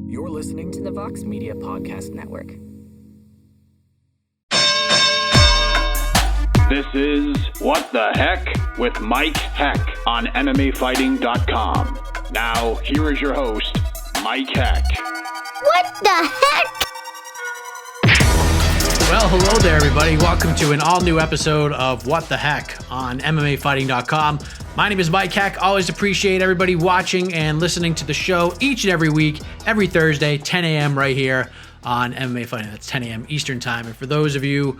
You're listening to the Vox Media Podcast Network. This is What the Heck with Mike Heck on MMAfighting.com. Now, here is your host, Mike Heck. What the heck? Well, hello there, everybody. Welcome to an all-new episode of What the Heck on MMAfighting.com. My name is Mike Heck. Always appreciate everybody watching and listening to the show each and every week, every Thursday, 10 a.m. right here on MMA Fighting. That's 10 a.m. Eastern Time. And for those of you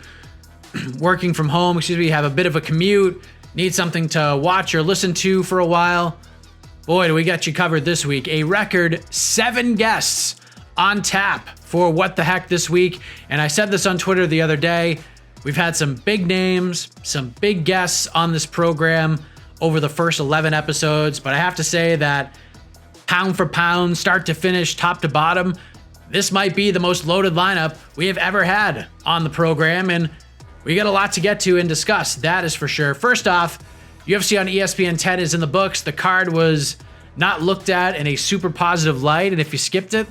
working from home, have a bit of a commute, need something to watch or listen to for a while, boy, do we got you covered this week. A record 7 guests on tap for What the Heck this week. And I said this on Twitter the other day. We've had some big names, some big guests on this program over the first 11 episodes, but I have to say that pound for pound, start to finish, top to bottom, this might be the most loaded lineup we have ever had on the program, and we got a lot to get to and discuss, that is for sure. First off, UFC on ESPN 10 is in the books. The card was not looked at in a super positive light, and if you skipped it,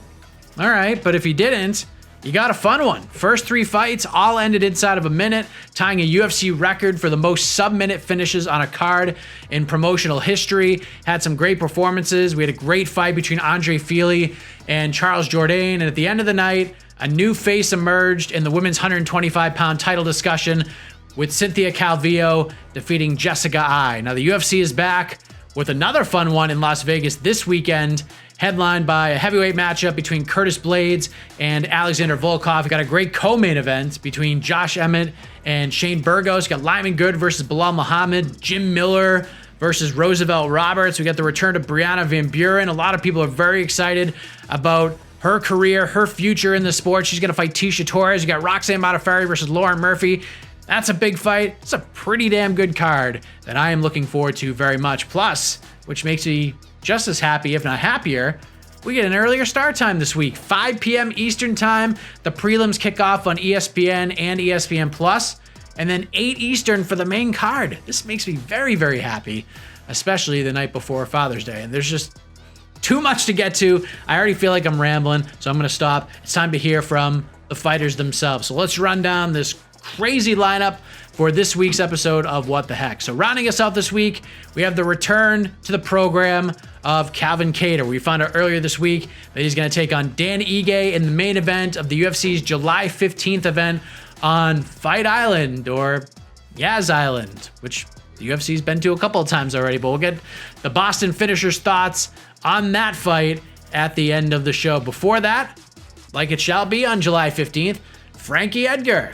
all right, but if you didn't, you got a fun one. First 3 fights all ended inside of a minute, tying a UFC record for the most sub-minute finishes on a card in promotional history. Had some great performances. We had a great fight between Fili and Charles Jourdain, and at the end of the night, a new face emerged in the women's 125-pound title discussion with Cynthia Calvillo defeating Jessica Eye. Now, the UFC is back with another fun one in Las Vegas this weekend, headlined by a heavyweight matchup between Curtis Blaydes and Alexander Volkov. We got a great co-main event between Josh Emmett and Shane Burgos. We got Lyman Good versus Bilal Muhammad, Jim Miller versus Roosevelt Roberts. We got the return of Brianna Van Buren. A lot of people are very excited about her career, her future in the sport. She's going to fight Tecia Torres. You got Roxanne Modafferi versus Lauren Murphy. That's a big fight. It's a pretty damn good card that I am looking forward to very much. Plus, which makes me just as happy, if not happier, we get an earlier start time this week. 5 p.m. Eastern Time. The prelims kick off on ESPN and ESPN Plus, and then 8 Eastern for the main card. This makes me very, very happy, especially the night before Father's Day. And there's just too much to get to. I already feel like I'm rambling, so I'm going to stop. It's time to hear from the fighters themselves. So let's run down this crazy lineup for this week's episode of What the Heck. So rounding us out this week, we have the return to the program of Cavan Cater. We found out earlier this week that he's going to take on Dan Ige in the main event of the UFC's July 15th event on Fight Island, or Yaz Island, which the UFC's been to a couple of times already, but we'll get the Boston Finishers' thoughts on that fight at the end of the show. Before that, like it shall be on July 15th, Frankie Edgar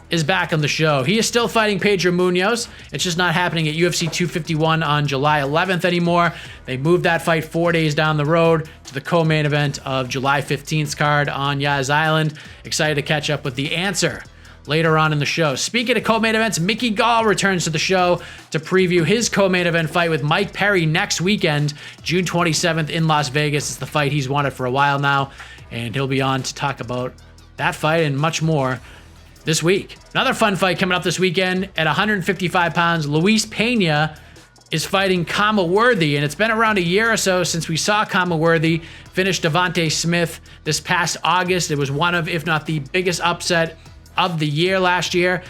is back on the show. He is still fighting Pedro Munhoz. It's just not happening at UFC 251 on July 11th anymore. They moved that fight 4 days down the road to the co-main event of July 15th's card on Yaz Island. Excited to catch up with the answer later on in the show. Speaking of co-main events, Mickey Gall returns to the show to preview his co-main event fight with Mike Perry next weekend, June 27th in Las Vegas. It's the fight he's wanted for a while now, and he'll be on to talk about that fight and much more this week. Another fun fight coming up this weekend at 155 pounds. Luis Pena is fighting Khama Worthy, and it's been around a year or so since we saw Khama Worthy finish Devontae Smith this past August. It was one of, if not the biggest upset of the year last year.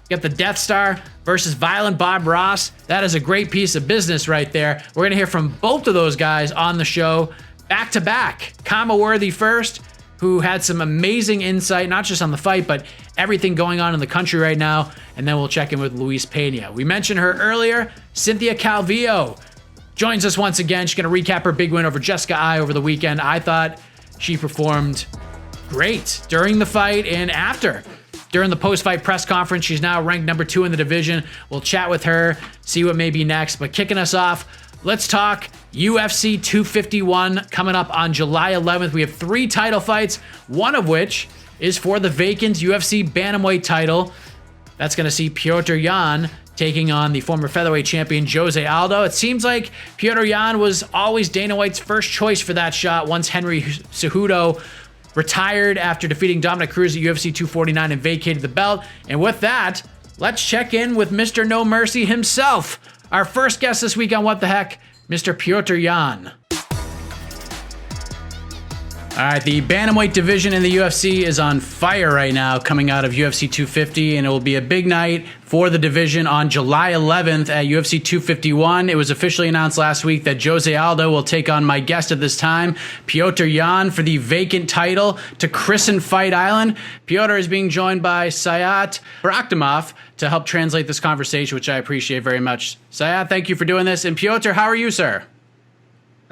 You got the Death Star versus Violent Bob Ross. That is a great piece of business right there. We're going to hear from both of those guys on the show back to back. Khama Worthy first, who had some amazing insight, not just on the fight, but everything going on in the country right now. And then we'll check in with Luis Pena. We mentioned her earlier. Cynthia Calvillo joins us once again. She's going to recap her big win over Jessica Eye over the weekend. I thought she performed great during the fight and after. During the post-fight press conference, she's now ranked number 2 in the division. We'll chat with her, see what may be next. But kicking us off, let's talk UFC 251 coming up on July 11th. We have 3 title fights, one of which is for the vacant UFC bantamweight title. That's going to see Petr Yan taking on the former featherweight champion Jose Aldo. It seems like Petr Yan was always Dana White's first choice for that shot once Henry Cejudo retired after defeating Dominick Cruz at UFC 249 and vacated the belt. And with that, let's check in with Mr. No Mercy himself. Our first guest this week on What the Heck, Mr. Petr Yan. All All right, the bantamweight division in the UFC is on fire right now, coming out of UFC 250, and it will be a big night for the division on July 11th at UFC 251. It was officially announced last week that Jose Aldo will take on my guest at this time, Petr Yan, for the vacant title to christen Fight Island. Petr is being joined by Sayat Baraktamov to help translate this conversation, which I appreciate very much. Sayat, thank you for doing this. And Petr, how are you, sir?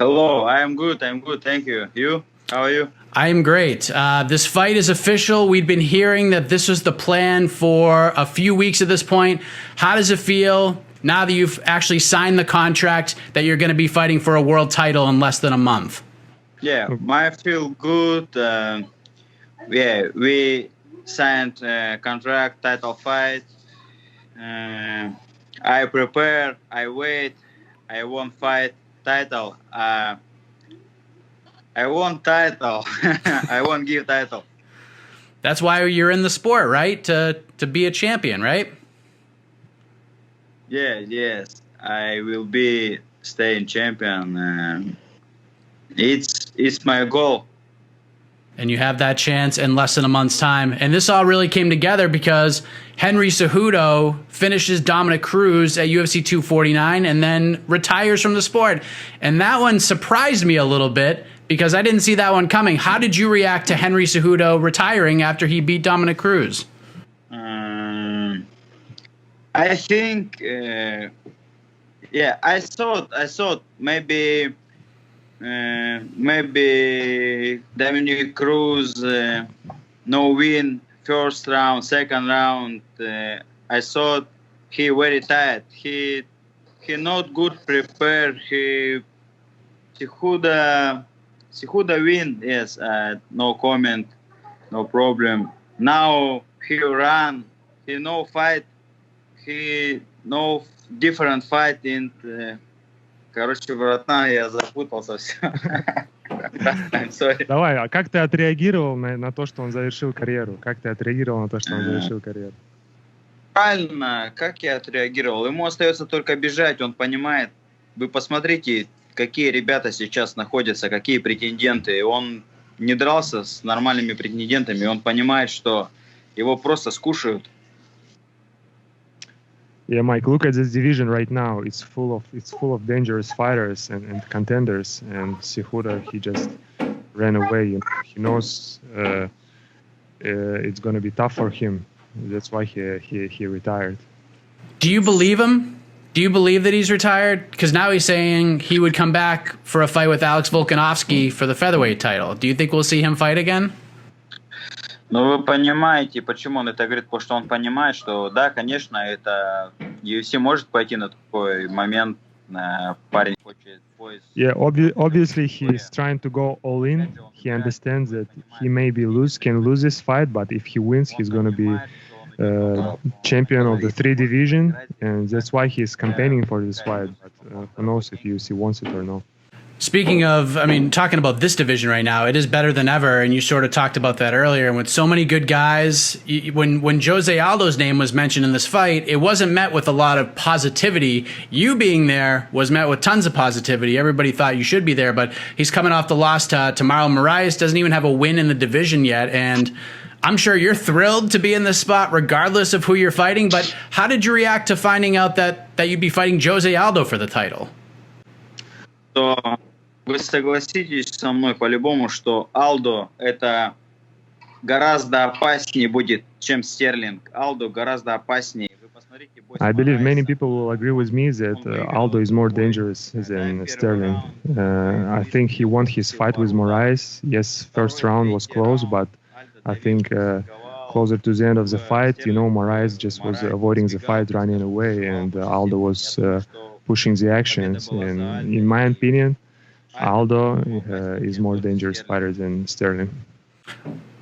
Hello, I am good. Thank you. You? How are you? I am great. This fight is official. We'd been hearing that this was the plan for a few weeks at this point. How does it feel now that you've actually signed the contract that you're going to be fighting for a world title in less than a month? Yeah, I feel good. We signed a contract, title fight. I prepare, I wait, I won't fight title. I want title. I won't give title. That's why you're in the sport, right? To be a champion, right? Yes. I will be staying champion. It's my goal. And you have that chance in less than a month's time. And this all really came together because Henry Cejudo finishes Dominick Cruz at UFC 249 and then retires from the sport. And that one surprised me a little bit because I didn't see that one coming. How did you react to Henry Cejudo retiring after he beat Dominick Cruz? I think, I thought maybe Dominick Cruz no win first round, second round. I thought he very tired. He not good prepared. Cejudo win. Yes, no comment, no problem. Now he run. He no fight. He no different fight in. Короче, братан, я запутался все. I'm sorry. Давай, а как ты отреагировал на то, что он завершил карьеру? Правильно, как я отреагировал? Ему остается только бежать, он понимает. Вы посмотрите, какие ребята сейчас находятся, какие претенденты. Он не дрался с нормальными претендентами, он понимает, что его просто скушают. Yeah, Mike, look at this division right now. It's full of dangerous fighters and contenders. And Cejudo, he just ran away. He knows it's going to be tough for him. That's why he retired. Do you believe him? Do you believe that he's retired? Because now he's saying he would come back for a fight with Alex Volkanovski for the featherweight title. Do you think we'll see him fight again? Ну, вы понимаете, почему он это говорит, потому что он понимает, что, да, конечно, это UFC может пойти на такой момент, парень хочет пояс. Yeah, obviously he's trying to go all in. He understands that he can lose this fight, but if he wins, he's going to be champion of the 3 division, and that's why he's campaigning for this fight. But who knows if UFC wants it or not. Speaking of, talking about this division right now, it is better than ever, and you sort of talked about that earlier. And with so many good guys, when Jose Aldo's name was mentioned in this fight, it wasn't met with a lot of positivity. You being there was met with tons of positivity. Everybody thought you should be there, but he's coming off the loss to Marlon Moraes, doesn't even have a win in the division yet, and I'm sure you're thrilled to be in this spot regardless of who you're fighting, but how did you react to finding out that you'd be fighting Jose Aldo for the title? So, вы согласитесь со мной по-любому, что Алдо это гораздо опаснее будет, чем Стерлинг. Алдо гораздо опаснее. I believe many people will agree with me that Aldo is more dangerous than Sterling. I think he won his fight with Moraes. Yes, first round was close, but I think closer to the end of the fight, Moraes just was avoiding the fight, running away, and Aldo was pushing the actions. And in my opinion, Aldo is more dangerous fighter than Sterling.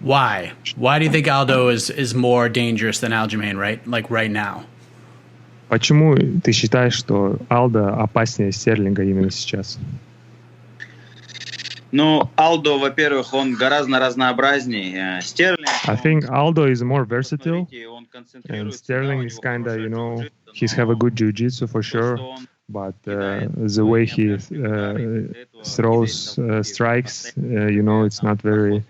Why? Why do you think Aldo is more dangerous than Aljamain right now? Почему ты считаешь, что Aldo опаснее Стерлинга именно сейчас? Ну, Aldo, во-первых, он гораздо разнообразнее. Стерлинг. I think Aldo is more versatile, and Sterling is kinda, he's have a good jiu-jitsu for sure, but the way he throws strikes, it's not very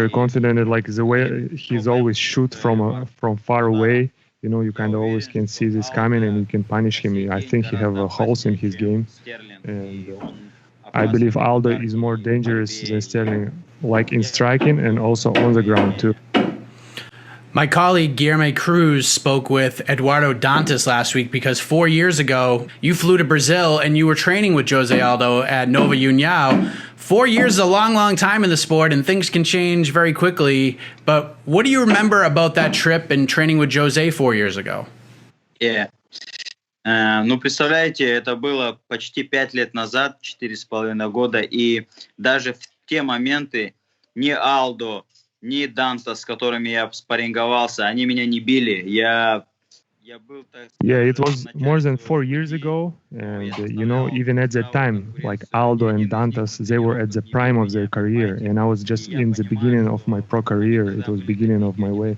confident. Like the way he's always shoot from far away. You kind of always can see this coming, and you can punish him. I think he have holes in his game, and I believe Aldo is more dangerous than Sterling, like in striking and also on the ground too. My colleague Guilherme Cruz spoke with Eduardo Dantas last week because 4 years ago, you flew to Brazil and you were training with Jose Aldo at Nova União. 4 years is a long, long time in the sport, and things can change very quickly. But what do you remember about that trip and training with Jose 4 years ago? Yeah. Представляете, это было почти 5 лет назад, 4,5 года, и даже в те моменты ни Алдо, ни Данта, с которыми я спарринговался, они меня не били. Yeah, it was more than 4 years ago, and even at that time, like Aldo and Dantas, they were at the prime of their career, and I was just in the beginning of my pro career. It was beginning of my way,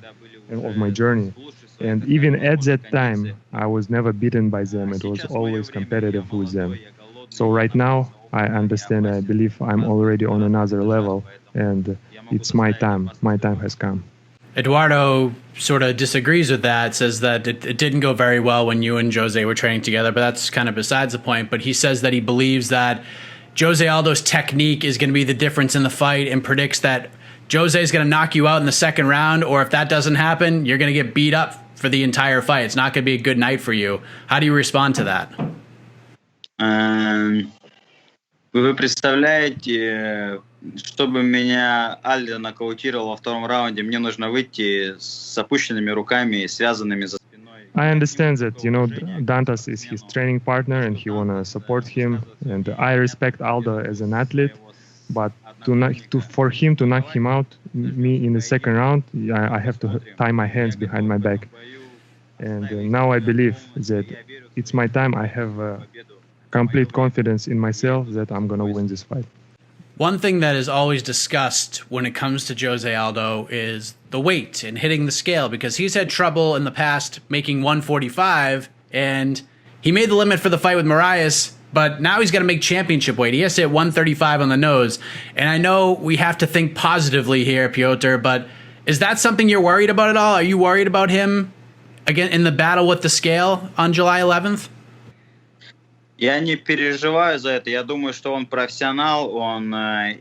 of my journey, and even at that time, I was never beaten by them. It was always competitive with them. So right now, I understand. I believe I'm already on another level, and it's my time. My time has come. Eduardo sort of disagrees with that, says that it didn't go very well when you and Jose were training together, but that's kind of besides the point. But he says that he believes that Jose Aldo's technique is going to be the difference in the fight, and predicts that Jose is going to knock you out in the second round, or if that doesn't happen, you're going to get beat up for the entire fight. It's not going to be a good night for you. How do you respond to that? Вы представляете, чтобы меня Альдо нокаутировал во втором раунде, мне нужно выйти с опущенными руками и связанными за спиной. I understand that, Dantas is his training partner and he want to support him. And I respect Aldo as an athlete, but for him to knock him out, me in the second round, I have to tie my hands behind my back. And now I believe that it's my time. I have complete confidence in myself that I'm going to win this fight. One thing that is always discussed when it comes to Jose Aldo is the weight and hitting the scale, because he's had trouble in the past making 145, and he made the limit for the fight with Moraes, but now he's got to make championship weight. He has to hit 135 on the nose. And I know we have to think positively here, Petr, but is that something you're worried about at all? Are you worried about him again in the battle with the scale on July 11th? Я не переживаю за это. Я думаю, что он профессионал, он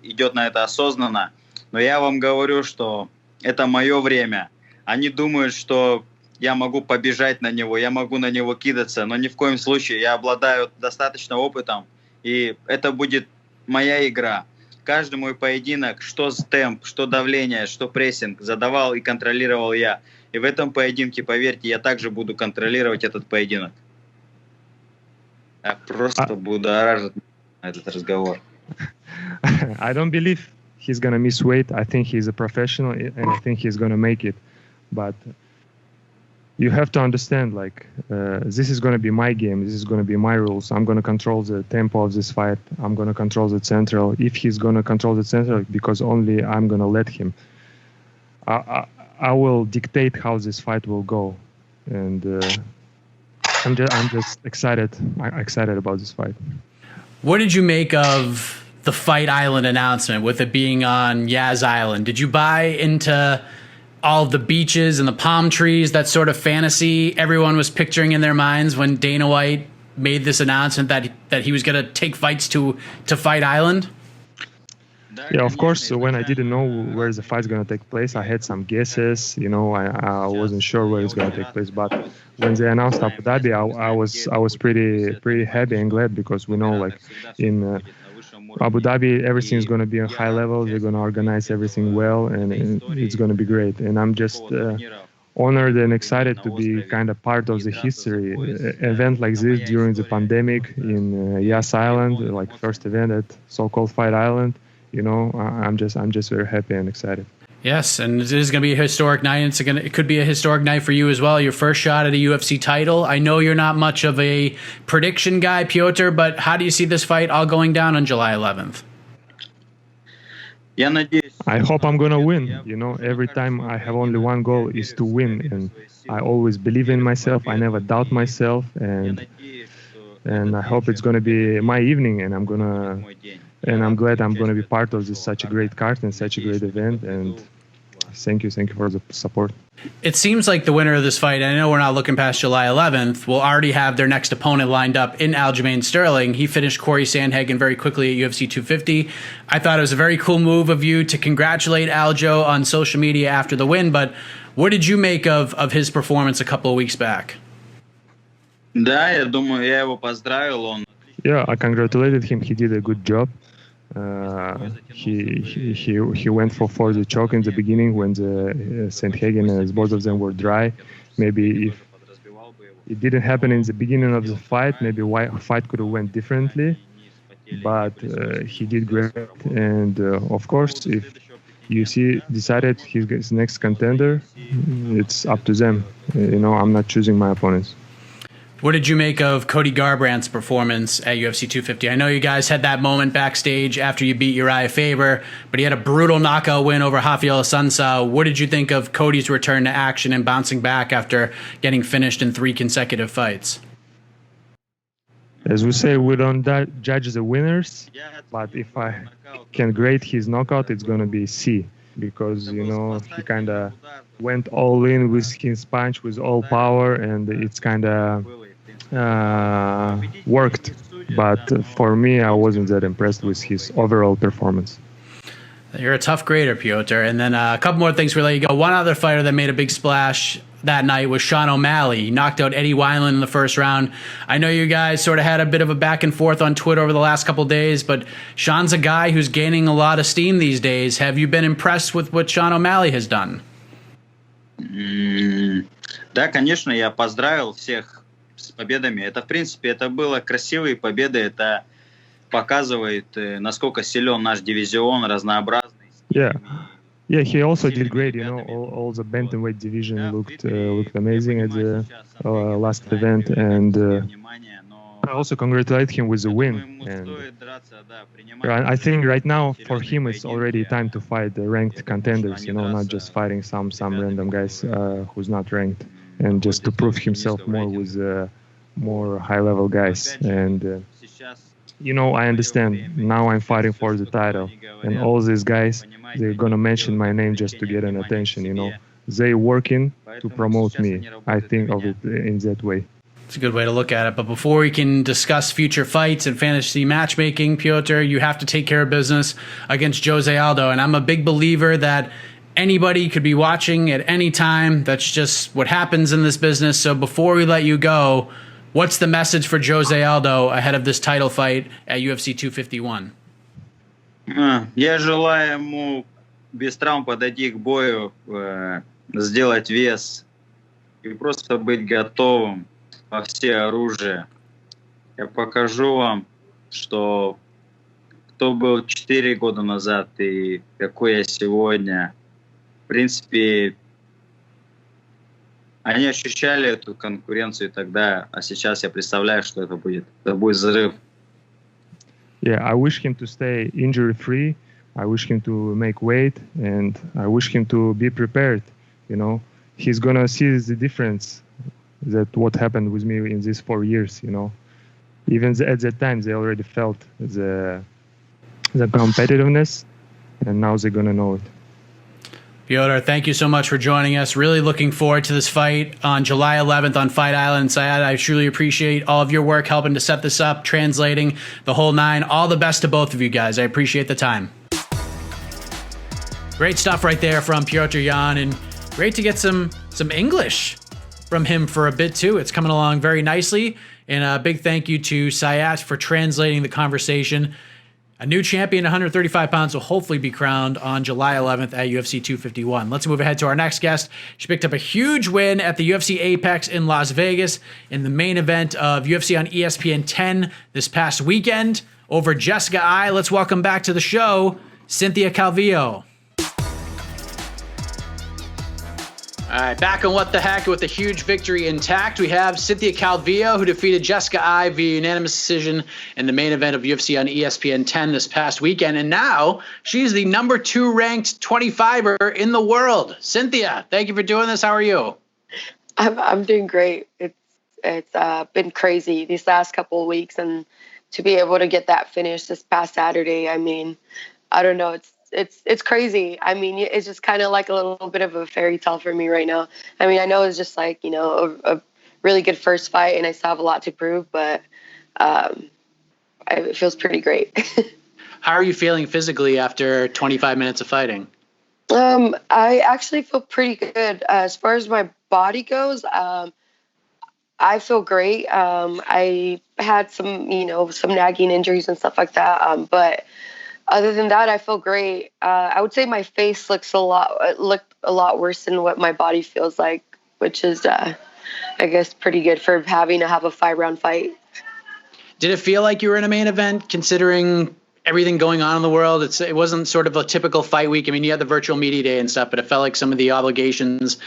идет на это осознанно. Но я вам говорю, что это мое время. Они думают, что я могу побежать на него, я могу на него кидаться, но ни в коем случае. Я обладаю достаточно опытом, и это будет моя игра. Каждый мой поединок, что темп, что давление, что прессинг, задавал и контролировал я. И в этом поединке, поверьте, я также буду контролировать этот поединок. Я просто будоражит этот разговор. I don't believe he's going to miss weight. I think he's a professional, and I think he's going to make it. But you have to understand, this is going to be my game. This is going to be my rules. I'm going to control the tempo of this fight. I'm going to control the central. If he's going to control the central, because only I'm going to let him. I will dictate how this fight will go. And I'm just excited about this fight. What did you make of the Fight Island announcement, with it being on Yas Island? Did you buy into all of the beaches and the palm trees, that sort of fantasy everyone was picturing in their minds when Dana White made this announcement that he was going to take fights to Fight Island? Yeah, of course. So when I didn't know where the fight's going to take place, I had some guesses. I wasn't sure where it's going to take place. But when they announced Abu Dhabi, I was pretty happy and glad, because we know, in Abu Dhabi, everything is going to be on high level. They're going to organize everything well, and it's going to be great. And I'm just honored and excited to be kind of part of the history event like this during the pandemic in Yas Island, first event at so-called Fight Island. I'm just very happy and excited. Yes, and it is going to be a historic night. It could be a historic night for you as well. Your first shot at a UFC title. I know you're not much of a prediction guy, Petr, but how do you see this fight all going down on July 11th? Я надеюсь, I hope I'm gonna win. You know, every time I have only one goal is to win, and I always believe in myself. I never doubt myself, and I hope it's gonna be my evening, and I'm glad I'm gonna be part of this such a great card and such a great event. And thank you for the support. It seems like the winner of this fight, and I know we're not looking past July 11th, will already have their next opponent lined up in Aljamain Sterling. He finished Corey Sandhagen very quickly at UFC 250. I thought it was a very cool move of you to congratulate Aljo on social media after the win, but what did you make of his performance a couple of weeks back? Да, я думаю, я его поздравил. Yeah, I congratulated him. He did a good job. He went for the choke in the beginning when the Sandhagen and both of them were dry. Maybe if it didn't happen in the beginning of the fight, maybe fight could have went differently. But he did great, and of course, if UFC decided he's his next contender, it's up to them. You know, I'm not choosing my opponents. What did you make of Cody Garbrandt's performance at UFC 250? I know you guys had that moment backstage after you beat Uriah Faber, but he had a brutal knockout win over Rafael Assunção. What did you think of Cody's return to action and bouncing back after getting finished in 3 consecutive fights? As we say, we don't judge the winners, but if I can grade his knockout, it's going to be C, because, you know, he kind of went all in with his punch, with all power, and it's kind of worked. But for me, I wasn't that impressed with his overall performance. You're a tough grader, Petr. And then a couple more things we let you go. One other fighter that made a big splash that night was Sean O'Malley. He knocked out Eddie Wineland in the first round. I know you guys sort of had a bit of a back and forth on Twitter over the last couple of days, but Sean's a guy who's gaining a lot of steam these days. Have you been impressed with what Sean O'Malley has done? Да, конечно, я поздравил всех с победами. Это, в принципе, это было красивые победы. Это показывает, насколько силен наш дивизион, разнообразный. Yeah, he also did great. You know, all the bantamweight division looked amazing at the last event, and I also congratulate him with the win. And I think right now for him it's already time to fight the ranked contenders. You know, not just fighting some random guys who's not ranked, and just to prove himself more with more high-level guys. And you know, I understand. Now I'm fighting for the title, and all these guys, they're gonna mention my name just to get an attention. You know, they working to promote me. I think of it in that way. It's a good way to look at it. But before we can discuss future fights and fantasy matchmaking, Petr, you have to take care of business against Jose Aldo. And I'm a big believer that anybody could be watching at any time. That's just what happens in this business. So before we let you go, what's the message for Jose Aldo ahead of this title fight at UFC 251? Я желаю ему без травм подойти к бою, сделать вес и просто быть готовым во все оружия. Я покажу вам, что кто был 4 года назад и какой я сегодня. В принципе, они ощущали эту конкуренцию тогда, а сейчас я представляю, что это будет. Это будет взрыв. Yeah, I wish him to stay injury-free. I wish him to make weight, and I wish him to be prepared. You know, he's gonna see the difference that what happened with me in these 4 years. You know, even at that time they already felt the competitiveness, and now they're gonna know it. Petr, thank you so much for joining us. Really looking forward to this fight on July 11th on Fight Island. Syed, I truly appreciate all of your work helping to set this up, translating the whole 9. All the best to both of you guys. I appreciate the time. Great stuff right there from Petr Yan, and great to get some English from him for a bit too. It's coming along very nicely, and a big thank you to Syed for translating the conversation. A new champion, 135 pounds, will hopefully be crowned on July 11th at UFC 251. Let's move ahead to our next guest. She picked up a huge win at the UFC Apex in Las Vegas in the main event of UFC on ESPN 10 this past weekend over Jessica Eye. Let's welcome back to the show, Cynthia Calvillo. All right, back on What the Heck with a huge victory intact. We have Cynthia Calvillo, who defeated Jessica Eye via unanimous decision in the main event of UFC on ESPN 10 this past weekend. And now she's the number 2 ranked 25er in the world. Cynthia, thank you for doing this. How are you? I'm doing great. It's been crazy these last couple of weeks, and to be able to get that finish this past Saturday, I mean, I don't know. It's crazy. I mean, it's just kind of like a little bit of a fairy tale for me right now. I mean, I know it's just like, a really good first fight, and I still have a lot to prove, but it feels pretty great. How are you feeling physically after 25 minutes of fighting? I actually feel pretty good. As far as my body goes, I feel great. I had some nagging injuries and stuff like that, but other than that, I feel great. I would say my face looked a lot worse than what my body feels like, which is, I guess, pretty good for having to have a 5-round fight. Did it feel like you were in a main event, considering everything going on in the world? It wasn't sort of a typical fight week. I mean, you had the virtual media day and stuff, but it felt like some of the obligations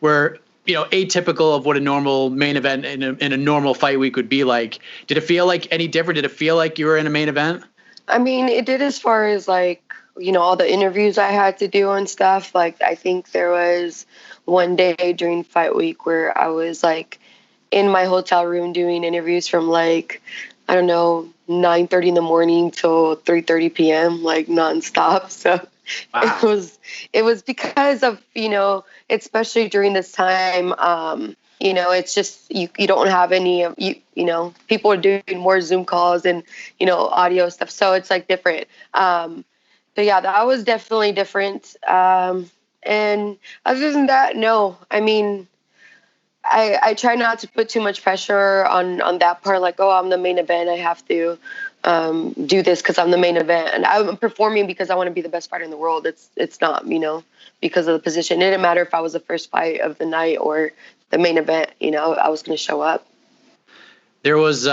were, atypical of what a normal main event in a normal fight week would be like. Did it feel like any different? Did it feel like you were in a main event? I mean, it did, as far as like, all the interviews I had to do and stuff. Like, I think there was one day during fight week where I was like in my hotel room doing interviews from like, I don't know, 9:30 in the morning till 3:30 p.m. like nonstop. So wow. It was because of, especially during this time, it's just you don't have any, people are doing more Zoom calls and, audio stuff. So it's like different. So yeah, that was definitely different. And other than that, no, I mean, I try not to put too much pressure on that part. Like, oh, I'm the main event, I have to do this because I'm the main event, and I'm performing because I want to be the best fighter in the world. It's not, because of the position. It didn't matter if I was the first fight of the night or the main event. I was going to show up. There was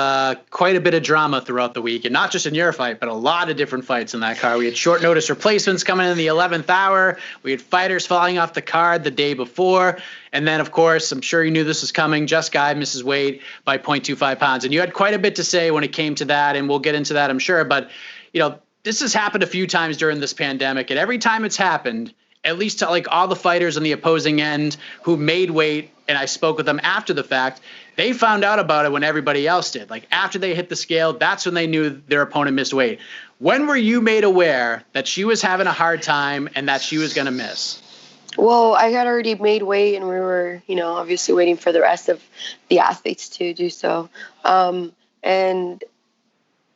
quite a bit of drama throughout the week, and not just in your fight, but a lot of different fights in that card. We had short notice replacements coming in the 11th hour. We had fighters falling off the card the day before. And then, of course, I'm sure you knew this was coming. Jessica Eye misses weight by 0.25 pounds. And you had quite a bit to say when it came to that, and we'll get into that, I'm sure. But, this has happened a few times during this pandemic, and every time it's happened, at least to like all the fighters on the opposing end who made weight, and I spoke with them after the fact, they found out about it when everybody else did. Like, after they hit the scale, that's when they knew their opponent missed weight. When were you made aware that she was having a hard time and that she was going to miss? Well, I had already made weight, and we were, obviously waiting for the rest of the athletes to do so. And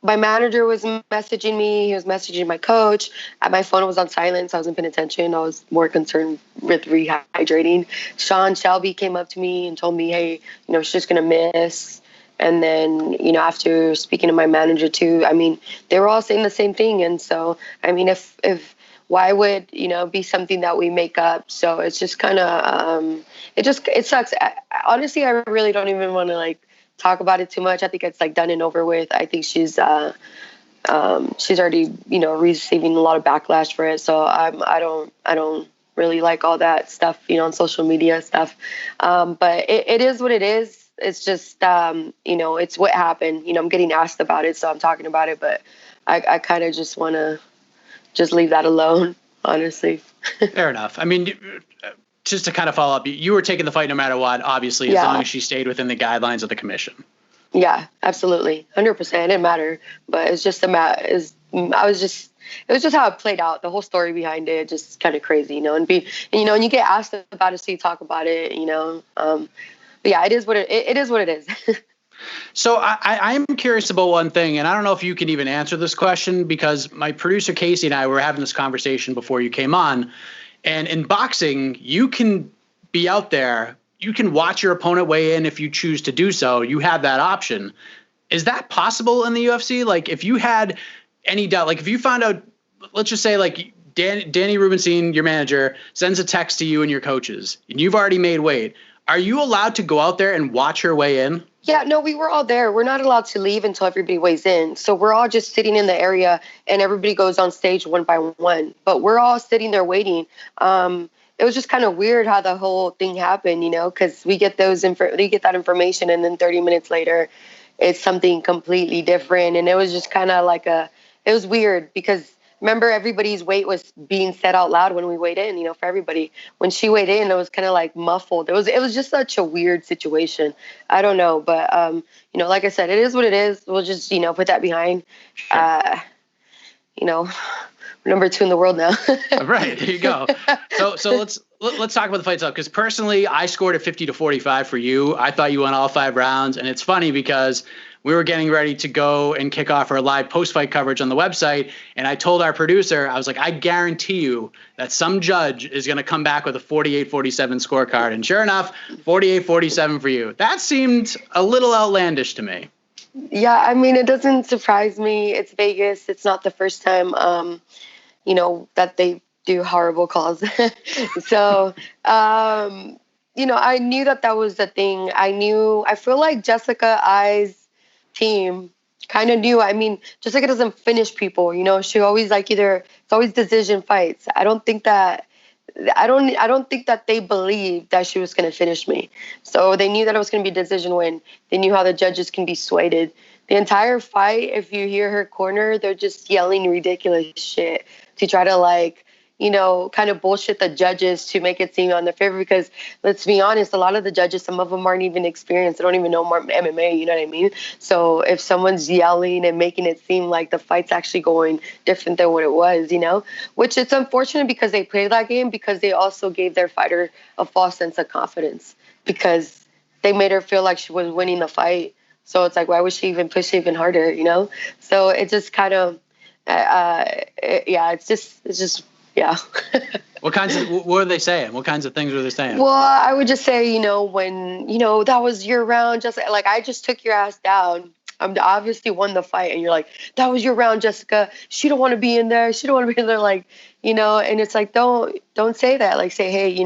my manager was messaging me. He was messaging my coach. My phone was on silent, so I wasn't paying attention. I was more concerned with rehydrating. Sean Shelby came up to me and told me, hey, she's just going to miss. And then, after speaking to my manager too, I mean, they were all saying the same thing. And so, I mean, if why would, be something that we make up? So it's just kind of, it sucks. Honestly, I really don't even want to talk about it too much. I think it's done and over with. I think she's already, receiving a lot of backlash for it. So I don't really like all that stuff, on social media stuff. But it is what it is. It's just, it's what happened. I'm getting asked about it, so I'm talking about it. But I kind of just want to just leave that alone, honestly. Fair enough. I mean, just to kind of follow up, you were taking the fight no matter what, obviously, as long as she stayed within the guidelines of the commission. Yeah, absolutely. 100%. It didn't matter. But it's just it was just how it played out. The whole story behind it, just kind of crazy, and you get asked about it, so you talk about it, but yeah, it is what it is what it is. So I'm curious about one thing, and I don't know if you can even answer this question, because my producer Casey and I were having this conversation before you came on. And in boxing, you can be out there. You can watch your opponent weigh in if you choose to do so. You have that option. Is that possible in the UFC? Like, if you had any doubt, like if you found out, let's just say like Danny Rubenstein, your manager, sends a text to you and your coaches, and you've already made weight. Are you allowed to go out there and watch her weigh in? Yeah, no, we were all there. We're not allowed to leave until everybody weighs in. So we're all just sitting in the area, and everybody goes on stage one by one. But we're all sitting there waiting. it was just kind of weird how the whole thing happened, because we get that information, and then 30 minutes later, it's something completely different. And it was just kind of like it was weird because remember everybody's weight was being said out loud when we weighed in, for everybody. When she weighed in, it was kind of like muffled. It was just such a weird situation. I don't know, but like I said, it is what it is. We'll just put that behind. Sure. Number 2 in the world now. Right, there you go. So let's talk about the fight itself, because personally I scored a 50-45 for you. I thought you won all 5 rounds, and it's funny because we were getting ready to go and kick off our live post-fight coverage on the website, and I told our producer, I was like, I guarantee you that some judge is going to come back with a 48-47 scorecard, and sure enough, 48-47 for you. That seemed a little outlandish to me. Yeah, I mean, it doesn't surprise me. It's Vegas. It's not the first time, that they do horrible calls. So, I knew that was the thing. I feel like Jessica I's team kind of knew. I mean, Jessica doesn't finish people, she always it's always decision fights. I don't think that they believed that she was going to finish me. So they knew that it was going to be a decision win. They knew how the judges can be swayed. The entire fight, if you hear her corner, they're just yelling ridiculous shit to try to kind of bullshit the judges to make it seem on their favor. Because let's be honest, a lot of the judges, some of them aren't even experienced. They don't even know more MMA, you know what I mean? So if someone's yelling and making it seem like the fight's actually going different than what it was, which it's unfortunate because they played that game, because they also gave their fighter a false sense of confidence because they made her feel like she was winning the fight. So it's like, why would she even push even harder, So it just kind of, it's just. Yeah. What were they saying? What kinds of things were they saying? Well, I would just say, when, that was your round, just like, I just took your ass down. I'm obviously won the fight. And you're like, that was your round, Jessica. She don't want to be in there. She don't want to be in there. Like, and it's like, don't say that. Like, say, hey,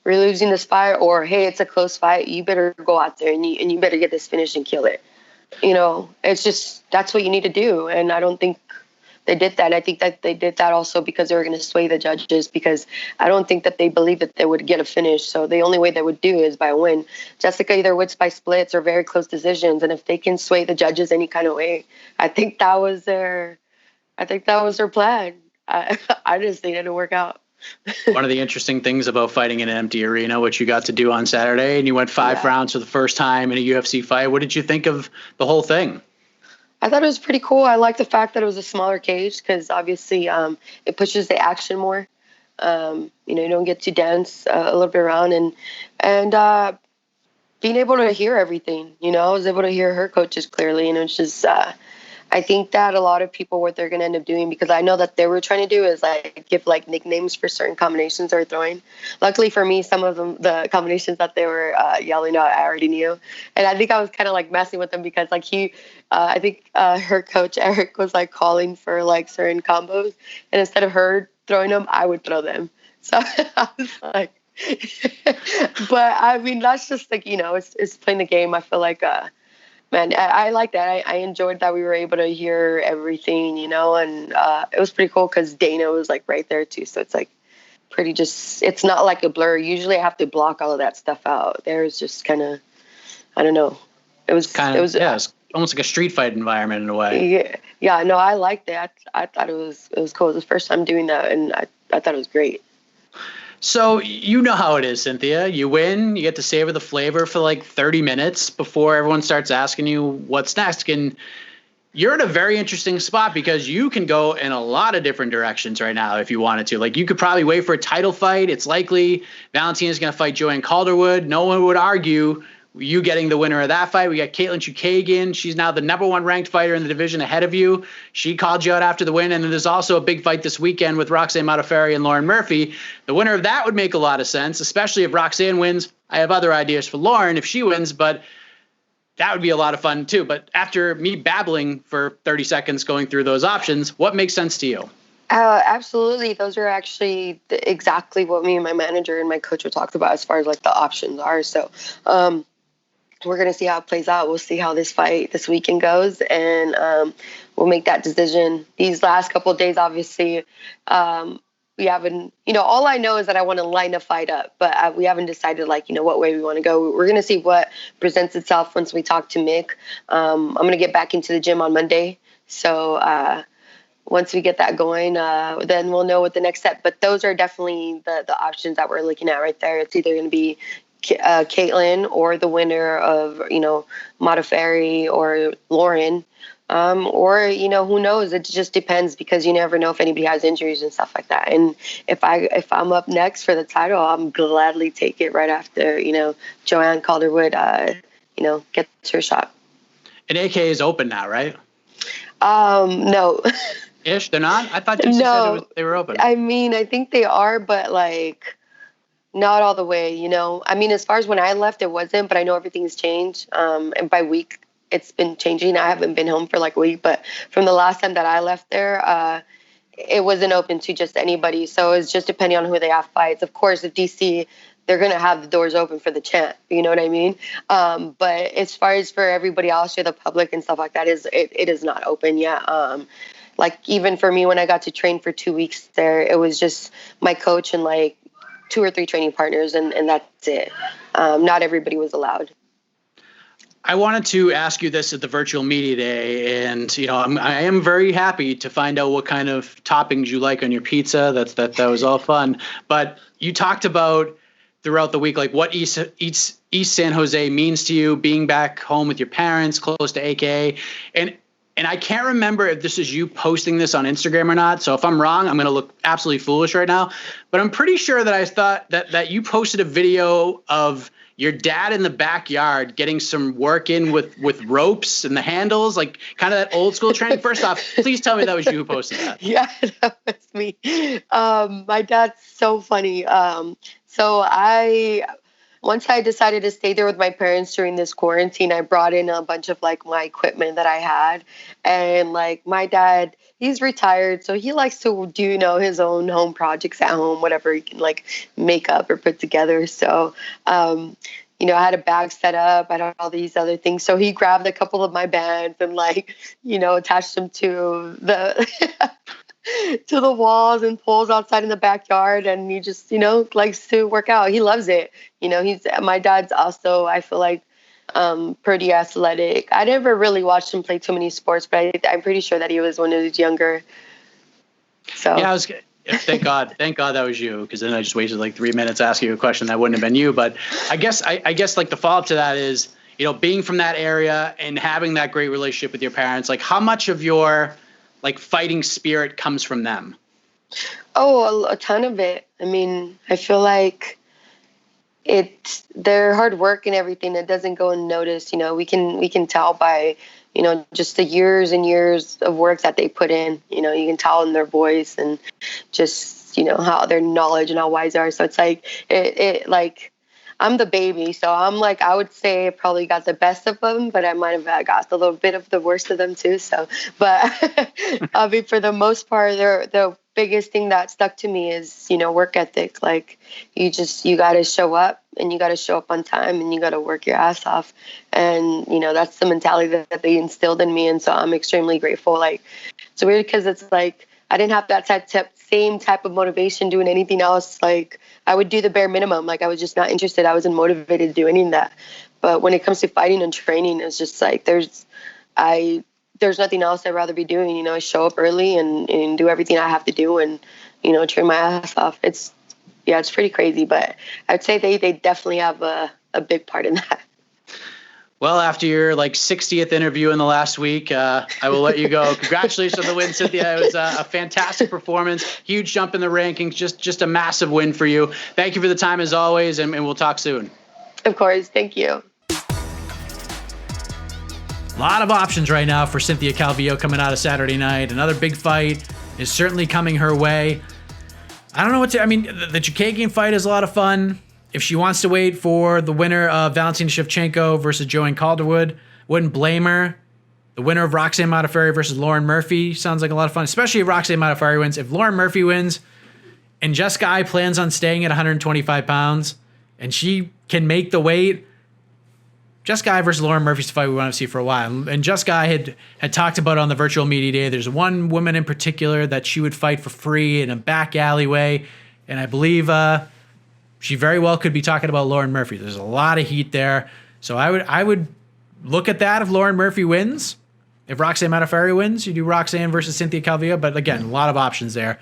we're losing this fight, or, hey, it's a close fight. You better go out there and you better get this finished and kill it. It's just, that's what you need to do. And I don't think they did that. I think that they did that also because they were going to sway the judges, because I don't think that they believed that they would get a finish. So the only way they would do is by a win. Just,a either wins by splits or very close decisions. And if they can sway the judges any kind of way, I think that was their plan. I just think it didn't work out. One of the interesting things about fighting in an empty arena, which you got to do on Saturday, and you went 5 rounds for the first time in a UFC fight. What did you think of the whole thing? I thought it was pretty cool. I liked the fact that it was a smaller cage because obviously it pushes the action more. You don't get to dance a little bit around and being able to hear everything. I was able to hear her coaches clearly, and it's just I think that a lot of people, what they're going to end up doing, because I know that they were trying to do is give nicknames for certain combinations they're throwing. Luckily for me, some of them, the combinations that they were yelling out, I already knew. And I think I was kind of messing with them because I think her coach, Eric, was calling for certain combos. And instead of her throwing them, I would throw them. So I was like, but I mean, that's just it's playing the game. I feel like, man, I like that. I enjoyed that we were able to hear everything, and it was pretty cool because Dana was right there too. So it's pretty it's not like a blur. Usually I have to block all of that stuff out. There was just kind of, I don't know. It was it's almost like a street fight environment in a way. Yeah. No, I liked that. I thought it was cool. It was the first time doing that, and I thought it was great. So you know how it is, Cynthia. You win, you get to savor the flavor for 30 minutes before everyone starts asking you what's next. And you're in a very interesting spot because you can go in a lot of different directions right now if you wanted to. You could probably wait for a title fight. It's likely Valentina's going to fight Joanne Calderwood. No one would argue you getting the winner of that fight. We got Caitlin Chukagian. She's now the #1 ranked fighter in the division ahead of you. She called you out after the win. And then there's also a big fight this weekend with Roxanne Modafferi and Lauren Murphy. The winner of that would make a lot of sense, especially if Roxanne wins. I have other ideas for Lauren if she wins, but that would be a lot of fun too. But after me babbling for 30 seconds going through those options, what makes sense to you? Absolutely. Those are actually exactly what me and my manager and my coach would talk about as far as the options are. So, we're going to see how it plays out. We'll see how this fight this weekend goes, and we'll make that decision. These last couple of days, obviously, we haven't, all I know is that I want to line a fight up, but we haven't decided what way we want to go. We're going to see what presents itself once we talk to Mick. I'm going to get back into the gym on Monday. So once we get that going, then we'll know what the next step. But those are definitely the options that we're looking at right there. It's either going to be Caitlin or the winner of, Modafferi or Lauren. Or, who knows? It just depends, because you never know if anybody has injuries and stuff like that. And if I'm up next for the title, I'm gladly take it right after, Joanne Calderwood, gets her shot. And AK is open now, right? No. Ish, they're not? I thought you said they were open. I mean, I think they are, but not all the way, I mean, as far as when I left, it wasn't, but I know everything's changed. And by week, it's been changing. I haven't been home for a week, but from the last time that I left there, it wasn't open to just anybody. So it's just depending on who they have fights. Of course, if DC, they're going to have the doors open for the champ. You know what I mean? But as far as for everybody else or the public and stuff like that, it is not open yet. Even for me, when I got to train for 2 weeks there, it was just my coach and 2 or 3 training partners, and that's it. Not everybody was allowed. I wanted to ask you this at the virtual media day, and I am very happy to find out what kind of toppings you like on your pizza. That was all fun. But you talked about throughout the week, what East San Jose means to you, being back home with your parents, close to AK, and I can't remember if this is you posting this on Instagram or not. So if I'm wrong, I'm going to look absolutely foolish right now. But I'm pretty sure that I thought that you posted a video of your dad in the backyard getting some work in with ropes and the handles, kind of that old school training. First off, please tell me that was you who posted that. Yeah, that was me. My dad's so funny. Once I decided to stay there with my parents during this quarantine, I brought in a bunch of my equipment that I had. And my dad, he's retired, so he likes to do, his own home projects at home, whatever he can make up or put together. So, I had a bag set up, I had all these other things. So he grabbed a couple of my bands and attached them to the to the walls and poles outside in the backyard, and he just likes to work out. He loves it. My dad's also, I feel pretty athletic. I never really watched him play too many sports, but I'm pretty sure that he was when he was younger. So yeah, thank God that was you, because then I just wasted 3 minutes asking you a question that wouldn't have been you. But I guess the follow up to that is being from that area and having that great relationship with your parents. How much of your fighting spirit comes from them? Oh, a ton of it. I mean, I feel their hard work and everything, it doesn't go unnoticed. We can tell by, just the years and years of work that they put in. You can tell in their voice and just, how their knowledge and how wise they are. So it's I'm the baby, so I'm I would say I probably got the best of them, but I might have got a little bit of the worst of them too. So, but I mean, for the most part, the biggest thing that stuck to me is, work ethic. You got to show up, and you got to show up on time, and you got to work your ass off. And, that's the mentality that they instilled in me. And so I'm extremely grateful. It's weird because it's I didn't have that same type of motivation doing anything else. I would do the bare minimum. I was just not interested. I wasn't motivated to do any of that. But when it comes to fighting and training, it's just there's nothing else I'd rather be doing. I show up early and do everything I have to do and, train my ass off. It's pretty crazy, but I'd say they definitely have a big part in that. Well, after your 60th interview in the last week, I will let you go. Congratulations on the win, Cynthia. It was a fantastic performance, huge jump in the rankings, just a massive win for you. Thank you for the time as always, and we'll talk soon. Of course. Thank you. A lot of options right now for Cynthia Calvillo coming out of Saturday night. Another big fight is certainly coming her way. I don't know the Chukagian fight is a lot of fun. If she wants to wait for the winner of Valentina Shevchenko versus Joanne Calderwood, wouldn't blame her. The winner of Roxanne Modafferi versus Lauren Murphy sounds like a lot of fun, especially if Roxanne Modafferi wins. If Lauren Murphy wins and Jessica Eye plans on staying at 125 pounds and she can make the weight, Just Guy versus Lauren Murphy's the fight we want to see for a while. And Just Guy had talked about on the virtual media day, there's one woman in particular that she would fight for free in a back alleyway. And I believe she very well could be talking about Lauren Murphy. There's a lot of heat there. So I would look at that if Lauren Murphy wins. If Roxanne Modafferi wins, you do Roxanne versus Cynthia Calvillo. But again, a lot of options there.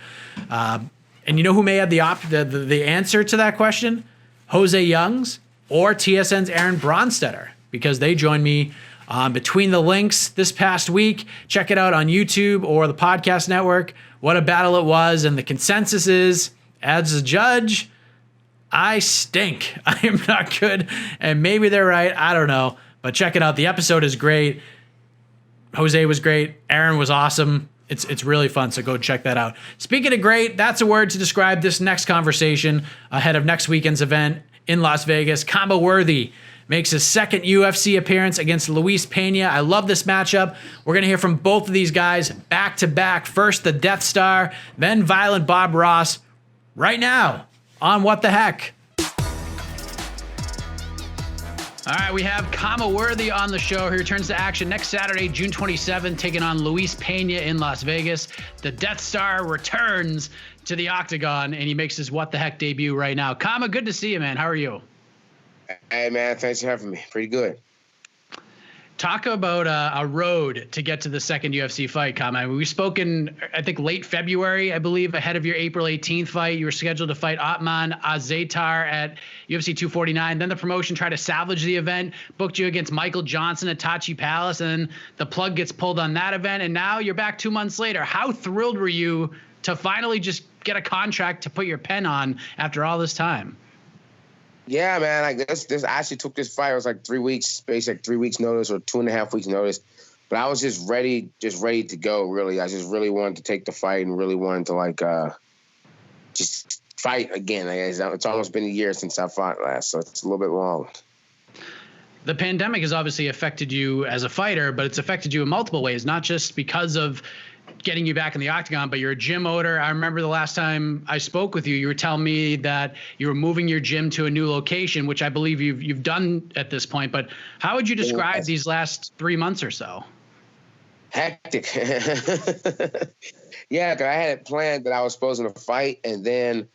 And you know who may have the answer to that question? Jose Youngs or TSN's Aaron Bronstetter, because they joined me on Between the Links this past week. Check it out on YouTube or the podcast network. What a battle it was. And the consensus is, as a judge, I stink. I am not good. And maybe they're right. I don't know. But check it out. The episode is great. Jose was great. Aaron was awesome. It's really fun, so go check that out. Speaking of great, that's a word to describe this next conversation ahead of next weekend's event in Las Vegas. Khama Worthy makes his second UFC appearance against Luis Pena. I love this matchup. We're going to hear from both of these guys back to back. First, the Death Star, then Violent Bob Ross, right now on What the Heck. All right, we have Khama Worthy on the show. He returns to action next Saturday, June 27th, taking on Luis Pena in Las Vegas. The Death Star returns to the Octagon, and he makes his What the Heck debut right now. Khama, good to see you, man. How are you? Hey, man, thanks for having me. Pretty good. Talk about a road to get to the second UFC fight, Khama. We've spoken, I think, late February, I believe, ahead of your April 18th fight. You were scheduled to fight Ottman Azaitar at UFC 249. Then the promotion tried to salvage the event, booked you against Michael Johnson at Tachi Palace, and the plug gets pulled on that event, and now you're back 2 months later. How thrilled were you to finally just get a contract to put your pen on after all this time? Yeah, man. Like this, I actually took this fight. It was like 3 weeks, basically like 3 weeks notice or 2.5 weeks notice. But I was just ready to go. Really, I just really wanted to take the fight and really wanted to just fight again. It's almost been a year since I fought last, so it's a little bit long. The pandemic has obviously affected you as a fighter, but it's affected you in multiple ways, not just because of getting you back in the octagon, but you're a gym owner. I remember the last time I spoke with you, you were telling me that you were moving your gym to a new location, which I believe you've done at this point. But how would you describe these last 3 months or so? Hectic. Yeah, because I had it planned that I was supposed to fight, and then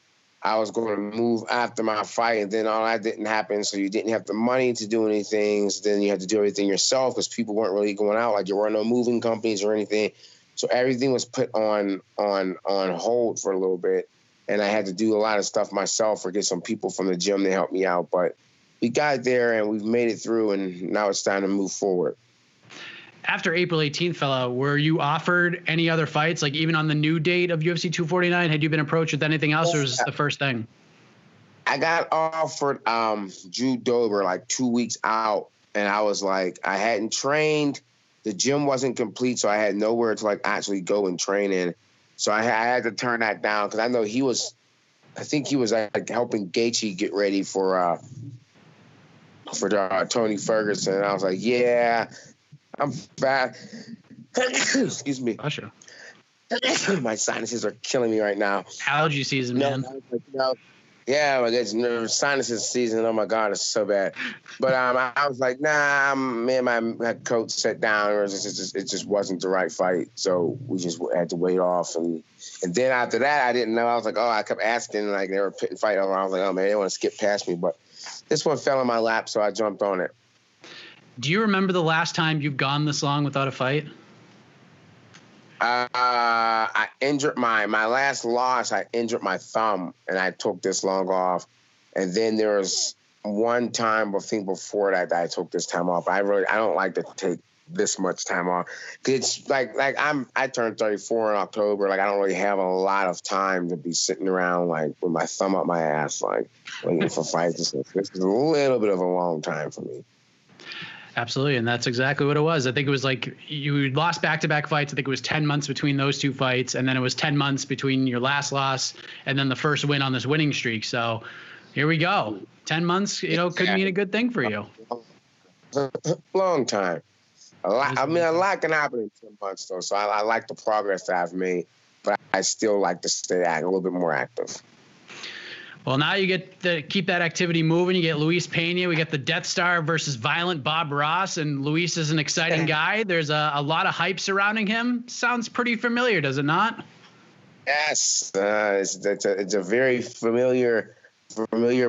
I was going to move after my fight, and then all that didn't happen. So you didn't have the money to do anything. So then you had to do everything yourself because people weren't really going out. Like there were no moving companies or anything. So everything was put on hold for a little bit, and I had to do a lot of stuff myself or get some people from the gym to help me out. But we got there, and we've made it through, and now it's time to move forward. After April 18th, fella, were you offered any other fights? Like even on the new date of UFC 249, had you been approached with anything else, or was this the first thing? I got offered judo like 2 weeks out, and I was like, I hadn't trained. The gym wasn't complete, so I had nowhere to actually go and train in. So I had to turn that down because I know I think he was helping Gaethje get ready for Tony Ferguson. And I was like, yeah, I'm fat. Excuse me. Usher. My sinuses are killing me right now. Allergy season, man. Yeah, I guess sinuses season. Oh my God, it's so bad. But I was like, nah. Me and my coach sat down. It just wasn't the right fight, so we just had to wait off. And then after that, I didn't know. I was like, I kept asking, like they were pitting fight over. I was like, oh man, they want to skip past me. But this one fell in my lap, so I jumped on it. Do you remember the last time you've gone this long without a fight? I injured my last loss. I injured my thumb, and I took this long off. And then there was one time, I think before that I took this time off. I don't like to take this much time off. It's like I turned 34 in October. Like I don't really have a lot of time to be sitting around like with my thumb up my ass, like waiting for fights. This is a little bit of a long time for me. Absolutely, and that's exactly what it was. I think it was like you lost back-to-back fights. I think it was 10 months between those two fights, and then it was 10 months between your last loss and then the first win on this winning streak. So here we go. 10 months, could mean a good thing for you. Long time. A lot can happen in 10 months, though. So I like the progress that I've made, but I still like to stay a little bit more active. Well, now you get to keep that activity moving. You get Luis Pena. We get the Death Star versus Violent Bob Ross, and Luis is an exciting guy. There's a lot of hype surrounding him. Sounds pretty familiar, does it not? Yes, it's a very familiar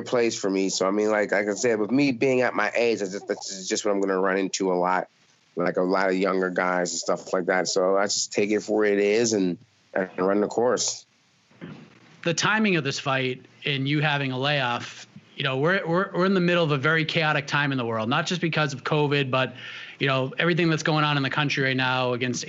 place for me. So I mean, like I said, with me being at my age, that's just what I'm going to run into a lot, like a lot of younger guys and stuff like that. So I just take it for what it is and run the course. The timing of this fight and you having a layoff, you know, we're in the middle of a very chaotic time in the world, not just because of COVID, but, you know, everything that's going on in the country right now against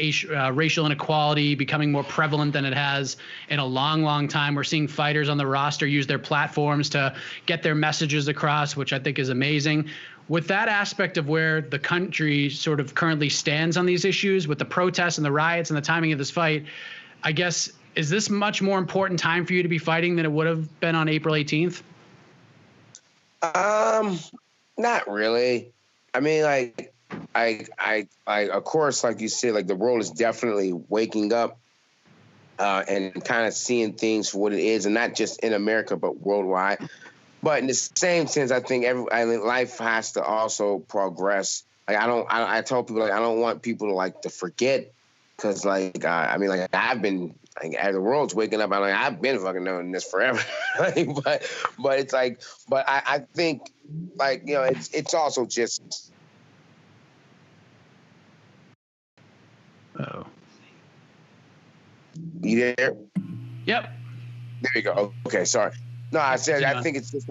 racial inequality becoming more prevalent than it has in a long, long time. We're seeing fighters on the roster use their platforms to get their messages across, which I think is amazing. With that aspect of where the country sort of currently stands on these issues, with the protests and the riots and the timing of this fight, I guess, is this much more important time for you to be fighting than it would have been on April 18th? Not really. I mean, like, I of course, like you said, like the world is definitely waking up and kind of seeing things for what it is, and not just in America, but worldwide. But in the same sense, I think life has to also progress. Like I tell people, like, I don't want people to forget, because like I mean, like I've been, like, as the world's waking up, I've been fucking knowing this forever. but it's like, but I think, like, you know, it's also just. Oh. You there? Yep. There you go. Okay, sorry. No, I said I think it's just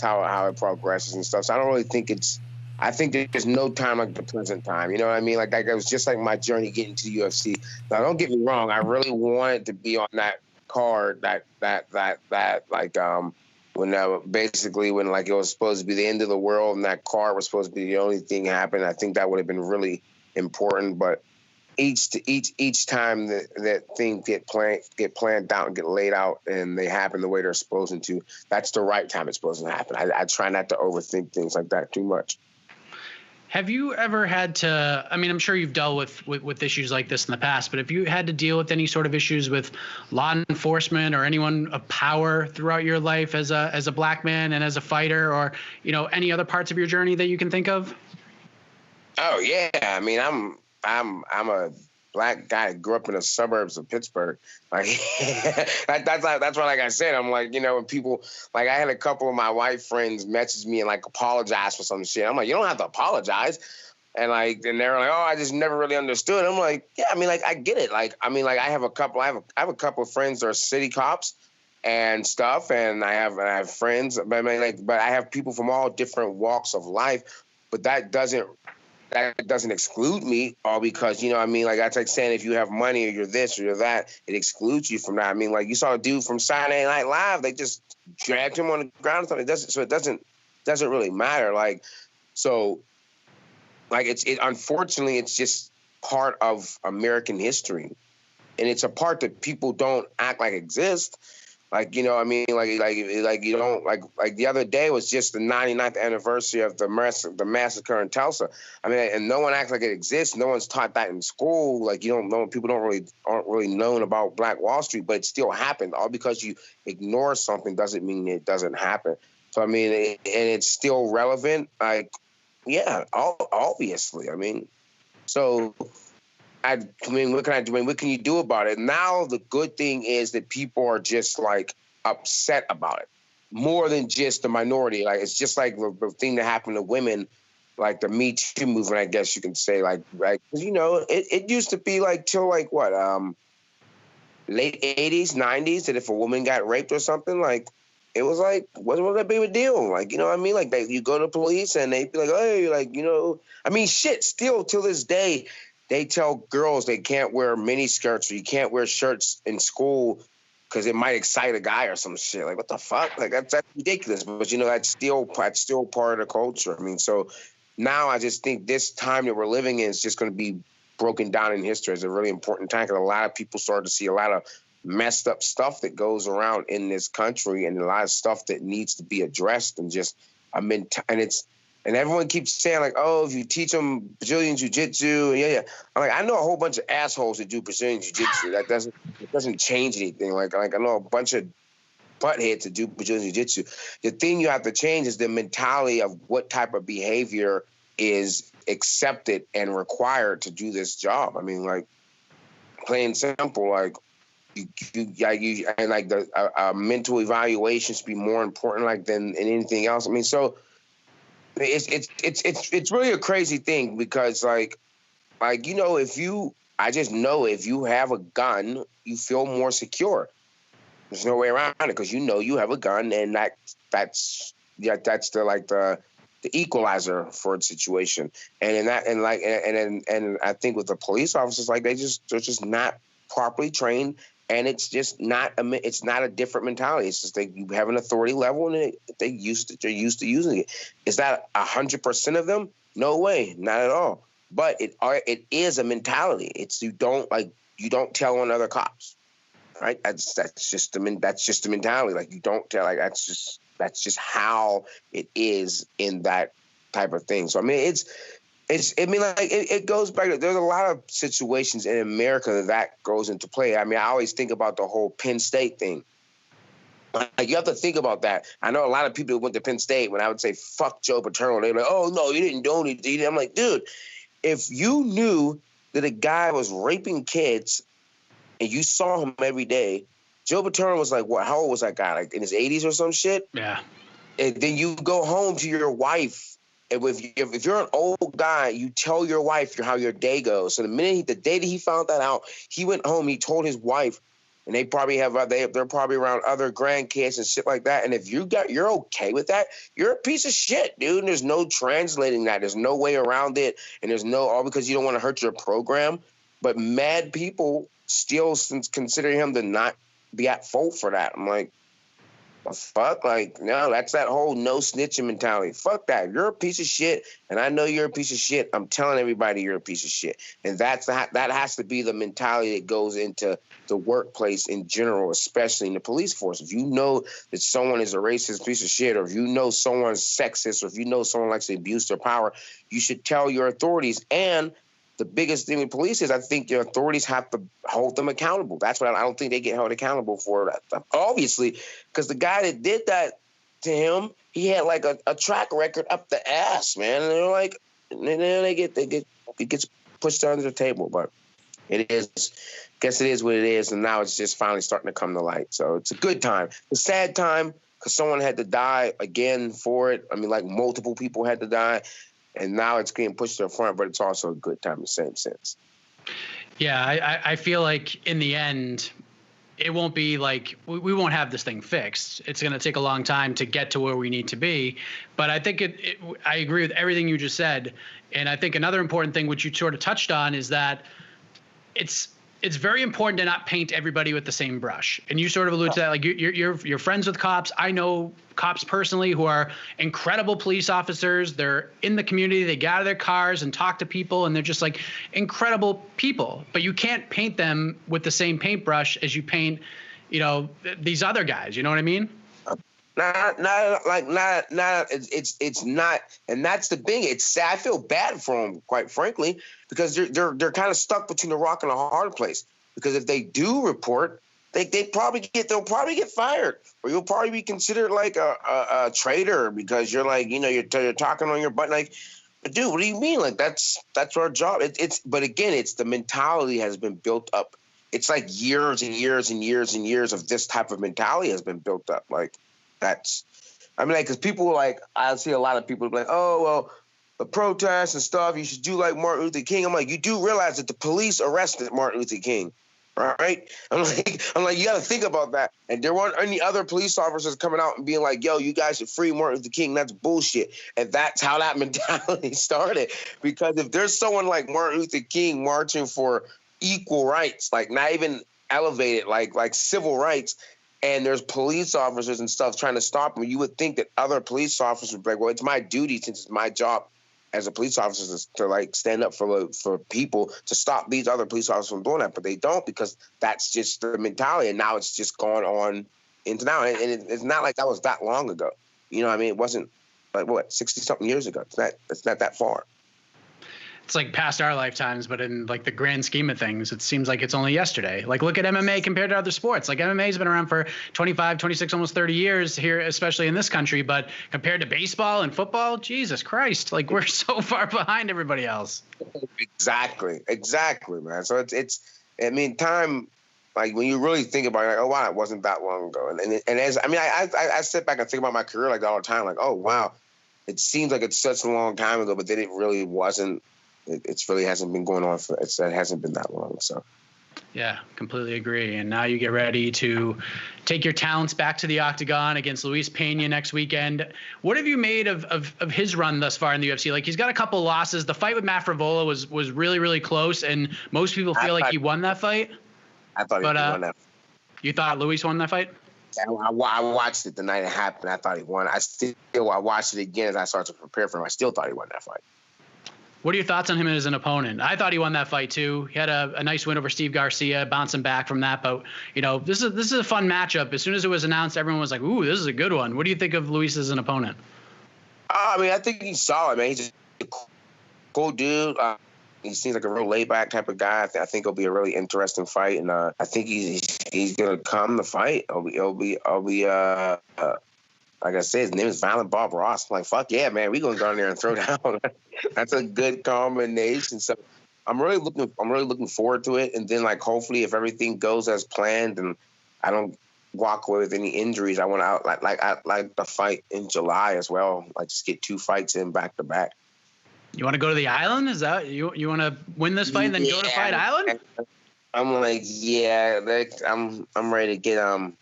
how it progresses and stuff. So I don't really think I think there's no time like the present time. You know what I mean? Like it was just like my journey getting to the UFC. Now, don't get me wrong. I really wanted to be on that card that like when basically when like it was supposed to be the end of the world and that card was supposed to be the only thing happening. I think that would have been really important. But each time that things get planned out and get laid out and they happen the way they're supposed to, that's the right time it's supposed to happen. I try not to overthink things like that too much. Have you ever had to, I mean, I'm sure you've dealt with issues like this in the past, but have you had to deal with any sort of issues with law enforcement or anyone of power throughout your life as a black man and as a fighter, or, you know, any other parts of your journey that you can think of? Oh yeah. I mean, I'm a black guy that grew up in the suburbs of Pittsburgh. Like that's why, like I said, I'm like, you know, when people, like, I had a couple of my white friends message me and like apologize for some shit. I'm like, you don't have to apologize. And like, and they're like, oh, I just never really understood. I'm like, yeah, I mean, like, I get it. Like, I mean, like, I have a couple of friends that are city cops and stuff, and I have friends, but I mean, like, but I have people from all different walks of life, but that doesn't exclude me, all because, you know what I mean? Like, that's like saying if you have money or you're this or you're that, it excludes you from that. I mean, like, you saw a dude from Saturday Night Live, they just dragged him on the ground. It doesn't really matter. Like, so, like, unfortunately, it's just part of American history. And it's a part that people don't act like exists. Like, you know what I mean? Like you don't, like the other day was just the 99th anniversary of the massacre in Tulsa. I mean, and no one acts like it exists. No one's taught that in school. Like, you don't know, people aren't really known about Black Wall Street, but it still happened. All because you ignore something doesn't mean it doesn't happen. So, I mean, and it's still relevant. Like, yeah, obviously. I mean, so... I mean, what can I do? I mean, what can you do about it? Now, the good thing is that people are just like upset about it more than just the minority. Like, it's just like the thing that happened to women, like the Me Too movement, I guess you can say, like, right? Because, you know, it used to be like till like what, late 80s, 90s, that if a woman got raped or something, like, it was like, wasn't that big of a deal? Like, you know what I mean? Like, you go to police and they'd be like, hey, like, you know, I mean, shit, still till this day, they tell girls they can't wear mini skirts or you can't wear shirts in school because it might excite a guy or some shit. Like, what the fuck? Like, that's ridiculous. But, you know, that's still part of the culture. I mean, so now I just think this time that we're living in is just going to be broken down in history. It's a really important time because a lot of people started to see a lot of messed up stuff that goes around in this country and a lot of stuff that needs to be addressed and just, and everyone keeps saying, like, oh, if you teach them Brazilian Jiu-Jitsu, yeah. I'm like, I know a whole bunch of assholes that do Brazilian Jiu-Jitsu. That doesn't change anything. Like I know a bunch of butthead to do Brazilian Jiu-Jitsu. The thing you have to change is the mentality of what type of behavior is accepted and required to do this job. I mean, like, plain simple, like, a mental evaluation should be more important, like, than anything else. I mean, so it's really a crazy thing because, like, you know, I just know if you have a gun, you feel more secure. There's no way around it because you know you have a gun, and that's the equalizer for a situation. And I think with the police officers, like, they're just not properly trained, and it's just not a different mentality. It's just you have an authority level, and they're used to using it. Is that 100% of them? No way, not at all. But it is a mentality. It's you don't tell on other cops, right? That's just the mentality. Like, you don't tell. Like, that's just how it is in that type of thing. So I mean, it goes back to, there's a lot of situations in America that goes into play. I mean, I always think about the whole Penn State thing. Like, you have to think about that. I know a lot of people who went to Penn State, when I would say, fuck Joe Paterno, they're like, oh, no, you didn't do anything. I'm like, dude, if you knew that a guy was raping kids and you saw him every day, Joe Paterno was like, what? How old was that guy? Like, in his 80s or some shit? Yeah. And then you go home to your wife. And if you're an old guy, you tell your wife how your day goes. So the day that he found that out, he went home, he told his wife, and they're probably around other grandkids and shit like that. And if you're okay with that, you're a piece of shit, dude. And there's no translating that. There's no way around it. And there's all because you don't want to hurt your program. But mad people still consider him to not be at fault for that. I'm like, the fuck? Like, no, that's that whole no snitching mentality. Fuck that. You're a piece of shit, and I know you're a piece of shit. I'm telling everybody you're a piece of shit. And that has to be the mentality that goes into the workplace in general, especially in the police force. If you know that someone is a racist piece of shit, or if you know someone's sexist, or if you know someone likes to abuse their power, you should tell your authorities. And the biggest thing with police is I think your authorities have to hold them accountable. That's what I don't think they get held accountable for that. Obviously, because the guy that did that to him, he had like a track record up the ass, man. And they're like, and then it gets pushed under the table. But it is, I guess it is what it is. And now it's just finally starting to come to light. So it's a good time. It's a sad time because someone had to die again for it. I mean, like, multiple people had to die. And now it's getting pushed to the front, but it's also a good time in the same sense. Yeah, I feel like in the end, it won't be like we won't have this thing fixed. It's going to take a long time to get to where we need to be. But I think I agree with everything you just said. And I think another important thing, which you sort of touched on, is that it's very important to not paint everybody with the same brush. And you sort of allude to that, like you're friends with cops. I know cops personally who are incredible police officers. They're in the community. They get out of their cars and talk to people, and they're just like incredible people. But you can't paint them with the same paintbrush as you paint, these other guys. You know what I mean? It's not, and that's the thing. It's sad. I feel bad for them, quite frankly, because they're kind of stuck between a rock and a hard place. Because if they do report, they'll probably get fired, or you'll probably be considered like a traitor because you're like, you're talking on your butt. Like, dude, what do you mean? Like, that's our job. But again, it's the mentality has been built up. It's like years and years and years and years of this type of mentality has been built up. Like, because people like, I see a lot of people like, oh, well, the protests and stuff, you should do like Martin Luther King. I'm like, you do realize that the police arrested Martin Luther King, right? I'm like, you got to think about that. And there weren't any other police officers coming out and being like, yo, you guys should free Martin Luther King. That's bullshit. And that's how that mentality started. Because if there's someone like Martin Luther King marching for equal rights, like not even elevated, like civil rights, and there's police officers and stuff trying to stop him, you would think that other police officers would be like, well, it's my duty, since it's my job as a police officer, to like stand up for people to stop these other police officers from doing that. But they don't, because that's just the mentality. And now it's just gone on into now. And it's not like that was that long ago. You know what I mean? It wasn't like, 60-something years ago. It's not that far. it's like past our lifetimes, but in like the grand scheme of things, it seems like it's only yesterday. Like look at MMA compared to other sports. Like MMA has been around for 25, 26, almost 30 years here, especially in this country. But compared to baseball and football, Jesus Christ, like we're so far behind everybody else. Exactly, man. So I mean, time, like when you really think about it, like, oh wow, it wasn't that long ago. And as I mean, I sit back and think about my career like all the time, like, oh wow, it seems like it's such a long time ago, but then it really wasn't. It really hasn't been going on it hasn't been that long. So yeah, completely agree. And now you get ready to take your talents back to the Octagon against Luis Pena next weekend. What have you made of his run thus far in the UFC? Like he's got a couple of losses. The fight with Matt Frevola was really, really close, and most people feel like he won that fight. I thought he won that. You thought Luis won that fight? Yeah, I watched it the night it happened. I thought he won. I watched it again as I started to prepare for him. I still thought he won that fight. What are your thoughts on him as an opponent? I thought he won that fight too. He had a nice win over Steve Garcia, bouncing back from that. But this is a fun matchup. As soon as it was announced, everyone was like, "Ooh, this is a good one." What do you think of Luis as an opponent? I mean, I think he's solid, man. He's a cool dude. He seems like a real laid-back type of guy. I think it'll be a really interesting fight, and I think he's gonna come to fight. It'll be like I said, his name is Violent Bob Ross. I'm like, fuck yeah, man, we gonna go in there and throw down. That's a good combination. So I'm really looking forward to it. And then like hopefully if everything goes as planned and I don't walk away with any injuries, I want to I like the fight in July as well. Like just get 2 fights in back to back. You want to go to the island? Is that you want to win this fight and then go to Fight Island? I'm like, yeah, I'm ready to get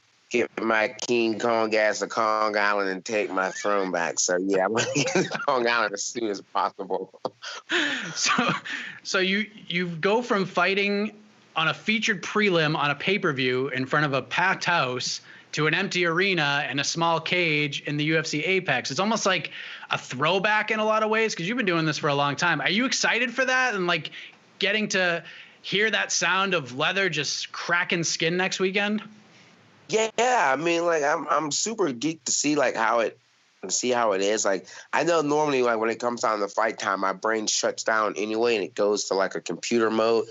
my King Kong ass to Kong Island and take my throne back. So yeah, I'm gonna get to Kong Island as soon as possible. So you go from fighting on a featured prelim on a pay-per-view in front of a packed house to an empty arena and a small cage in the UFC Apex. It's almost like a throwback in a lot of ways because you've been doing this for a long time. Are you excited for that and like getting to hear that sound of leather just cracking skin next weekend? Yeah, I mean, like I'm super geeked to see like how it is. Like I know normally like when it comes down to fight time, my brain shuts down anyway and it goes to like a computer mode.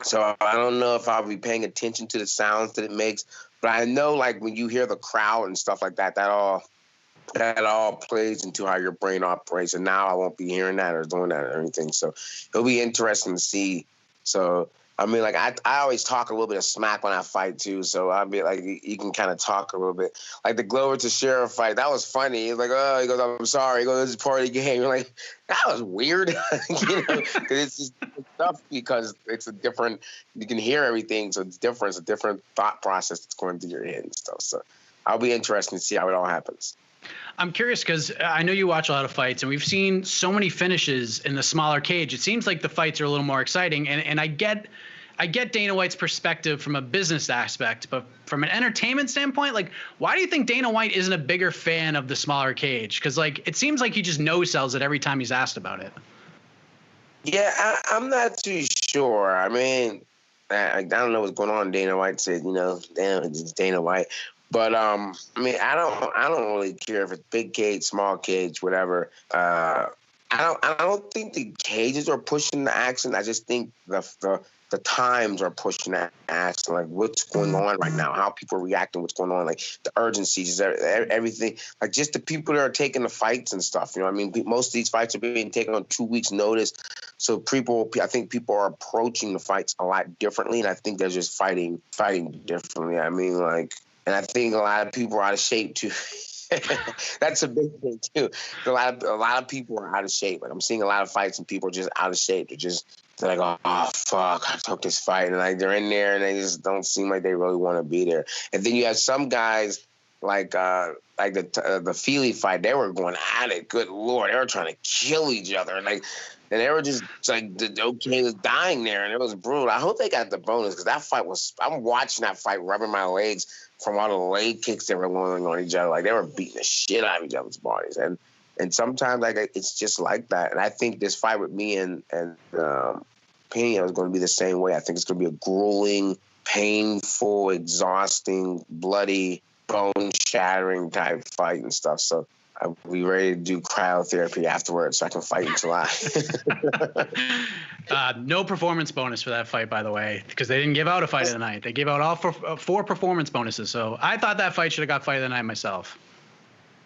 So I don't know if I'll be paying attention to the sounds that it makes, but I know like when you hear the crowd and stuff like that, that all plays into how your brain operates. And now I won't be hearing that or doing that or anything. So it'll be interesting to see. So I mean, like, I always talk a little bit of smack when I fight, too. So I'll be like, you can kind of talk a little bit. Like the Glover Teixeira fight, that was funny. He's like, oh, he goes, I'm sorry. He goes, this is part of the game. You're like, that was weird. Because it's just tough because it's a different, you can hear everything. So it's different. It's a different thought process that's going through your head and stuff. So I'll be interested to see how it all happens. I'm curious because I know you watch a lot of fights, and we've seen so many finishes in the smaller cage. It seems like the fights are a little more exciting, and I get Dana White's perspective from a business aspect, but from an entertainment standpoint, like, why do you think Dana White isn't a bigger fan of the smaller cage? Because like it seems like he just no-sells it every time he's asked about it. Yeah, I'm not too sure. I mean, I don't know what's going on. Dana White said, damn, it's Dana White. But I mean, I don't really care if it's big cage, small cage, whatever. I don't think the cages are pushing the action. I just think the times are pushing that action. Like what's going on right now, how people are reacting, what's going on, like the urgency, just everything. Like just the people that are taking the fights and stuff. I mean, most of these fights are being taken on 2 weeks' notice. So I think people are approaching the fights a lot differently, and I think they're just fighting differently. I mean, like. And I think a lot of people are out of shape too. That's a big thing too. A lot of people are out of shape. Like I'm seeing a lot of fights and people are just out of shape. They're like, oh fuck, I took this fight, and like they're in there and they just don't seem like they really want to be there. And then you have some guys like the Fili fight. They were going at it. Good Lord, they were trying to kill each other. And they were just like, okay, was dying there, and it was brutal. I hope they got the bonus because that fight I'm watching that fight, rubbing my legs from all the leg kicks they were going on each other. Like they were beating the shit out of each other's bodies, and sometimes like it's just like that. And I think this fight with me and Pena is going to be the same way. I think it's going to be a grueling, painful, exhausting, bloody, bone shattering type fight and stuff. So I'll be ready to do cryotherapy afterwards so I can fight in July. No performance bonus for that fight, by the way, because they didn't give out a fight of the night. They gave out all four performance bonuses. So I thought that fight should have got fight of the night myself.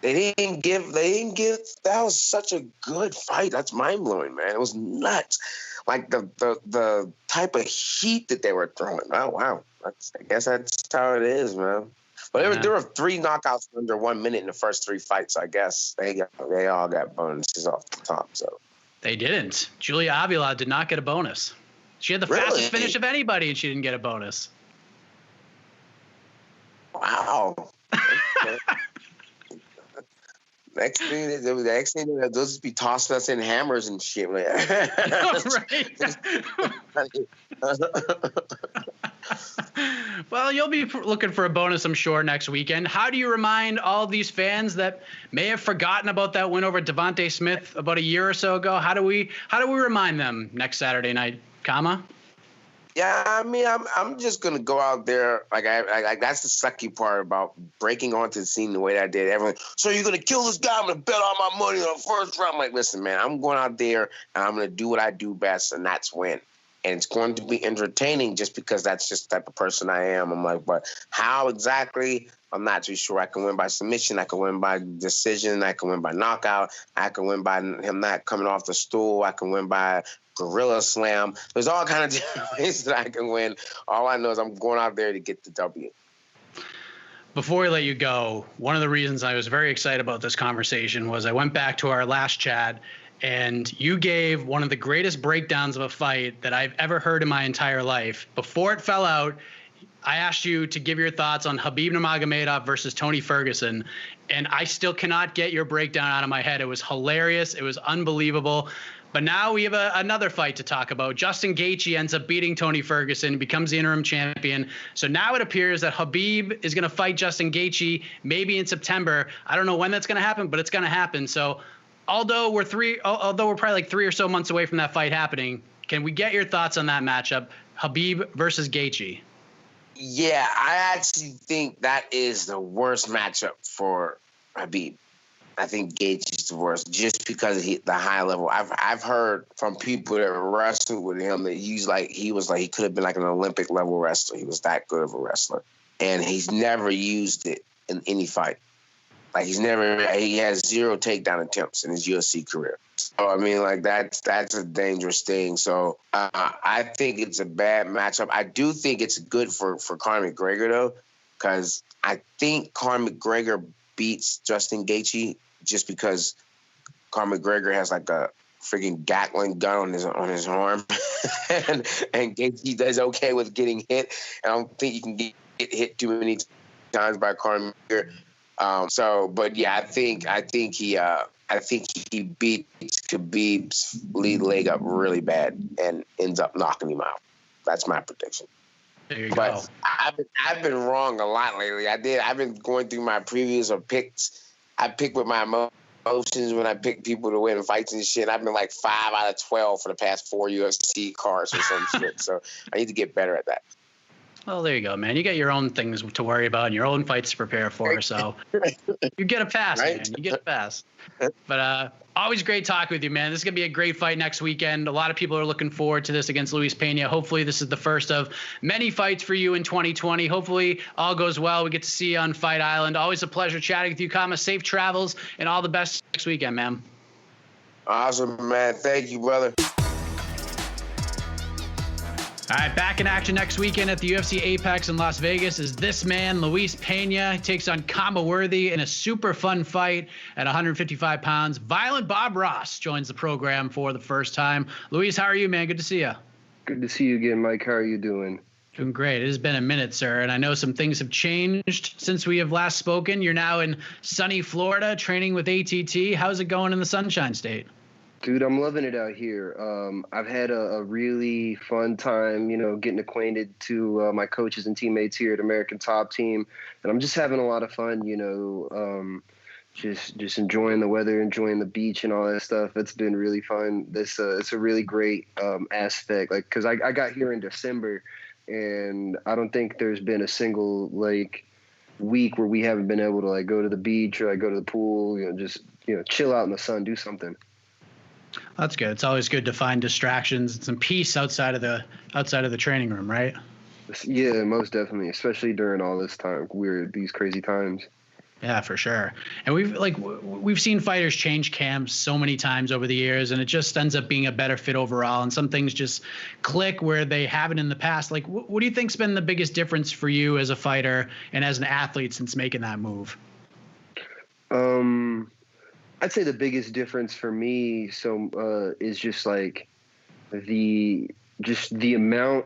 They didn't give. That was such a good fight. That's mind blowing, man. It was nuts. Like the type of heat that they were throwing. Oh wow. I guess that's how it is, man. But there were 3 knockouts under 1 minute in the first 3 fights. I guess they all got bonuses off the top. So they didn't. Julia Avila did not get a bonus. She had the fastest finish of anybody, and she didn't get a bonus. Wow. Okay. Next thing, they'll just be tossing us in hammers and shit. Well, you'll be looking for a bonus, I'm sure, next weekend. How do you remind all of these fans that may have forgotten about that win over Devontae Smith about a year or so ago? How do we remind them next Saturday night, Khama? Yeah, I mean, I'm just gonna go out there like that's the sucky part about breaking onto the scene the way that I did. Everyone, so you're gonna kill this guy? I'm gonna bet all my money on the first round. I'm like, listen, man, I'm going out there and I'm gonna do what I do best, and that's win. And it's going to be entertaining just because that's just the type of person I am. I'm like, but how exactly? I'm not too sure. I can win by submission. I can win by decision. I can win by knockout. I can win by him not coming off the stool. I can win by gorilla slam. There's all kind of different ways that I can win. All I know is I'm going out there to get the W. Before we let you go, one of the reasons I was very excited about this conversation was I went back to our last chat, and you gave one of the greatest breakdowns of a fight that I've ever heard in my entire life. Before it fell out, I asked you to give your thoughts on Habib Nurmagomedov versus Tony Ferguson, and I still cannot get your breakdown out of my head. It was hilarious. It was unbelievable. But now we have another fight to talk about. Justin Gaethje ends up beating Tony Ferguson, becomes the interim champion. So now it appears that Habib is going to fight Justin Gaethje maybe in September. I don't know when that's going to happen, but it's going to happen. So although we're probably like 3 or so months away from that fight happening, can we get your thoughts on that matchup, Habib versus Gaethje? Yeah, I actually think that is the worst matchup for Habib. I think Gaethje's the worst just because of the high level. I've heard from people that wrestled with him that he could have been like an Olympic level wrestler. He was that good of a wrestler, and he's never used it in any fight. Like he has 0 takedown attempts in his UFC career. So I mean, like that's a dangerous thing. So I think it's a bad matchup. I do think it's good for Conor McGregor though, because I think Conor McGregor beats Justin Gaethje just because Conor McGregor has like a freaking Gatling gun on his arm, and Gaethje is okay with getting hit. And I don't think you can get hit too many times by Conor McGregor. But yeah, I think he beats Khabib's lead leg up really bad and ends up knocking him out. That's my prediction. There you go. I've been wrong a lot lately. I've been going through my previews or picks. I pick with my emotions when I pick people to win fights and shit. I've been like 5 out of 12 for the past 4 UFC cards or some shit. So I need to get better at that. Well, there you go, man. You got your own things to worry about and your own fights to prepare for. So you get a pass, right? Man. You get a pass. But always great talking with you, man. This is going to be a great fight next weekend. A lot of people are looking forward to this against Luis Pena. Hopefully this is the first of many fights for you in 2020. Hopefully all goes well. We get to see you on Fight Island. Always a pleasure chatting with you, Khama. Safe travels and all the best next weekend, man. Awesome, man. Thank you, brother. All right, back in action next weekend at the UFC Apex in Las Vegas is this man, Luis Pena. He takes on Khama Worthy in a super fun fight at 155 pounds. Violent Bob Ross joins the program for the first time. Luis, how are you, man? Good to see you. Good to see you again, Mike. How are you doing? Doing great. It has been a minute, sir, and I know some things have changed since we have last spoken. You're now in sunny Florida training with ATT. How's it going in the Sunshine State? Dude, I'm loving it out here. I've had a really fun time, getting acquainted to my coaches and teammates here at American Top Team, and I'm just having a lot of fun, just enjoying the weather, enjoying the beach and all that stuff. It's been really fun. It's a really great aspect, because I got here in December, and I don't think there's been a single week where we haven't been able to like go to the beach or like go to the pool, just chill out in the sun, do something. That's good. It's always good to find distractions and some peace outside of the training room, right? Yeah, most definitely, especially during all this time, these crazy times. Yeah, for sure. And we've seen fighters change camps so many times over the years, and it just ends up being a better fit overall. And some things just click where they haven't in the past. Like, what do you think's been the biggest difference for you as a fighter and as an athlete since making that move? I'd say the biggest difference for me is just like the amount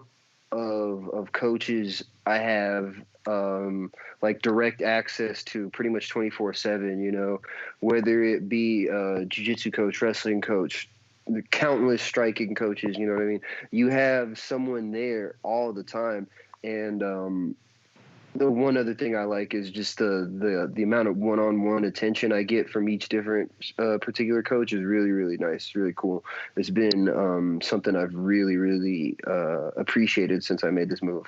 of coaches I have, like direct access to pretty much 24/7, whether it be jiu-jitsu coach, wrestling coach, the countless striking coaches, you know what I mean? You have someone there all the time. And the one other thing I like is just the amount of one-on-one attention I get from each different particular coach is really, really nice, really cool. It's been something I've really, really appreciated since I made this move.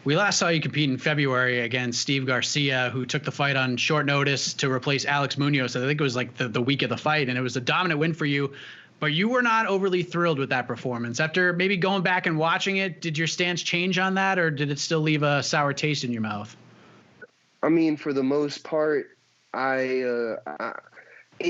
We last saw you compete in February against Steve Garcia, who took the fight on short notice to replace Alex Munhoz. I think it was like the week of the fight, and it was a dominant win for you. But you were not overly thrilled with that performance. After maybe going back and watching it, did your stance change on that, or did it still leave a sour taste in your mouth? I mean, for the most part, it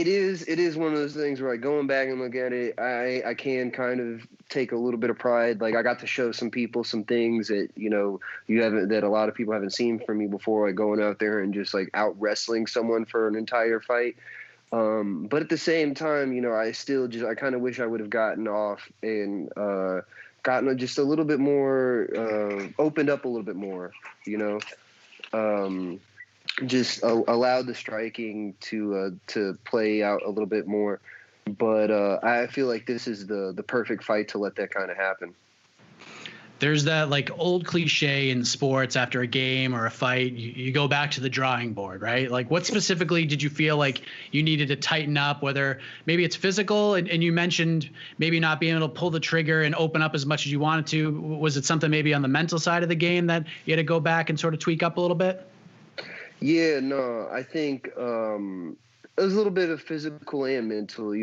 is one of those things where, like, going back and look at it, I can kind of take a little bit of pride. Like, I got to show some people some things that that a lot of people haven't seen from me before, like going out there and just like out wrestling someone for an entire fight. But at the same time, I kind of wish I would have gotten off and gotten just a little bit more, opened up a little bit more, just allowed the striking to play out a little bit more. But I feel like this is the perfect fight to let that kind of happen. There's that like old cliche in sports after a game or a fight, you go back to the drawing board, right? Like, what specifically did you feel like you needed to tighten up, whether maybe it's physical and you mentioned maybe not being able to pull the trigger and open up as much as you wanted to. Was it something maybe on the mental side of the game that you had to go back and sort of tweak up a little bit? Yeah, no, I think it was a little bit of physical and mental,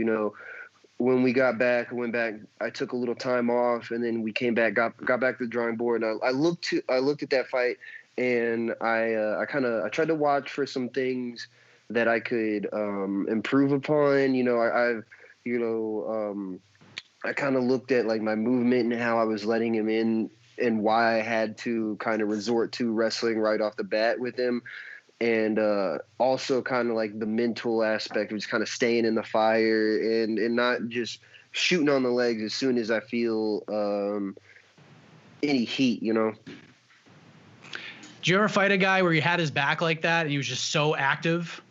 When we got back, I took a little time off, and then we came back, got back to the drawing board, and I looked at that fight, and I tried to watch for some things that I could improve upon. I kind of looked at like my movement and how I was letting him in, and why I had to kind of resort to wrestling right off the bat with him. And also kind of like the mental aspect of just kind of staying in the fire and not just shooting on the legs as soon as I feel any heat, Did you ever fight a guy where you had his back like that and he was just so active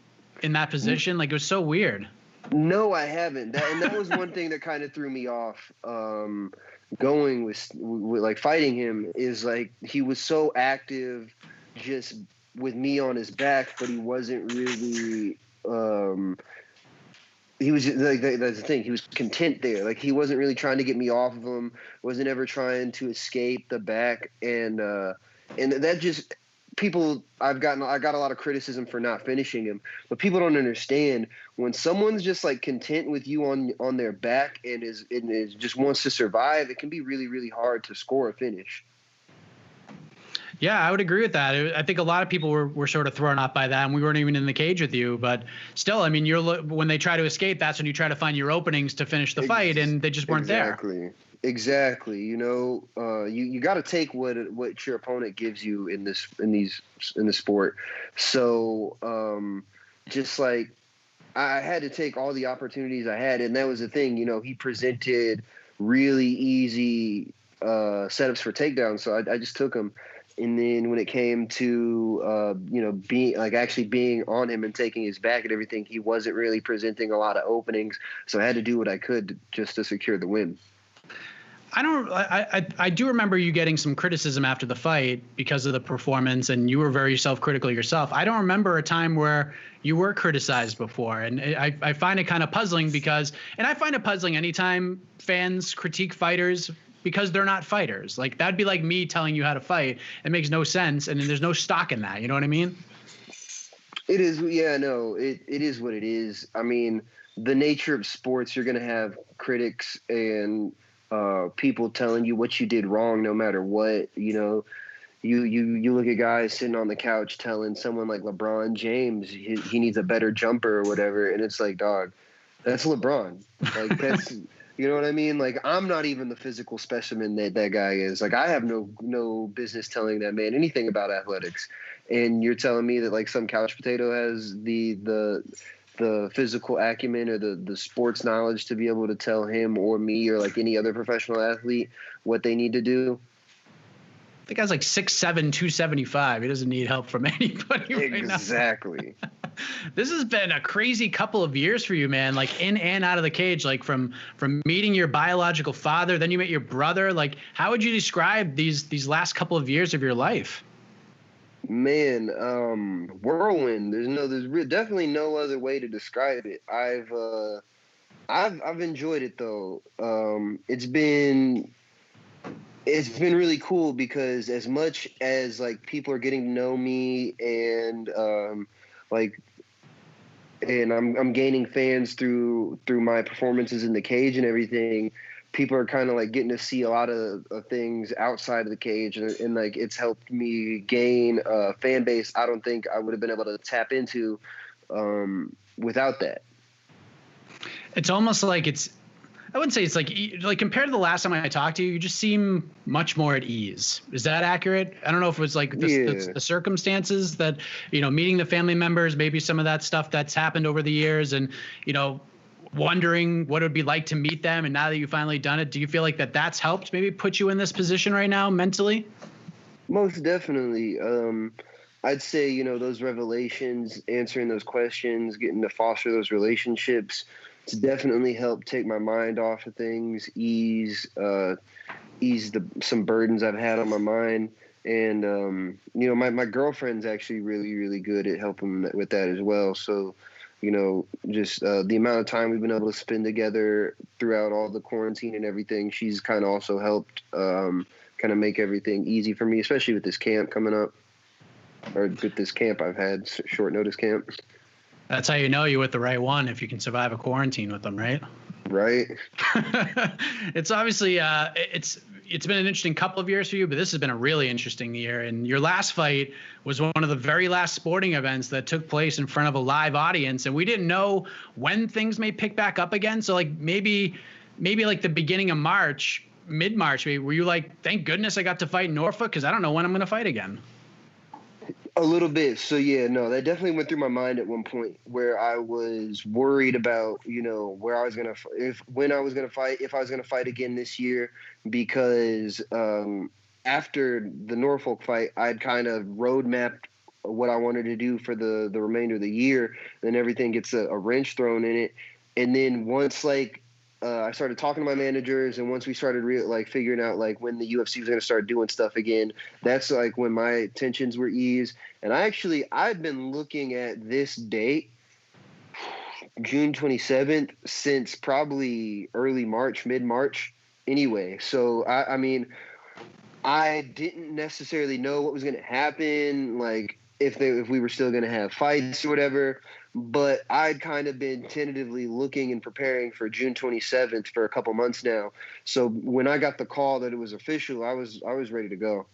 in that position? Like, it was so weird. No, I haven't. That was one thing that kind of threw me off going with like fighting him, is like he was so active just with me on his back, but he wasn't really he was like, that's the thing, he was content there. Like, he wasn't really trying to get me off of him, wasn't ever trying to escape the back. And that just, I got a lot of criticism for not finishing him, but people don't understand when someone's just like content with you on their back and is just wants to survive, it can be really, really hard to score a finish. Yeah, I would agree with that. I think a lot of people were sort of thrown off by that, and we weren't even in the cage with you. But still, I mean, when they try to escape, that's when you try to find your openings to finish the fight, and they just weren't there. Exactly. You got to take what your opponent gives you in the sport. So, just like I had to take all the opportunities I had, and that was the thing. He presented really easy setups for takedowns, so I just took them. And then when it came to, being on him and taking his back and everything, he wasn't really presenting a lot of openings. So I had to do what I could just to secure the win. I do remember you getting some criticism after the fight because of the performance, and you were very self-critical yourself. I don't remember a time where you were criticized before. And I find it kind of puzzling and I find it puzzling anytime fans critique fighters because they're not fighters. Like, that'd be like me telling you how to fight. It makes no sense, and there's no stock in that. You know what I mean? It is. Yeah, no, it is what it is. I mean, the nature of sports, you're going to have critics and people telling you what you did wrong no matter what. You know, you look at guys sitting on the couch telling someone like LeBron James he needs a better jumper or whatever, and it's like, dog, that's LeBron. Like, that's you know what I mean? Like, I'm not even the physical specimen that guy is. Like, I have no business telling that man anything about athletics. And you're telling me that like some couch potato has the physical acumen or the sports knowledge to be able to tell him or me or like any other professional athlete what they need to do? The guy's like 6'7", 275. He doesn't need help from anybody right now. Exactly. This has been a crazy couple of years for you, man, like in and out of the cage, like from meeting your biological father, then you met your brother. Like, how would you describe these last couple of years of your life? Man, whirlwind. There's definitely no other way to describe it. I've enjoyed it though. It's been really cool because as much as like people are getting to know me and I'm gaining fans through my performances in the cage and everything, people are kind of like getting to see a lot of things outside of the cage, and like it's helped me gain a fan base I don't think I would have been able to tap into without that. It's almost like I wouldn't say it's like compared to the last time I talked to you, you just seem much more at ease. Is that accurate? I don't know if it was like the circumstances that, you know, meeting the family members, maybe some of that stuff that's happened over the years and, you know, wondering what it would be like to meet them. And now that you've finally done it, do you feel like that's helped maybe put you in this position right now mentally? Most definitely. I'd say, you know, those revelations, answering those questions, getting to foster those relationships, it's definitely helped take my mind off of things, ease some burdens I've had on my mind. And, you know, my girlfriend's actually really, really good at helping with that as well. So, you know, just the amount of time we've been able to spend together throughout all the quarantine and everything, she's kind of also helped kind of make everything easy for me, especially with this camp coming up, or with this camp I've had, short notice camp. That's how you know you're with the right one, if you can survive a quarantine with them, right? Right. It's obviously it's been an interesting couple of years for you, but this has been a really interesting year. And your last fight was one of the very last sporting events that took place in front of a live audience, and we didn't know when things may pick back up again. So like maybe like the beginning of March, mid-March, maybe, were you like, thank goodness I got to fight in Norfolk because I don't know when I'm going to fight again? A little bit. So yeah, no, that definitely went through my mind at one point where I was worried about, you know, where I was going to, when I was going to fight, if I was going to fight again this year, because after the Norfolk fight, I'd kind of roadmapped what I wanted to do for the remainder of the year. Then everything gets a wrench thrown in it. And then once like, I started talking to my managers, and once we started figuring out like when the UFC was going to start doing stuff again, that's like when my tensions were eased. And I'd been looking at this date, June 27th, since probably early March, mid-March anyway. So I mean, I didn't necessarily know what was going to happen, like if we were still going to have fights or whatever. But I'd kind of been tentatively looking and preparing for June 27th for a couple months now. So when I got the call that it was official, I was ready to go.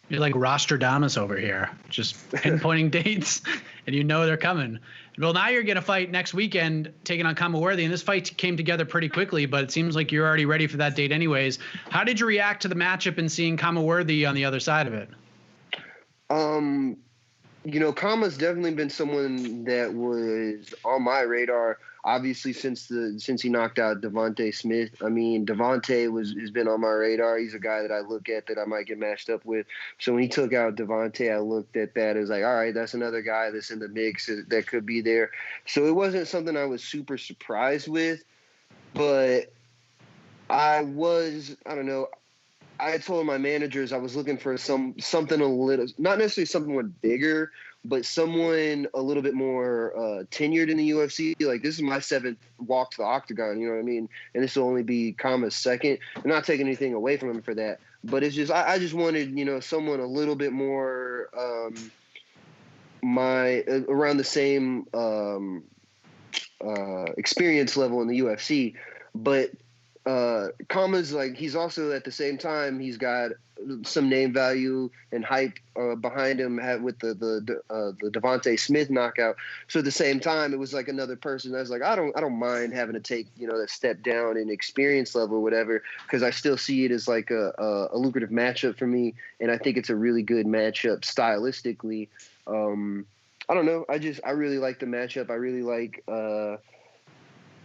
You're like Rostradamus over here, just pinpointing dates, and you know they're coming. Well, now you're going to fight next weekend, taking on Khama Worthy, and this fight came together pretty quickly, but it seems like you're already ready for that date anyways. How did you react to the matchup and seeing Khama Worthy on the other side of it? You know, Khama's definitely been someone that was on my radar, obviously, since he knocked out Devontae Smith. I mean, Devontae has been on my radar. He's a guy that I look at that I might get matched up with. So when he took out Devontae, I looked at that as like, all right, that's another guy that's in the mix that could be there. So it wasn't something I was super surprised with, but I don't know. I told my managers I was looking for something a little, not necessarily something bigger, but someone a little bit more tenured in the UFC. Like, this is my 7th walk to the Octagon, you know what I mean? And this will only be Khama's 2nd. I'm not taking anything away from him for that, but it's just I just wanted, you know, someone a little bit more around the same experience level in the UFC. But Khama's, like, he's also at the same time, he's got some name value and hype behind him with the Devontae Smith knockout. So at the same time, it was like another person I was like, I don't mind having to take, you know, that step down in experience level or whatever, because I still see it as like a lucrative matchup for me, and I think it's a really good matchup stylistically. I don't know. I really like the matchup. I really like the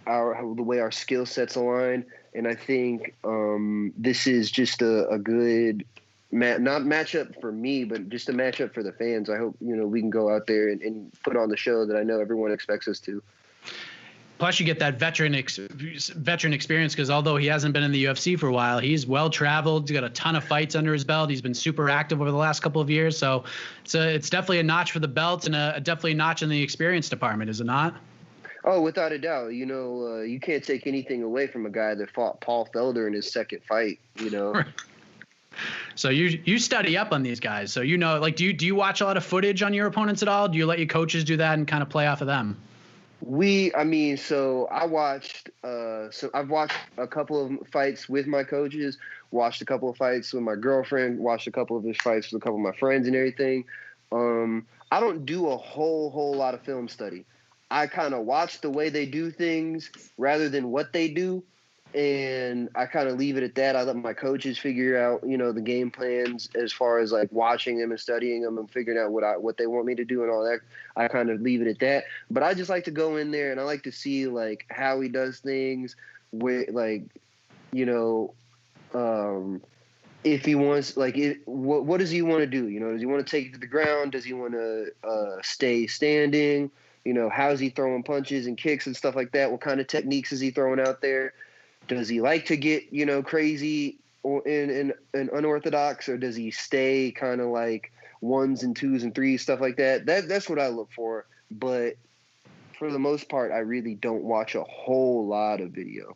way our skill sets align. And I think this is just a good not matchup for me, but just a matchup for the fans. I hope, you know, we can go out there and put on the show that I know everyone expects us to. Plus, you get that veteran experience, because although he hasn't been in the UFC for a while, he's well-traveled. He's got a ton of fights under his belt. He's been super active over the last couple of years. So it's definitely a notch for the belt and definitely a notch in the experience department, is it not? Oh, without a doubt. You know, you can't take anything away from a guy that fought Paul Felder in his 2nd fight, you know. So you study up on these guys. So, you know, like, do you watch a lot of footage on your opponents at all? Do you let your coaches do that and kind of play off of them? So I watched, I've watched a couple of fights with my coaches, watched a couple of fights with my girlfriend, watched a couple of his fights with a couple of my friends and everything. I don't do a whole lot of film study. I kind of watch the way they do things rather than what they do. And I kind of leave it at that. I let my coaches figure out, you know, the game plans as far as like watching them and studying them and figuring out what they want me to do and all that. I kind of leave it at that. But I just like to go in there and I like to see like how he does things, where, like, you know, if he wants, like, what does he want to do? You know, does he want to take it to the ground? Does he want to stay standing? You know, how's he throwing punches and kicks and stuff like that? What kind of techniques is he throwing out there? Does he like to get, you know, crazy or in unorthodox, or does he stay kind of like 1s and 2s and 3s, stuff like that? That's what I look for. But for the most part, I really don't watch a whole lot of video.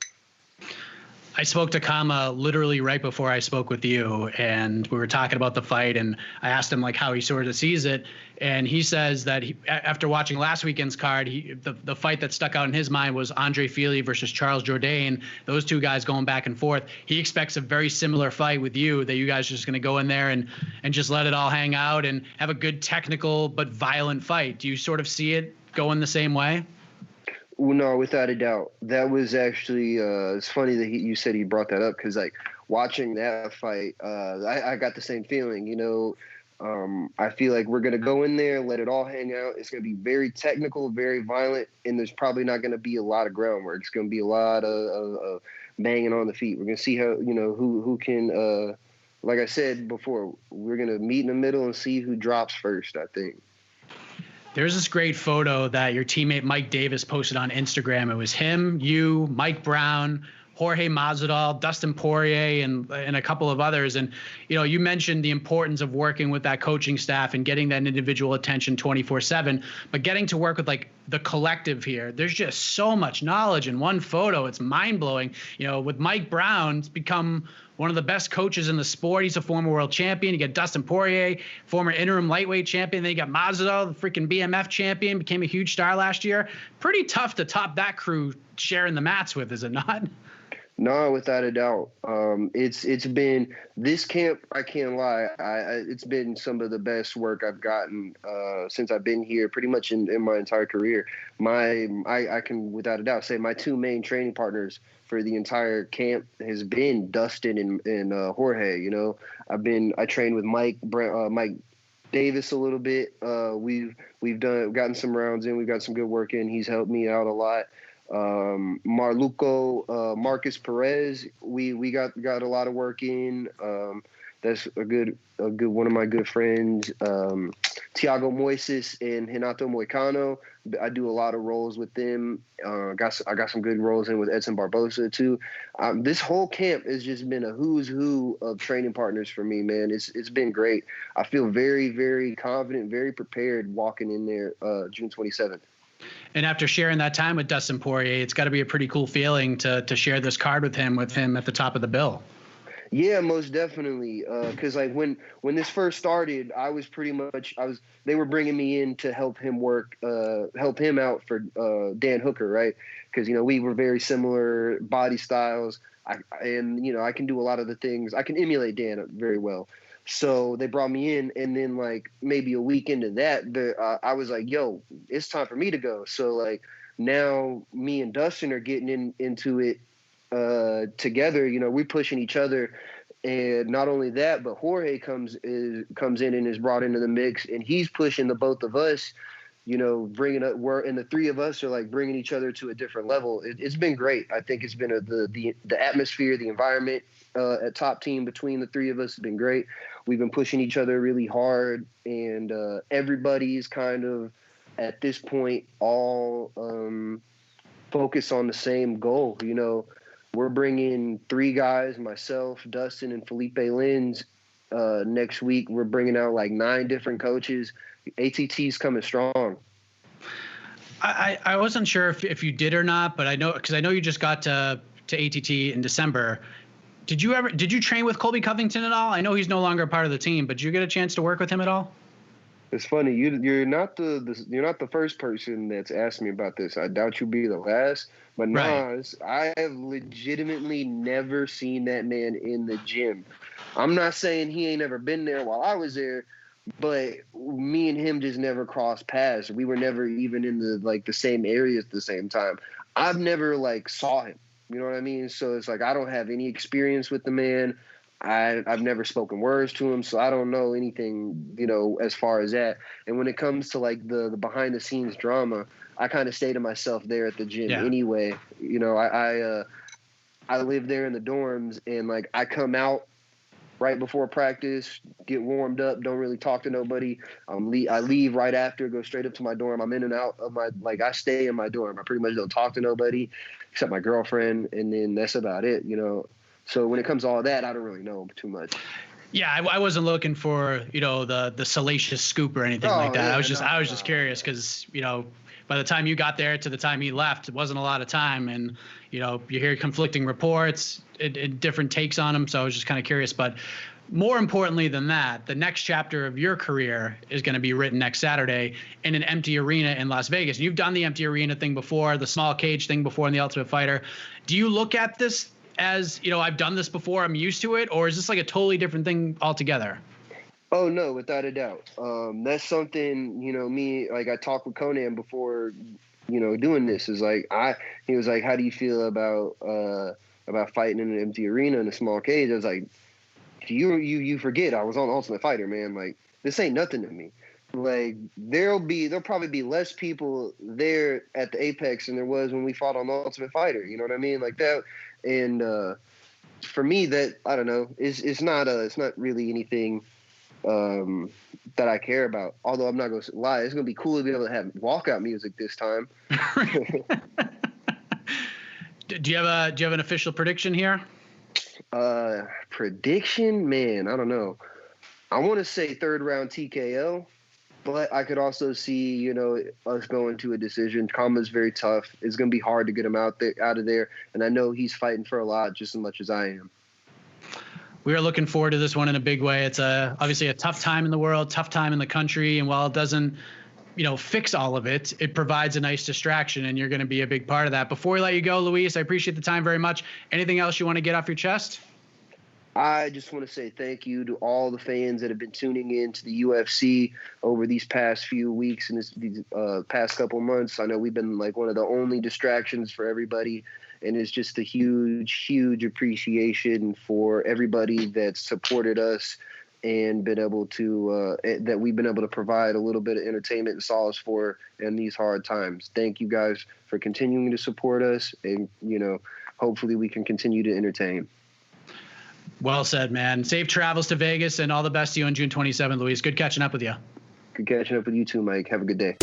I spoke to Khama literally right before I spoke with you, and we were talking about the fight, and I asked him like how he sort of sees it, and he says that after watching last weekend's card, the fight that stuck out in his mind was Andre Fili versus Charles Jourdain. Those two guys going back and forth. He expects a very similar fight with you, that you guys are just going to go in there and just let it all hang out and have a good technical but violent fight. Do you sort of see it going the same way? No, without a doubt. That was actually, it's funny that you said he brought that up, because like watching that fight, I got the same feeling, you know. I feel like we're going to go in there, let it all hang out. It's going to be very technical, very violent, and there's probably not going to be a lot of groundwork. It's going to be a lot of banging on the feet. We're going to see how, you know, who can, like I said before, we're going to meet in the middle and see who drops first, I think. There's this great photo that your teammate Mike Davis posted on Instagram. It was him, you, Mike Brown, Jorge Masvidal, Dustin Poirier, and a couple of others. And, you know, you mentioned the importance of working with that coaching staff and getting that individual attention 24/7, but getting to work with like the collective here. There's just so much knowledge in one photo. It's mind blowing. You know, with Mike Brown, it's become one of the best coaches in the sport. He's a former world champion. You got Dustin Poirier, former interim lightweight champion. Then you got Masvidal, the freaking BMF champion, became a huge star last year. Pretty tough to top that crew sharing the mats with, is it not? No, without a doubt. It's been this camp. I can't lie. It's been some of the best work I've gotten since I've been here, pretty much in my entire career. I can without a doubt say my two main training partners for the entire camp has been Dustin and Jorge. You know, I trained with Mike Davis a little bit. We've gotten some rounds in. We've got some good work in. He's helped me out a lot. Marcus Perez, we got a lot of work in. That's a good one of my good friends, Thiago Moises and Renato Moicano. I do a lot of roles with them. I got some good roles in with Edson Barbosa too. This whole camp has just been a who's who of training partners for me, man. It's been great. I feel very, very confident, very prepared walking in there June 27th. And after sharing that time with Dustin Poirier, it's got to be a pretty cool feeling to share this card with him at the top of the bill. Yeah, most definitely. Because like when this first started, they were bringing me in to help him out for Dan Hooker, right? Because we were very similar body styles. I can do a lot of the things. I can emulate Dan very well. So they brought me in, and then like maybe a week into that, I was like, "Yo, it's time for me to go." So like now, me and Dustin are getting into it together. We're pushing each other, and not only that, but Jorge comes in and is brought into the mix, and he's pushing the both of us. Bringing up, and the three of us are like bringing each other to a different level. It's been great. I think it's been the atmosphere, the environment at Top Team between the three of us has been great. We've been pushing each other really hard, and everybody's kind of at this point all focused on the same goal. We're bringing three guys, myself, Dustin, and Felipe Lins. Next week, we're bringing out like 9 different coaches. ATT's coming strong. I wasn't sure if you did or not, but I know you just got to ATT in December. Did you train with Colby Covington at all? I know he's no longer a part of the team, but did you get a chance to work with him at all? It's funny. You're not the first person that's asked me about this. I doubt you'll be the last. But Nas, I have legitimately never seen that man in the gym. I'm not saying he ain't ever been there while I was there, but me and him just never crossed paths. We were never even in the same area at the same time. I've never saw him. You know what I mean? So it's like I don't have any experience with the man. I've never spoken words to him, so I don't know anything, as far as that. And when it comes to the behind the scenes drama, I kind of stay to myself there at the gym anyway. I live there in the dorms, and I come out right before practice, get warmed up, don't really talk to nobody. I leave right after, go straight up to my dorm. I'm in and out of my I stay in my dorm. I pretty much don't talk to nobody except my girlfriend, and then that's about it. So when it comes to all that, I don't really know too much. Yeah, I wasn't looking for the salacious scoop or anything like that. Yeah, I was just curious because by the time you got there to the time he left, it wasn't a lot of time, and you hear conflicting reports, different takes on him. So I was just kind of curious. But more importantly than that, the next chapter of your career is going to be written next Saturday in an empty arena in Las Vegas. You've done the empty arena thing before, the small cage thing before in The Ultimate Fighter. Do you look at this as, I've done this before, I'm used to it, or is this a totally different thing altogether? Oh, no, without a doubt. That's something, me, I talked with Conan before, doing this is he was like, how do you feel about fighting in an empty arena in a small cage? I was like, you forget I was on Ultimate Fighter, man. This ain't nothing to me. There'll probably be less people there at the Apex than there was when we fought on the Ultimate Fighter. You know what I mean? Like that. And for me, that I don't know, it's not really anything that I care about. Although I'm not going to lie, it's going to be cool to be able to have walkout music this time. Do you have an official prediction here? Prediction, man, I don't know. I want to say 3rd round TKO. But I could also see, us going to a decision. Khama's very tough. It's going to be hard to get him out of there. And I know he's fighting for a lot just as much as I am. We are looking forward to this one in a big way. It's obviously a tough time in the world, tough time in the country. And while it doesn't, fix all of it, it provides a nice distraction. And you're going to be a big part of that. Before we let you go, Luis, I appreciate the time very much. Anything else you want to get off your chest? I just want to say thank you to all the fans that have been tuning in to the UFC over these past few weeks and these past couple months. I know we've been one of the only distractions for everybody, and it's just a huge, huge appreciation for everybody that supported us and been able to that we've been able to provide a little bit of entertainment and solace for in these hard times. Thank you guys for continuing to support us, and hopefully we can continue to entertain. Well said, man. Safe travels to Vegas and all the best to you on June 27th, Luis. Good catching up with you. Good catching up with you too, Mike. Have a good day.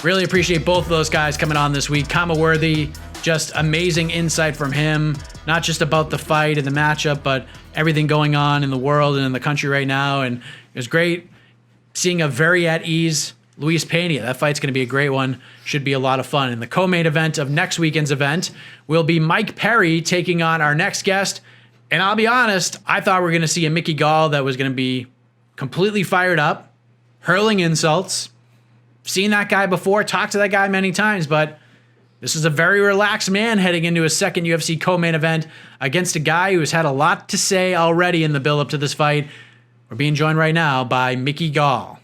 Really appreciate both of those guys coming on this week. Khama Worthy, just amazing insight from him, not just about the fight and the matchup, but everything going on in the world and in the country right now. And it was great seeing a very at ease Luis Pena. That fight's going to be a great one. Should be a lot of fun. And the co-main event of next weekend's event will be Mike Perry taking on our next guest. And I'll be honest, I thought we were going to see a Mickey Gall that was going to be completely fired up, hurling insults. Seen that guy before, talked to that guy many times, but this is a very relaxed man heading into his second UFC co-main event against a guy who has had a lot to say already in the build-up to this fight. We're being joined right now by Mickey Gall.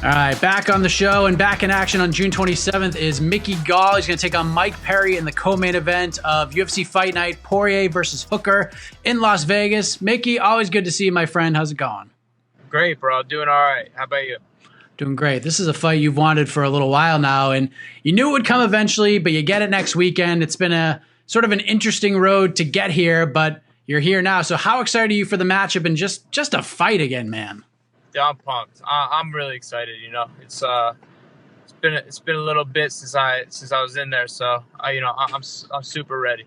All right, back on the show and back in action on June 27th is Mickey Gall. He's going to take on Mike Perry in the co-main event of UFC Fight Night, Poirier versus Hooker in Las Vegas. Mickey, always good to see you, my friend. How's it going? Great, bro. Doing all right. How about you? Doing great. This is a fight you've wanted for a little while now, and you knew it would come eventually, but you get it next weekend. It's been a sort of an interesting road to get here, but you're here now. So how excited are you for the matchup and just a fight again, man? Yeah, I'm pumped. I'm really excited. You know, it's been a little bit since I was in there, so I'm super ready.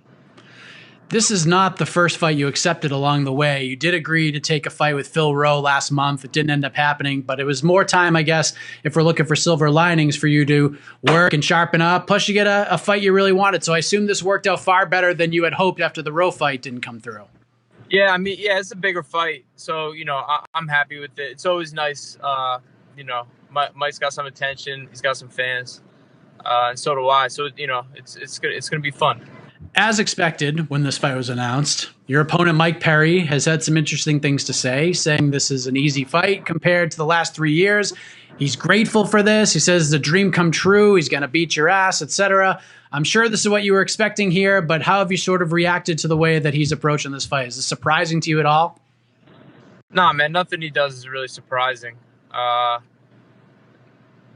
This is not the first fight you accepted along the way. You did agree to take a fight with Phil Rowe last month. It didn't end up happening, but it was more time, I guess, if we're looking for silver linings, for you to work and sharpen up. Plus, you get a fight you really wanted. So I assume this worked out far better than you had hoped after the Rowe fight didn't come through. Yeah, I mean, yeah, it's a bigger fight, so I'm happy with it. It's always nice. Mike's got some attention. He's got some fans, and so do I. So it's gonna be fun. As expected, when this fight was announced, your opponent, Mike Perry, has had some interesting things to say, saying this is an easy fight compared to the last 3 years. He's grateful for this. He says the dream come true. He's going to beat your ass, etc. I'm sure this is what you were expecting here, but how have you sort of reacted to the way that he's approaching this fight? Is this surprising to you at all? Nah, man, nothing he does is really surprising. I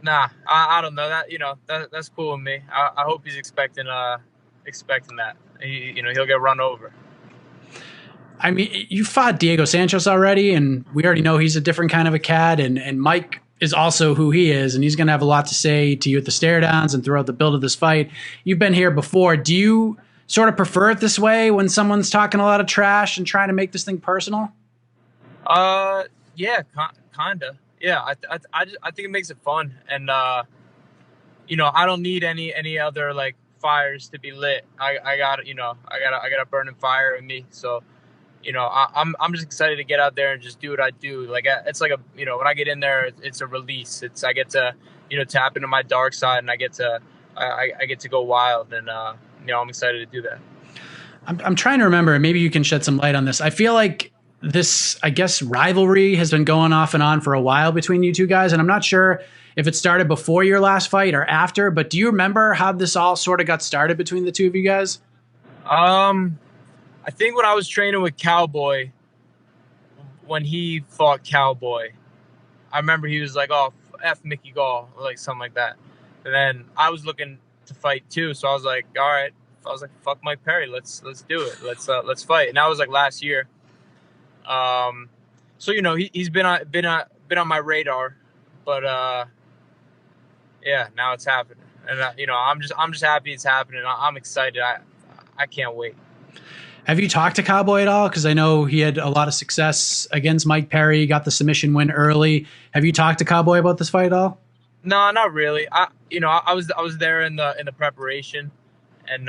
don't know. That's cool with me. I hope he's expecting that. He'll get run over. I mean, you fought Diego Sanchez already, and we already know he's a different kind of a cat, and Mike is also who he is, and he's going to have a lot to say to you at the stare downs and throughout the build of this fight. You've been here before. Do you sort of prefer it this way when someone's talking a lot of trash and trying to make this thing personal? Yeah, kind of. Yeah, I think it makes it fun, and I don't need any other like fires to be lit. I got a burning fire in me, so I'm just excited to get out there and just do what I do. Like it's like when I get in there, it's a release. I get to tap into my dark side, and I get to go wild, and I'm excited to do that. I'm trying to remember. Maybe you can shed some light on this. I feel like this, I guess, rivalry has been going off and on for a while between you two guys, and I'm not sure if it started before your last fight or after, but do you remember how this all sort of got started between the two of you guys? I think when I was training with Cowboy, when he fought Cowboy, I remember he was like, "Oh, F Mickey Gall," or like something like that. And then I was looking to fight too, so I was like, "All right." I was like, "Fuck Mike Perry, let's do it. Let's fight." And that was like last year. So he's been on my radar, but yeah, now it's happening, and I'm just happy it's happening. I'm excited. I can't wait. Have you talked to Cowboy at all? Because I know he had a lot of success against Mike Perry, got the submission win early. Have you talked to Cowboy about this fight at all? No, not really. I was there in the preparation, and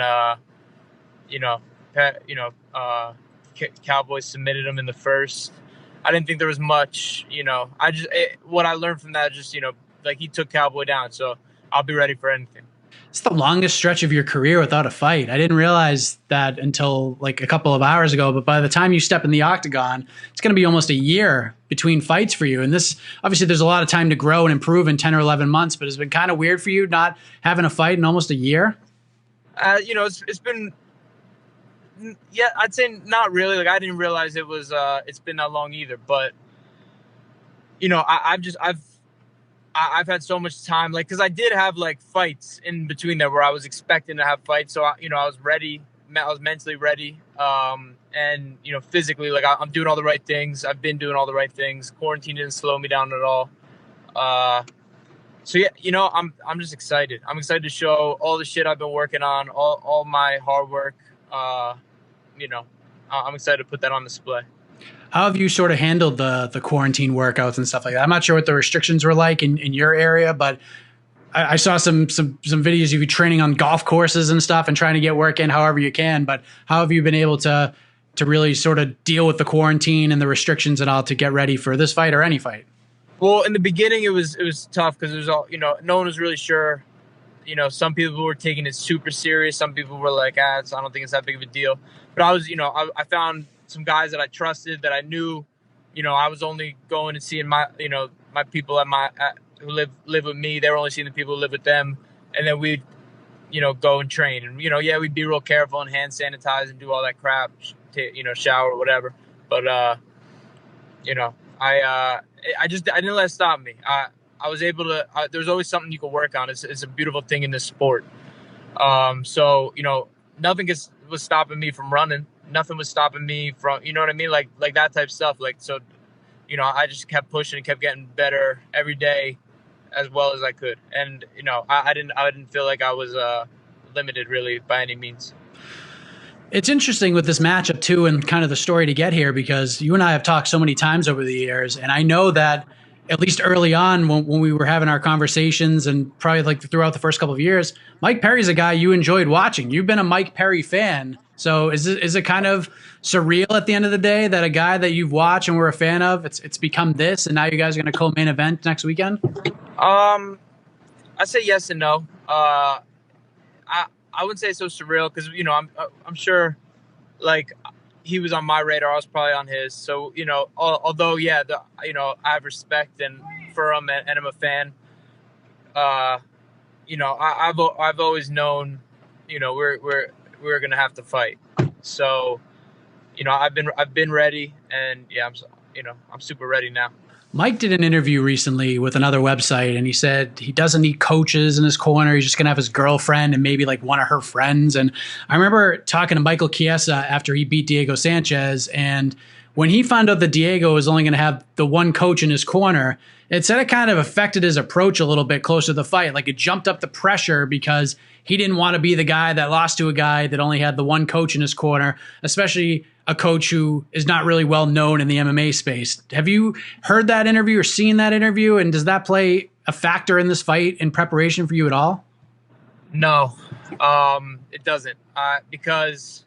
Cowboy submitted him in the first. I didn't think there was much. What I learned from that, just like he took Cowboy down, so I'll be ready for anything. It's the longest stretch of your career without a fight. I didn't realize that until like a couple of hours ago, but by the time you step in the octagon, it's going to be almost a year between fights for you. And this, obviously there's a lot of time to grow and improve in 10 or 11 months, but it's been kind of weird for you not having a fight in almost a year. It's been, yeah, I'd say not really. Like I didn't realize it's been that long either, but I've had so much time, like, because I did have like fights in between there where I was expecting to have fights, so I was ready was mentally ready, and physically, like I'm doing all the right things. I've been doing all the right things. Quarantine didn't slow me down at all. So yeah, I'm just excited. I'm excited to show all the shit I've been working on, all my hard work. I'm excited to put that on display. How have you sort of handled the quarantine workouts and stuff like that? I'm not sure what the restrictions were like in your area, but I saw some videos of you training on golf courses and stuff and trying to get work in however you can. But how have you been able to really sort of deal with the quarantine and the restrictions and all to get ready for this fight or any fight? Well, in the beginning, it was tough because it was all, no one was really sure. Some people were taking it super serious. Some people were like, I don't think it's that big of a deal. But I was, I found some guys that I trusted, that I knew, I was only going and seeing my people who live with me. They were only seeing the people who live with them. And then we'd, go and train. And, we'd be real careful and hand sanitize and do all that crap, shower or whatever. But, I didn't let it stop me. I was able to, there's always something you can work on. It's a beautiful thing in this sport. So, nothing was stopping me from running. Nothing was stopping me from, you know what I mean? Like that type of stuff. Like, so, I just kept pushing and kept getting better every day as well as I could. And, I didn't feel like I was limited really by any means. It's interesting with this matchup too, and kind of the story to get here, because you and I have talked so many times over the years. And I know that at least early on when we were having our conversations and probably like throughout the first couple of years, Mike Perry's a guy you enjoyed watching. You've been a Mike Perry fan. So is it kind of surreal at the end of the day that a guy that you've watched and were a fan of, it's become this, and now you guys are going to co-main event next weekend? I say yes and no. I wouldn't say it's so surreal because, I'm sure like he was on my radar. I was probably on his. So, although, yeah, I have respect for him and I'm a fan, I've always known, we're going to have to fight. So, I've been ready, and yeah, I'm super ready now. Mike did an interview recently with another website, and he said he doesn't need coaches in his corner. He's just going to have his girlfriend and maybe like one of her friends. And I remember talking to Michael Chiesa after he beat Diego Sanchez, and when he found out that Diego was only going to have the one coach in his corner, it said it kind of affected his approach a little bit closer to the fight. Like it jumped up the pressure because he didn't want to be the guy that lost to a guy that only had the one coach in his corner, especially a coach who is not really well known in the MMA space. Have you heard that interview or seen that interview? And does that play a factor in this fight in preparation for you at all? No, it doesn't. Because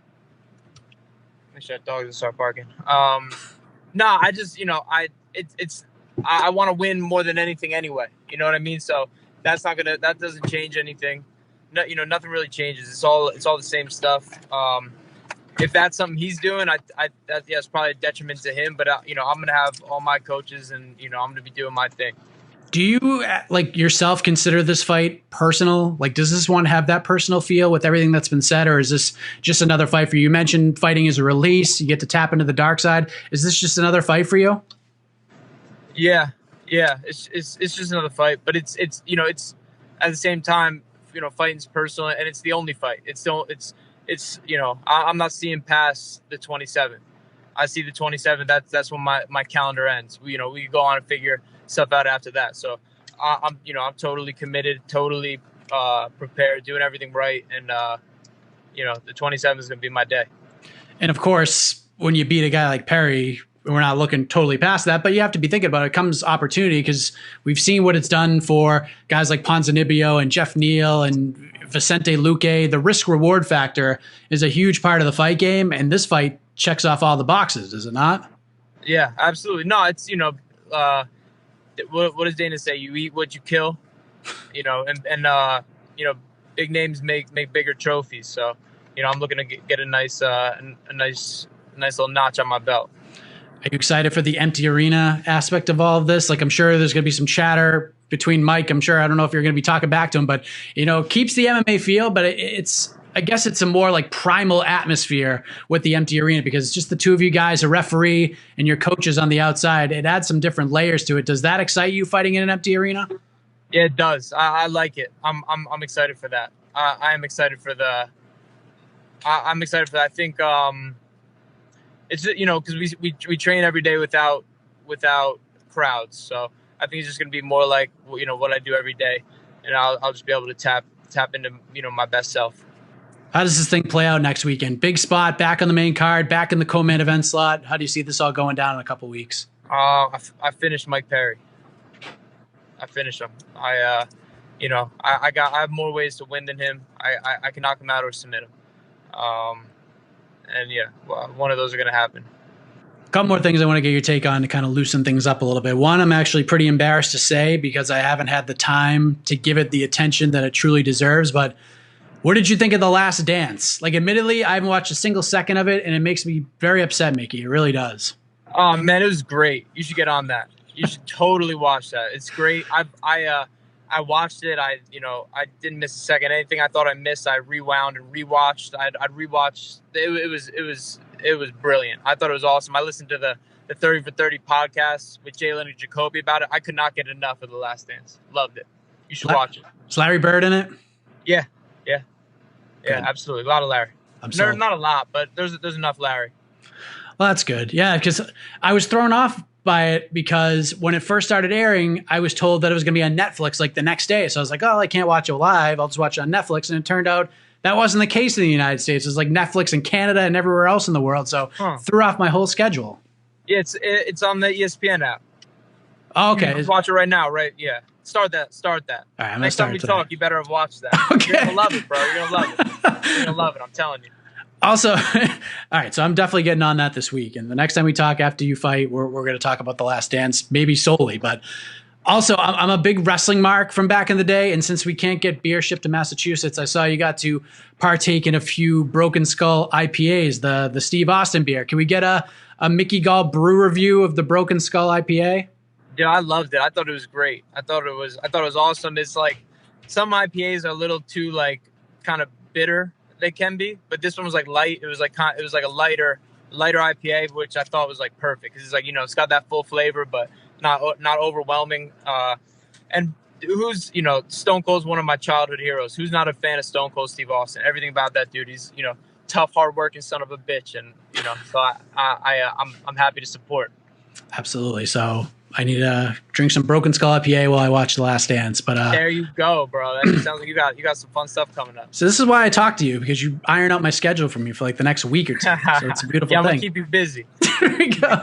make sure that dog doesn't start barking. No, I just, I want to win more than anything anyway. You know what I mean? So that doesn't change anything. No, nothing really changes. It's all the same stuff. If that's something he's doing, it's probably a detriment to him. But I'm gonna have all my coaches, and I'm gonna be doing my thing. Do you like yourself consider this fight personal? Like, does this one have that personal feel with everything that's been said, or is this just another fight for you? You mentioned fighting is a release. You get to tap into the dark side. Is this just another fight for you? Yeah. It's just another fight, but it's at the same time, fighting's personal, and it's the only fight. I'm not seeing past the 27th. I see the 27th. That's when my calendar ends. We go on and figure stuff out after that. So I'm totally committed, totally prepared, doing everything right, and the 27th is gonna be my day. And of course, when you beat a guy like Perry, we're not looking totally past that, but you have to be thinking about it. Comes opportunity, because we've seen what it's done for guys like Ponzinibbio and Jeff Neal and Vicente Luque. The risk-reward factor is a huge part of the fight game, and this fight checks off all the boxes, does it not? Yeah, absolutely. No, it's, what does Dana say? You eat what you kill, and big names make bigger trophies. So, I'm looking to get a nice little notch on my belt. Are you excited for the empty arena aspect of all of this? Like, I'm sure there's going to be some chatter between Mike. I'm sure, I don't know if you're going to be talking back to him, but, keeps the MMA feel, but I guess it's a more like primal atmosphere with the empty arena, because it's just the two of you guys, a referee and your coaches on the outside. It adds some different layers to it. Does that excite you, fighting in an empty arena? Yeah, it does. I like it. I'm excited for that. I am excited for I'm excited for that. I think it's, you know, because we train every day without crowds, so I think it's just gonna be more like, you know, what I do every day, and I'll just be able to tap into, you know, my best self. How does this thing play out next weekend? Big spot, back on the main card, back in the co-main event slot. How do you see this all going down in a couple weeks? I finished Mike Perry. I finished him. You know, I have more ways to win than him. I can knock him out or submit him. And yeah, one of those are going to happen. A couple more things I want to get your take on to kind of loosen things up a little bit. One, I'm actually pretty embarrassed to say because I haven't had the time to give it the attention that it truly deserves. But what did you think of The Last Dance? Like, admittedly, I haven't watched a single second of it, and it makes me very upset, Mickey. It really does. Oh, man, it was great. You should get on that. You should totally watch that. It's great. I watched it. I didn't miss a second. Anything I thought I missed, I rewound and rewatched. I'd rewatch. It was brilliant. I thought it was awesome. I listened to the 30 for 30 podcast with Jalen and Jacoby about it. I could not get enough of The Last Dance. Loved it. You should watch it. Is Larry Bird in it? Yeah, absolutely. A lot of Larry. Not a lot, but there's enough Larry. Well, that's good. Yeah, because I was thrown off by it because when it first started airing, I was told that it was going to be on Netflix like the next day. So I was like, oh, I can't watch it live. I'll just watch it on Netflix. And it turned out that wasn't the case in the United States. It was like Netflix in Canada and everywhere else in the world. So threw off my whole schedule. Yeah, it's on the ESPN app. Oh, okay. Just watch it right now, right? Yeah. Start that. All right, Next time we talk, you better have watched that. Okay. You're going to love it, bro. You're going to love it. You're going to love it. I'm telling you. Also, all right, so I'm definitely getting on that this week. And the next time we talk after you fight, we're going to talk about The Last Dance, maybe solely. But also, I'm a big wrestling mark from back in the day. And since we can't get beer shipped to Massachusetts, I saw you got to partake in a few Broken Skull IPAs, the Steve Austin beer. Can we get a Mickey Gall brew review of the Broken Skull IPA? Yeah, I loved it. I thought it was great. I thought it was awesome. It's like some IPAs are a little too like kind of bitter. They can be, but this one was like light. It was like a lighter IPA, which I thought was like perfect because it's like, you know, it's got that full flavor, but not overwhelming. And who's, you know, Stone Cold's one of my childhood heroes. Who's not a fan of Stone Cold Steve Austin? Everything about that dude. He's, you know, tough, hardworking son of a bitch, and you know, so I'm happy to support. Absolutely. So I need to drink some Broken Skull IPA while I watch The Last Dance. But there you go, bro. That sounds like you got some fun stuff coming up. So this is why I talk to you, because you iron out my schedule for me for like the next week or two. So it's a beautiful thing. I'm gonna keep you busy. There we go.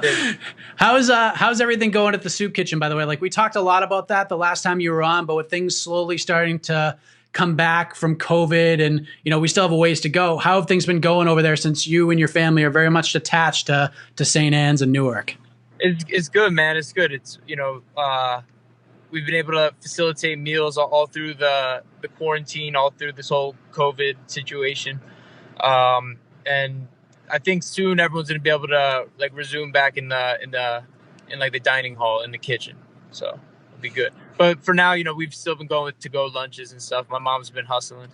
How's everything going at the soup kitchen, by the way? Like, we talked a lot about that the last time you were on, but with things slowly starting to come back from COVID, and you know, we still have a ways to go. How have things been going over there since you and your family are very much attached to St. Anne's and Newark? It's good, man. It's good. It's, you know, we've been able to facilitate meals all through the quarantine, all through this whole COVID situation. And I think soon everyone's going to be able to like resume back in like the dining hall, in the kitchen. So it'll be good. But for now, you know, we've still been going to go lunches and stuff. My mom's been hustling,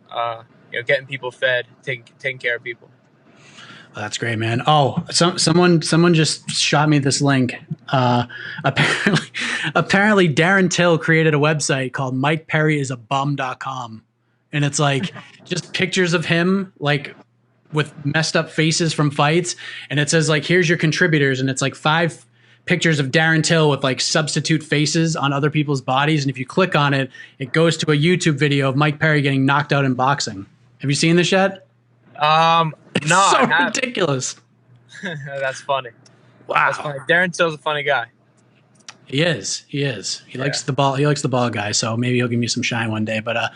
you know, getting people fed, taking care of people. Well, that's great, man. Oh, someone just shot me this link. Apparently Darren Till created a website called MikePerryIsABum.com. And it's like just pictures of him like with messed up faces from fights. And it says like, here's your contributors. And it's like 5 pictures of Darren Till with like substitute faces on other people's bodies. And if you click on it, it goes to a YouTube video of Mike Perry getting knocked out in boxing. Have you seen this yet? No, so ridiculous. That's funny. Wow. That's funny. Darren Till's a funny guy. He is. He likes the ball. He likes the ball guy. So maybe he'll give me some shine one day. But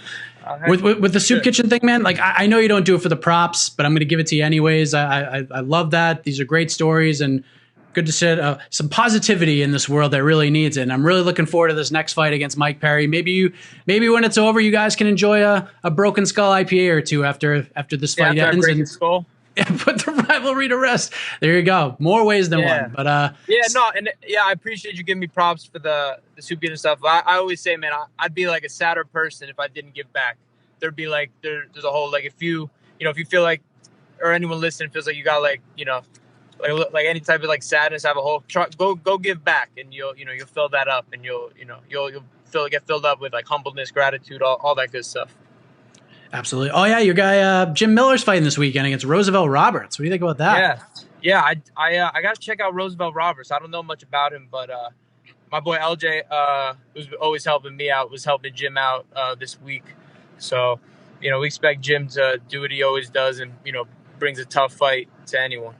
with the soup kitchen thing, man, like I know you don't do it for the props, but I'm going to give it to you anyways. I love that. These are great stories and good to see some positivity in this world that really needs it. And I'm really looking forward to this next fight against Mike Perry. Maybe when it's over, you guys can enjoy a Broken Skull IPA or two after this fight ends. Broken Skull. And put the rivalry to rest. There you go. More ways than one. But I appreciate you giving me props for the soup kitchen stuff. I always say, man, I'd be like a sadder person if I didn't give back. There'd be like there's a whole like if you feel like, or anyone listening feels like you got like, you know, like any type of like sadness, have a whole go give back, and you'll fill that up, and you'll get filled up with like humbleness, gratitude, all that good stuff. Absolutely. Oh yeah, your guy Jim Miller's fighting this weekend against Roosevelt Roberts. What do you think about that? Yeah. I got to check out Roosevelt Roberts. I don't know much about him, but my boy LJ, who's always helping me out, was helping Jim out this week. So, we expect Jim to do what he always does and, brings a tough fight to anyone.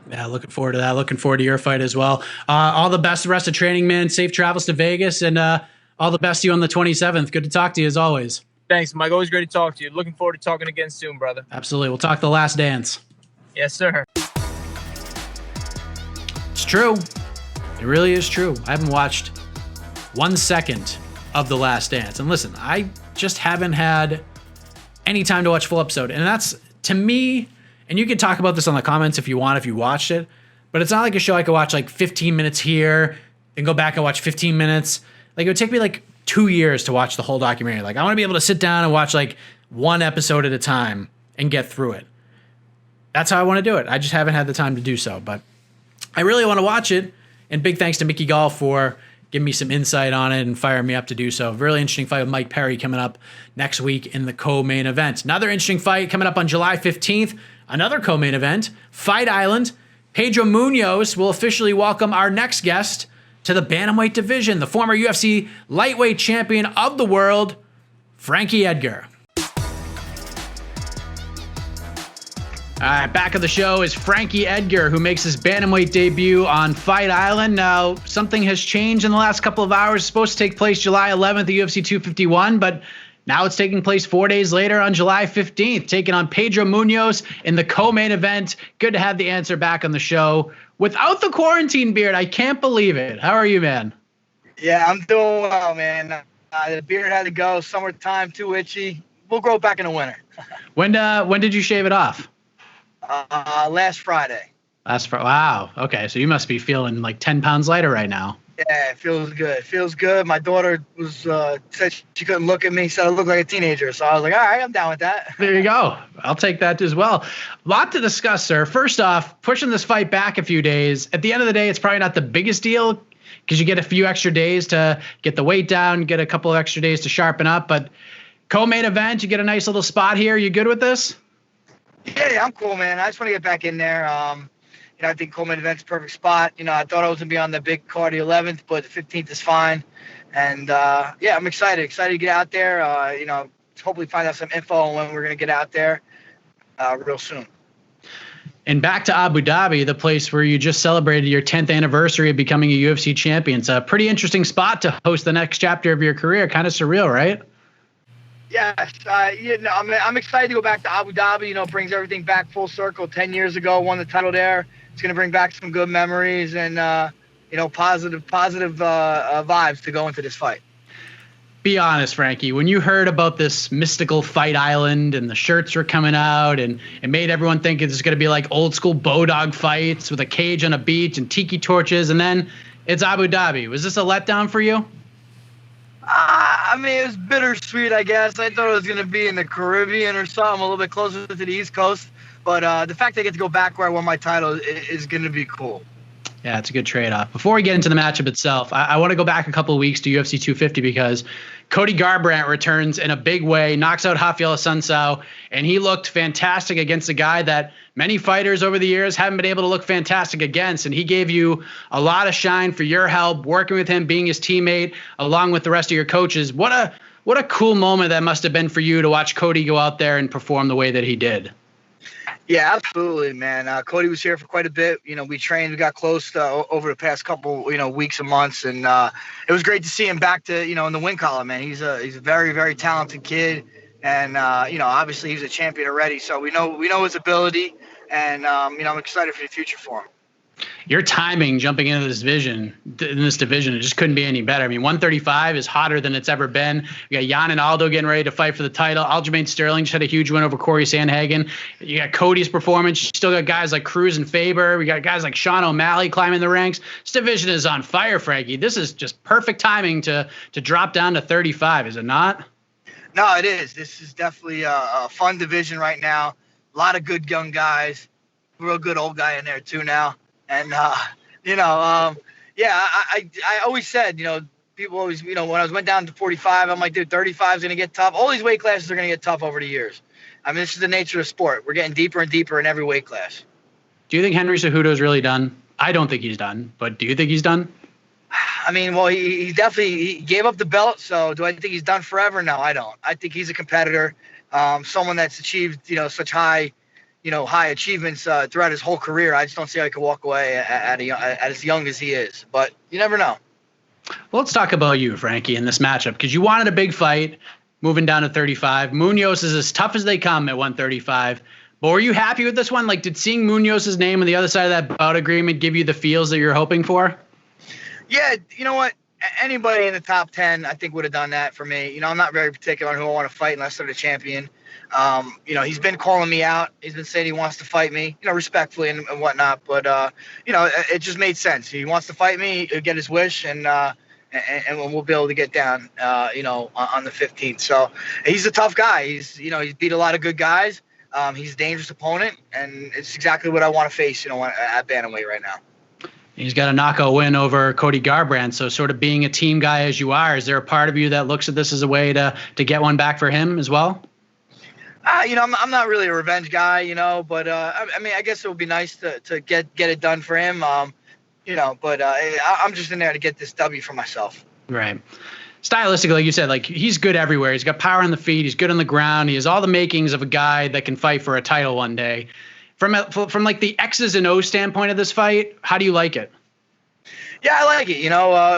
Yeah, looking forward to that. Looking forward to your fight as well. All the best the rest of training, man. Safe travels to Vegas, and all the best to you on the 27th. Good to talk to you as always. Thanks, Mike. Always great to talk to you. Looking forward to talking again soon, brother. Absolutely. We'll talk The Last Dance. Yes, sir. It's true. It really is true. I haven't watched 1 second of The Last Dance. And listen, I just haven't had any time to watch full episode. And that's, to me, and you can talk about this on the comments if you want, if you watched it, but it's not like a show I could watch like 15 minutes here and go back and watch 15 minutes. Like, it would take me like 2 years to watch the whole documentary. Like, I want to be able to sit down and watch like one episode at a time and get through it. That's how I want to do it. I just haven't had the time to do so, but I really want to watch it. And big thanks to Mickey Gall for giving me some insight on it and firing me up to do so. Really interesting fight with Mike Perry coming up next week in the co-main event. Another interesting fight coming up on July 15th. Another co-main event, Fight Island. Pedro Munhoz will officially welcome our next guest to the bantamweight division, the former UFC lightweight champion of the world, Frankie Edgar. All right, back of the show is Frankie Edgar, who makes his bantamweight debut on Fight Island. Now, something has changed in the last couple of hours. It's supposed to take place July 11th at UFC 251, but now it's taking place 4 days later on July 15th, taking on Pedro Munhoz in the co-main event. Good to have the answer back on the show without the quarantine beard. I can't believe it. How are you, man? Yeah, I'm doing well, man. The beard had to go. Summertime, too itchy. We'll grow it back in the winter. When did you shave it off? Last Friday. Wow. Okay, so you must be feeling like 10 pounds lighter right now. Yeah, it feels good. It feels good. My daughter was said she couldn't look at me, said I looked like a teenager. So I was like, all right, I'm down with that. There you go. I'll take that as well. A lot to discuss, sir. First off, pushing this fight back a few days. At the end of the day, it's probably not the biggest deal because you get a few extra days to get the weight down, get a couple of extra days to sharpen up. But co-main event, you get a nice little spot here. You good with this? Yeah, I'm cool, man. I just want to get back in there. I think co-main event's a perfect spot. I thought I was going to be on the big card the 11th, but the 15th is fine. And, I'm excited to get out there, hopefully find out some info on when we're going to get out there real soon. And back to Abu Dhabi, the place where you just celebrated your 10th anniversary of becoming a UFC champion. It's a pretty interesting spot to host the next chapter of your career. Kind of surreal, right? Yes, I'm excited to go back to Abu Dhabi. Brings everything back full circle. 10 years ago, won the title there. It's going to bring back some good memories and, positive vibes to go into this fight. Be honest, Frankie, when you heard about this mystical Fight Island and the shirts were coming out and it made everyone think it's going to be like old school Bodog fights with a cage on a beach and tiki torches, and then it's Abu Dhabi. Was this a letdown for you? It was bittersweet, I guess. I thought it was going to be in the Caribbean or something, a little bit closer to the East Coast. But the fact that I get to go back where I won my title is going to be cool. Yeah, it's a good trade-off. Before we get into the matchup itself, I want to go back a couple of weeks to UFC 250 because Cody Garbrandt returns in a big way, knocks out Rafael Assunção, and he looked fantastic against a guy that many fighters over the years haven't been able to look fantastic against, and he gave you a lot of shine for your help, working with him, being his teammate, along with the rest of your coaches. What a cool moment that must have been for you to watch Cody go out there and perform the way that he did. Yeah, absolutely, man. Cody was here for quite a bit. We trained, we got close over the past couple, weeks and months, and it was great to see him back to, in the win column, man. He's a very, very talented kid, and obviously he's a champion already, so we know his ability, and I'm excited for the future for him. Your timing jumping into this division, it just couldn't be any better. 135 is hotter than it's ever been. We got Yan and Aldo getting ready to fight for the title. Aljamain Sterling just had a huge win over Corey Sandhagen. You got Cody's performance. You still got guys like Cruz and Faber. We got guys like Sean O'Malley climbing the ranks. This division is on fire, Frankie. This is just perfect timing to drop down to 35, is it not? No, it is. This is definitely a fun division right now. A lot of good young guys. Real good old guy in there too now. And, I always said, People always, when I went down to 45, I'm like, dude, 35 is going to get tough. All these weight classes are going to get tough over the years. I mean, this is the nature of sport. We're getting deeper and deeper in every weight class. Do you think Henry Cejudo is really done? I don't think he's done, but do you think he's done? I mean, well, he definitely gave up the belt. So do I think he's done forever? No, I don't. I think he's a competitor, someone that's achieved, such high achievements throughout his whole career. I just don't see how he could walk away at as young as he is. But you never know. Well, let's talk about you, Frankie, in this matchup, because you wanted a big fight moving down to 35. Munhoz is as tough as they come at 135. But were you happy with this one? Like, did seeing Munhoz's name on the other side of that bout agreement give you the feels that you're hoping for? Yeah, you know what? Anybody in the top 10, I think, would have done that for me. I'm not very particular on who I want to fight unless they're the champion. He's been calling me out. He's been saying he wants to fight me, respectfully and whatnot. But, it just made sense. He wants to fight me, he'll get his wish, and we'll be able to get down, on the 15th. So he's a tough guy. He's beat a lot of good guys. He's a dangerous opponent, and it's exactly what I want to face, at bantamweight right now. He's got a knockout win over Cody Garbrandt. So sort of being a team guy as you are, is there a part of you that looks at this as a way to get one back for him as well? I'm not really a revenge guy, but I guess it would be nice to get it done for him. But I'm just in there to get this W for myself. Right. Stylistically, like you said, like he's good everywhere. He's got power on the feet. He's good on the ground. He has all the makings of a guy that can fight for a title one day. From like the X's and O's standpoint of this fight, how do you like it? Yeah, I like it.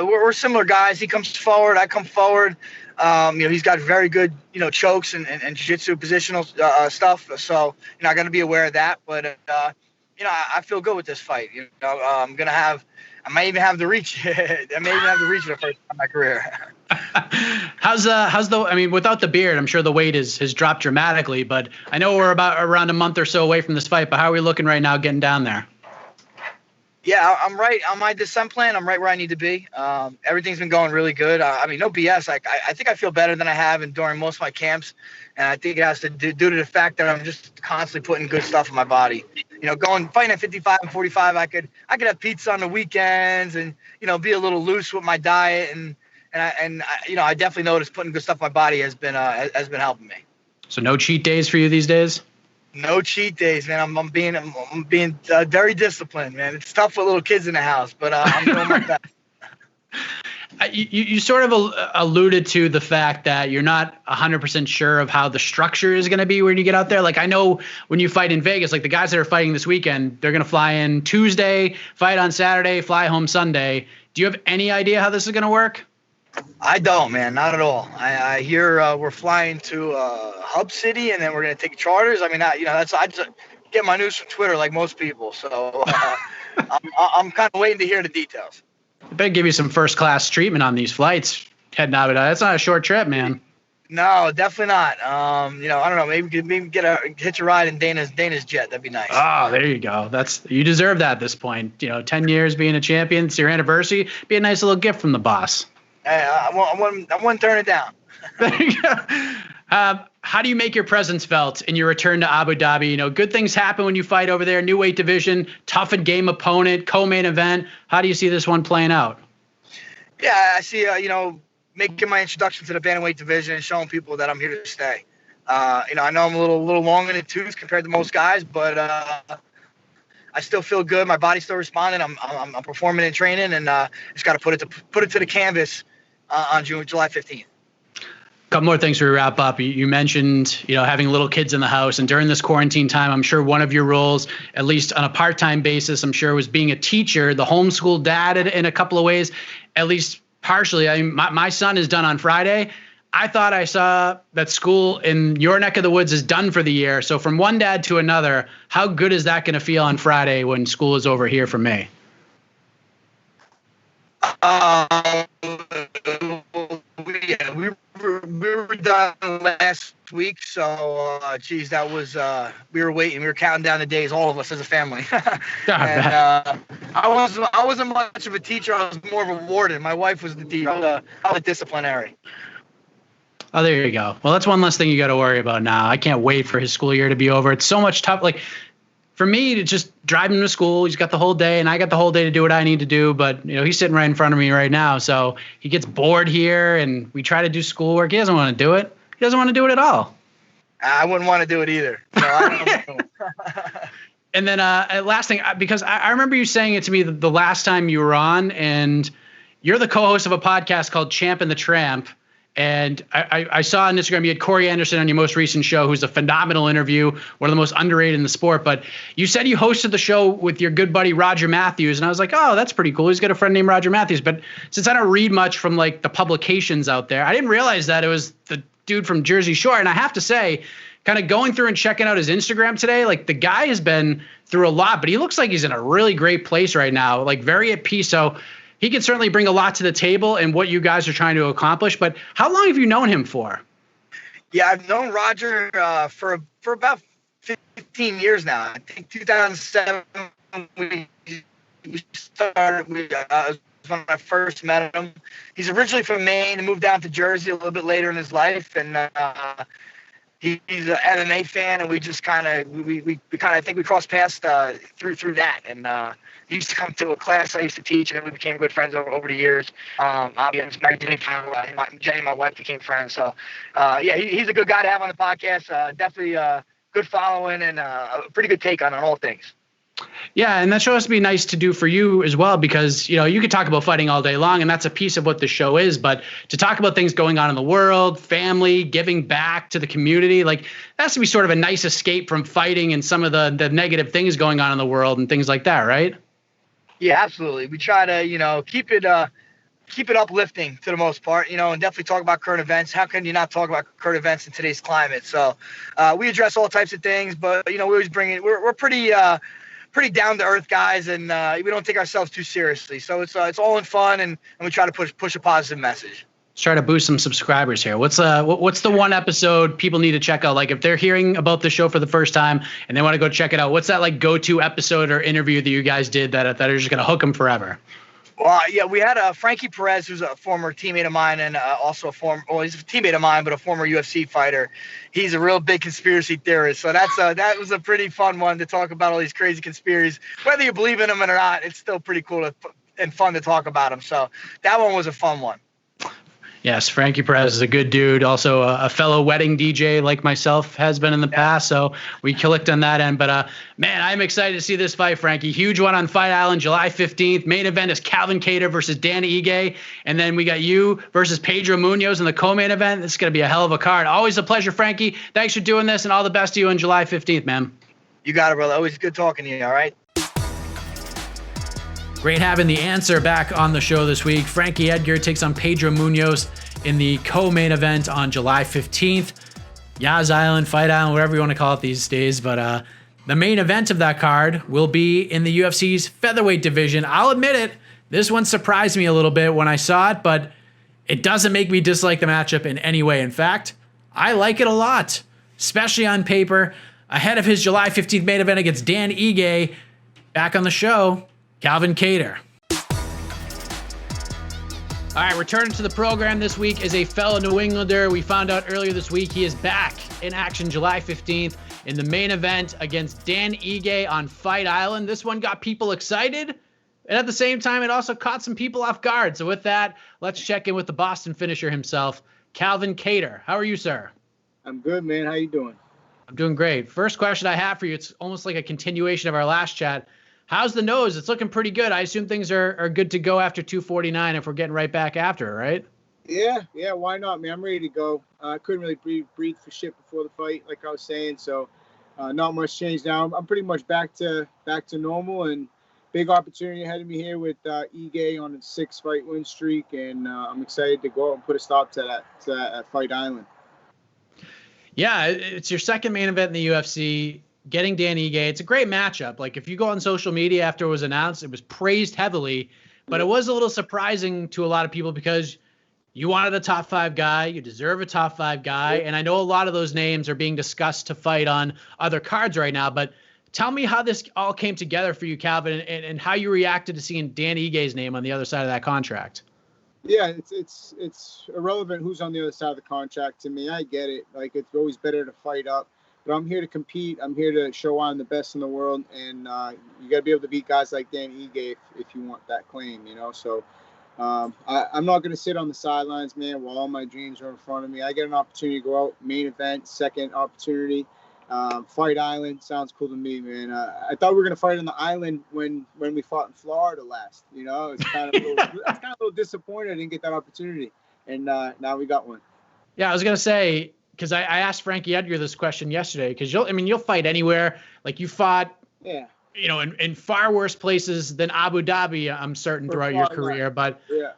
We're similar guys. He comes forward, I come forward. He's got very good, chokes and jiu-jitsu positional stuff. So, I got to be aware of that. But, I feel good with this fight. I might even have the reach. I may even have the reach for the first time in my career. Without the beard, I'm sure the weight has dropped dramatically, but I know we're about around a month or so away from this fight, but how are we looking right now getting down there? Yeah, I'm right on my descent plan. I'm right where I need to be. Everything's been going really good. No BS. I think I feel better than I have during most of my camps, and I think it has to do to the fact that I'm just constantly putting good stuff in my body. Fighting at 55 and 45, I could have pizza on the weekends and be a little loose with my diet, and I definitely noticed putting good stuff in my body has been helping me. So no cheat days for you these days? No cheat days, man. I'm being very disciplined, man. It's tough with little kids in the house, but I'm doing my best. You sort of alluded to the fact that you're not 100% sure of how the structure is going to be when you get out there. Like, I know when you fight in Vegas, like the guys that are fighting this weekend, they're going to fly in Tuesday, fight on Saturday, fly home Sunday. Do you have any idea how this is going to work? I don't, man, not at all. I hear we're flying to Hub City, and then we're going to take charters. I just get my news from Twitter like most people. So I'm kind of waiting to hear the details. I better give you some first-class treatment on these flights heading out. That's not a short trip, man. No, definitely not. I don't know. Maybe hitch a ride in Dana's jet. That'd be nice. Oh, there you go. You deserve that at this point. 10 years being a champion. It's your anniversary. Be a nice little gift from the boss. I wouldn't turn it down. There you go. How do you make your presence felt in your return to Abu Dhabi? Good things happen when you fight over there. New weight division, tough and game opponent, co-main event. How do you see this one playing out? Yeah, I see, making my introduction to the bantamweight division and showing people that I'm here to stay. I know I'm a little long in the tooth compared to most guys, but I still feel good. My body's still responding. I'm performing and training, and just got to put it to the canvas on July 15th. Couple more things before we wrap up. You mentioned, having little kids in the house, and during this quarantine time, I'm sure one of your roles, at least on a part-time basis, I'm sure was being a teacher, the homeschool dad in a couple of ways, at least partially. I mean, my son is done on Friday. I thought I saw that school in your neck of the woods is done for the year. So from one dad to another, how good is that going to feel on Friday when school is over here for me? We were done last week, so that was we were waiting. We were counting down the days, all of us as a family. And I wasn't much of a teacher. I was more of a warden. My wife was the teacher. I was a disciplinary. Oh, there you go. Well, that's one less thing you got to worry about now. I can't wait for his school year to be over. It's so much tough. Like, for me to just drive him to school. He's got the whole day, and I got the whole day to do what I need to do. But he's sitting right in front of me right now, so he gets bored here, and we try to do schoolwork. He doesn't want to do it. He doesn't want to do it at all. I wouldn't want to do it either. So I don't know. And then last thing, because I remember you saying it to me the last time you were on, and you're the co-host of a podcast called Champ and the Tramp. And I saw on Instagram you had Corey Anderson on your most recent show, who's a phenomenal interview, one of the most underrated in the sport. But you said you hosted the show with your good buddy Roger Matthews, and I was like, oh, that's pretty cool. He's got a friend named Roger Matthews. But since I don't read much from like the publications out there, I didn't realize that it was the dude from Jersey Shore. And I have to say, kind of going through and checking out his Instagram today, like the guy has been through a lot, but he looks like he's in a really great place right now, like very at peace. So he can certainly bring a lot to the table and what you guys are trying to accomplish. But how long have you known him for? Yeah, I've known Roger for about 15 years now. I think 2007 we started. Was when I first met him. He's originally from Maine and moved down to Jersey a little bit later in his life, and he's an MMA fan, and we just kind of I think we crossed paths through that, and he used to come to a class I used to teach, and we became good friends over the years. Obviously, Jenny, my wife, became friends. So, yeah, he's a good guy to have on the podcast. Definitely good following and a pretty good take on all things. Yeah, and that show has to be nice to do for you as well, because you could talk about fighting all day long, and that's a piece of what the show is. But to talk about things going on in the world, family, giving back to the community, like that has to be sort of a nice escape from fighting and some of the negative things going on in the world and things like that, right? Yeah, absolutely. We try to keep it uplifting to the most part, and definitely talk about current events. How can you not talk about current events in today's climate? So we address all types of things, but we always bring it. We're pretty down to earth guys, and we don't take ourselves too seriously. So it's all in fun, and we try to push a positive message. Let's try to boost some subscribers here. What's the one episode people need to check out? Like if they're hearing about the show for the first time and they want to go check it out, what's that like go-to episode or interview that you guys did that are just gonna hook them forever? Well, yeah, we had Frankie Perez, who's a former teammate of mine, and also he's a teammate of mine, but a former UFC fighter. He's a real big conspiracy theorist, so that was a pretty fun one to talk about all these crazy conspiracies. Whether you believe in them or not, it's still pretty cool and fun to talk about them. So that one was a fun one. Yes, Frankie Perez is a good dude. Also a fellow wedding DJ like myself has been in the past, so we clicked on that end. But, man, I'm excited to see this fight, Frankie. Huge one on Fight Island, July 15th. Main event is Calvin Kattar versus Dan Ige. And then we got you versus Pedro Munhoz in the co-main event. This is going to be a hell of a card. Always a pleasure, Frankie. Thanks for doing this, and all the best to you on July 15th, man. You got it, brother. Always good talking to you, all right? Great having the answer back on the show this week. Frankie Edgar takes on Pedro Munhoz in the co-main event on July 15th. Yas Island, Fight Island, whatever you want to call it these days. But the main event of that card will be in the UFC's featherweight division. I'll admit it, this one surprised me a little bit when I saw it, but it doesn't make me dislike the matchup in any way. In fact, I like it a lot, especially on paper. Ahead of his July 15th main event against Dan Ige, back on the show, Cavan Cater. All right, returning to the program this week is a fellow New Englander. We found out earlier this week he is back in action July 15th in the main event against Dan Ige on Fight Island. This one got people excited, and at the same time, it also caught some people off guard. So with that, let's check in with the Boston finisher himself, Cavan Cater. How are you, sir? I'm good, man. How you doing? I'm doing great. First question I have for you, it's almost like a continuation of our last chat. How's the nose? It's looking pretty good. I assume things are good to go after 249 if we're getting right back after it, right? Yeah, why not, man? I'm ready to go. I couldn't really breathe for shit before the fight, like I was saying, so not much change now. I'm pretty much back to normal, and big opportunity ahead of me here with Ige on a 6-fight win streak, and I'm excited to go out and put a stop to that Fight Island. Yeah, it's your second main event in the UFC. Getting Dan Ige, it's a great matchup. Like if you go on social media after it was announced, it was praised heavily, but it was a little surprising to a lot of people because you wanted a top 5 guy, you deserve a top 5 guy, and I know a lot of those names are being discussed to fight on other cards right now, but tell me how this all came together for you, Calvin, and how you reacted to seeing Dan Ige's name on the other side of that contract. Yeah, it's irrelevant who's on the other side of the contract to me. I get it. Like, it's always better to fight up. but I'm here to compete. I'm here to show I'm the best in the world, and you got to be able to beat guys like Dan Ige if you want that claim, you know. So I'm not going to sit on the sidelines, man, while all my dreams are in front of me. I get an opportunity to go out, main event, second opportunity. Fight Island sounds cool to me, man. I thought we were gonna fight on the island when we fought in Florida last. You know, it's kind of a little disappointed I didn't get that opportunity, and now we got one. Yeah, I was gonna say, because I asked Frankie Edgar this question yesterday, because you'll fight anywhere. Like you fought, yeah, you know, in far worse places than Abu Dhabi, I'm certain, throughout your career. But yeah,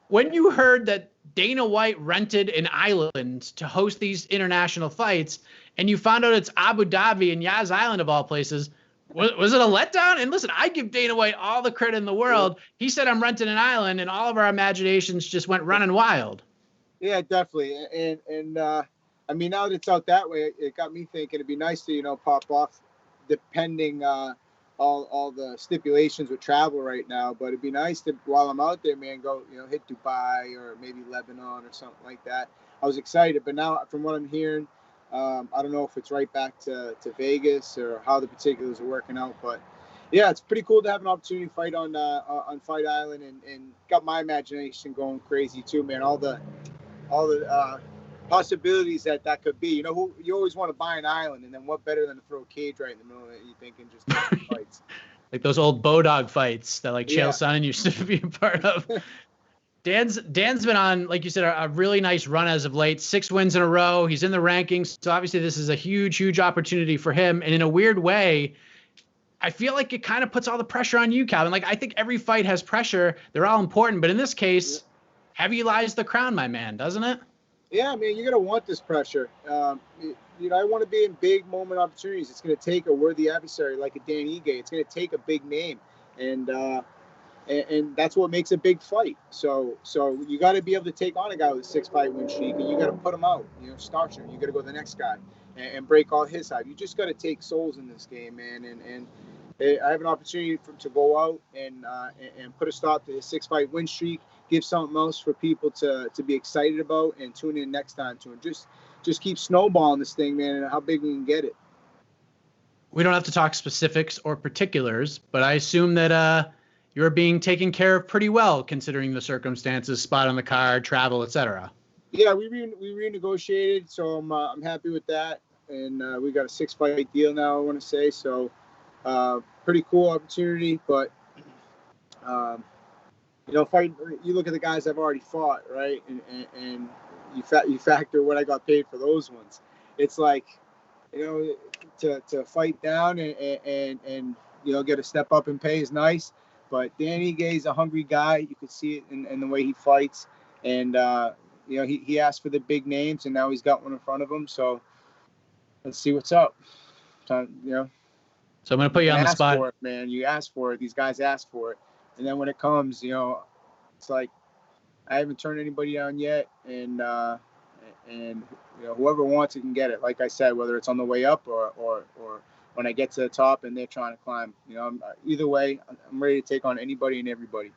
when you heard that Dana White rented an island to host these international fights, and you found out it's Abu Dhabi and Yas Island of all places, was it a letdown? And listen, I give Dana White all the credit in the world. He said, I'm renting an island, and all of our imaginations just went running wild. Yeah, definitely. And I mean, now that it's out that way, it got me thinking it'd be nice to, you know, pop off, depending all the stipulations with travel right now. But it'd be nice to, while I'm out there, man, go, you know, hit Dubai or maybe Lebanon or something like that. I was excited, but now from what I'm hearing, I don't know if it's right back to Vegas or how the particulars are working out, but yeah, it's pretty cool to have an opportunity to fight on Fight Island, and got my imagination going crazy too, man. All the possibilities that could be. You know, you always want to buy an island, and then what better than to throw a cage right in the middle of it? You thinking just fights, like those old Bodog fights that like Chael Sonnen used to be a part of. Dan's been on, like you said, a really nice run as of late. 6 wins in a row. He's in the rankings. So obviously this is a huge opportunity for him. And in a weird way, I feel like it kind of puts all the pressure on you, Calvin. Like, I think every fight has pressure. They're all important. But in this case, heavy lies the crown, my man, doesn't it? Yeah, man, you're going to want this pressure. You know, I want to be in big moment opportunities. It's going to take a worthy adversary like a Dan Ige. It's going to take a big name. And that's what makes a big fight. So you got to be able to take on a guy with a 6-fight win streak, and you got to put him out. You know, starch him. You got to go to the next guy and break all his side. You just got to take souls in this game, man. And I have an opportunity to go out and put a stop to his 6-fight win streak. Give something else for people to be excited about and tune in next time to him. Just keep snowballing this thing, man, and how big we can get it. We don't have to talk specifics or particulars, but I assume that you're being taken care of pretty well, considering the circumstances, spot on the card, travel, etc. Yeah, we renegotiated, so I'm happy with that, and we got a 6-fight deal now, I want to say. So pretty cool opportunity, but you know, you look at the guys I've already fought, right, and you factor what I got paid for those ones. It's like, you know, to fight down and you know, get a step up in pay is nice. But Dan Ige is a hungry guy. You could see it in the way he fights. And, you know, he asked for the big names, and now he's got one in front of him. So let's see what's up. You know. So I'm going to put you on the spot. For it, man. You ask for it. These guys ask for it. And then when it comes, you know, it's like I haven't turned anybody down yet. And you know, whoever wants it can get it. Like I said, whether it's on the way up or when I get to the top and they're trying to climb, you know, either way, I'm ready to take on anybody and everybody.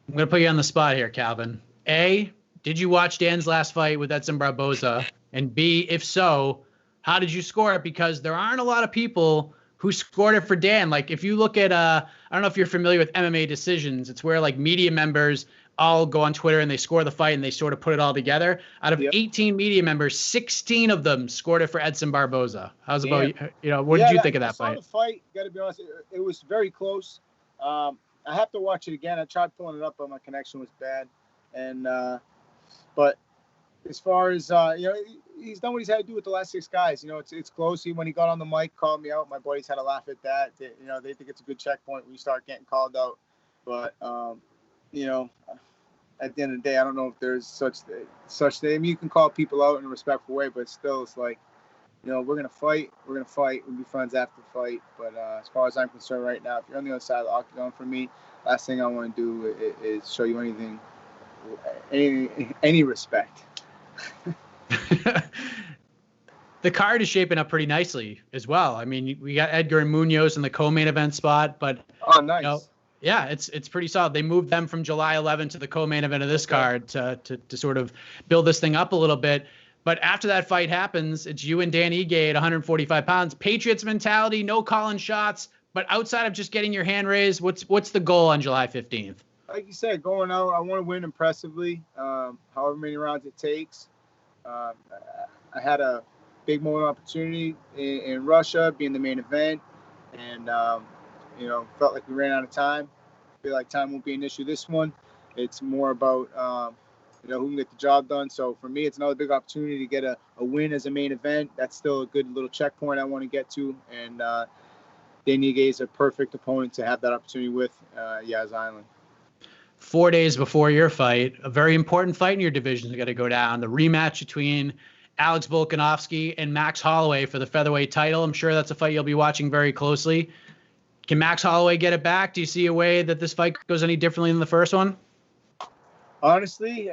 I'm going to put you on the spot here, Calvin. A, did you watch Dan's last fight with Edson Barboza? And B, if so, how did you score it? Because there aren't a lot of people who scored it for Dan. Like, if you look at, I don't know if you're familiar with MMA decisions. It's where, like, media members all go on Twitter and they score the fight and they sort of put it all together. Out of 18 media members, 16 of them scored it for Edson Barboza. How's about, you know, what did you think of that fight? I saw the fight. Got to be honest, it was very close. I have to watch it again. I tried pulling it up, but my connection was bad. And but as far as you know, he's done what he's had to do with the last 6 guys. You know, it's close. When he got on the mic, called me out. My buddies had a laugh at that. You know, they think it's a good checkpoint when you start getting called out. But you know, at the end of the day, I don't know if there's such thing. I mean, you can call people out in a respectful way, but still, it's like, you know, we're gonna fight. We'll be friends after the fight. But as far as I'm concerned right now, if you're on the other side of the octagon for me, last thing I want to do is show you any respect. The card is shaping up pretty nicely as well. I mean, we got Edgar and Munhoz in the co-main event spot, but oh, nice. You know, yeah, it's pretty solid. They moved them from July 11 to the co-main event of this card to sort of build this thing up a little bit. But after that fight happens, it's you and Dan Ige at 145 pounds. Patriots mentality, no calling shots. But outside of just getting your hand raised, what's the goal on July 15th? Like you said, going out, I want to win impressively, however many rounds it takes. I had a big moment opportunity in Russia, being the main event, and felt like we ran out of time. Feel like time won't be an issue this one. It's more about who can get the job done. So for me, it's another big opportunity to get a win as a main event. That's still a good little checkpoint I want to get to. And Dan Ige is a perfect opponent to have that opportunity with Yas Island. 4 days before your fight, a very important fight in your division is going to go down. The rematch between Alex Volkanovski and Max Holloway for the featherweight title. I'm sure that's a fight you'll be watching very closely. Can Max Holloway get it back? Do you see a way that this fight goes any differently than the first one? Honestly,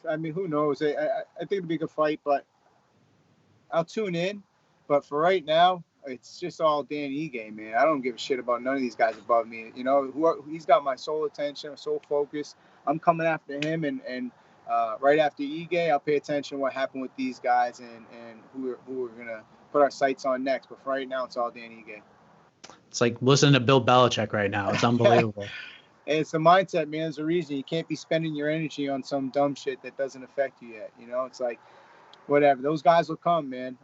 who knows? I think it'll be a good fight, but I'll tune in. But for right now, it's just all Dan Ige, man. I don't give a shit about none of these guys above me. He's got my sole attention, sole focus. I'm coming after him, and right after Ige, I'll pay attention to what happened with these guys and who we're gonna put our sights on next. But for right now, it's all Dan Ige. It's like listening to Bill Belichick right now. It's unbelievable. And it's the mindset, man. There's a reason you can't be spending your energy on some dumb shit that doesn't affect you yet. It's like, whatever. Those guys will come, man.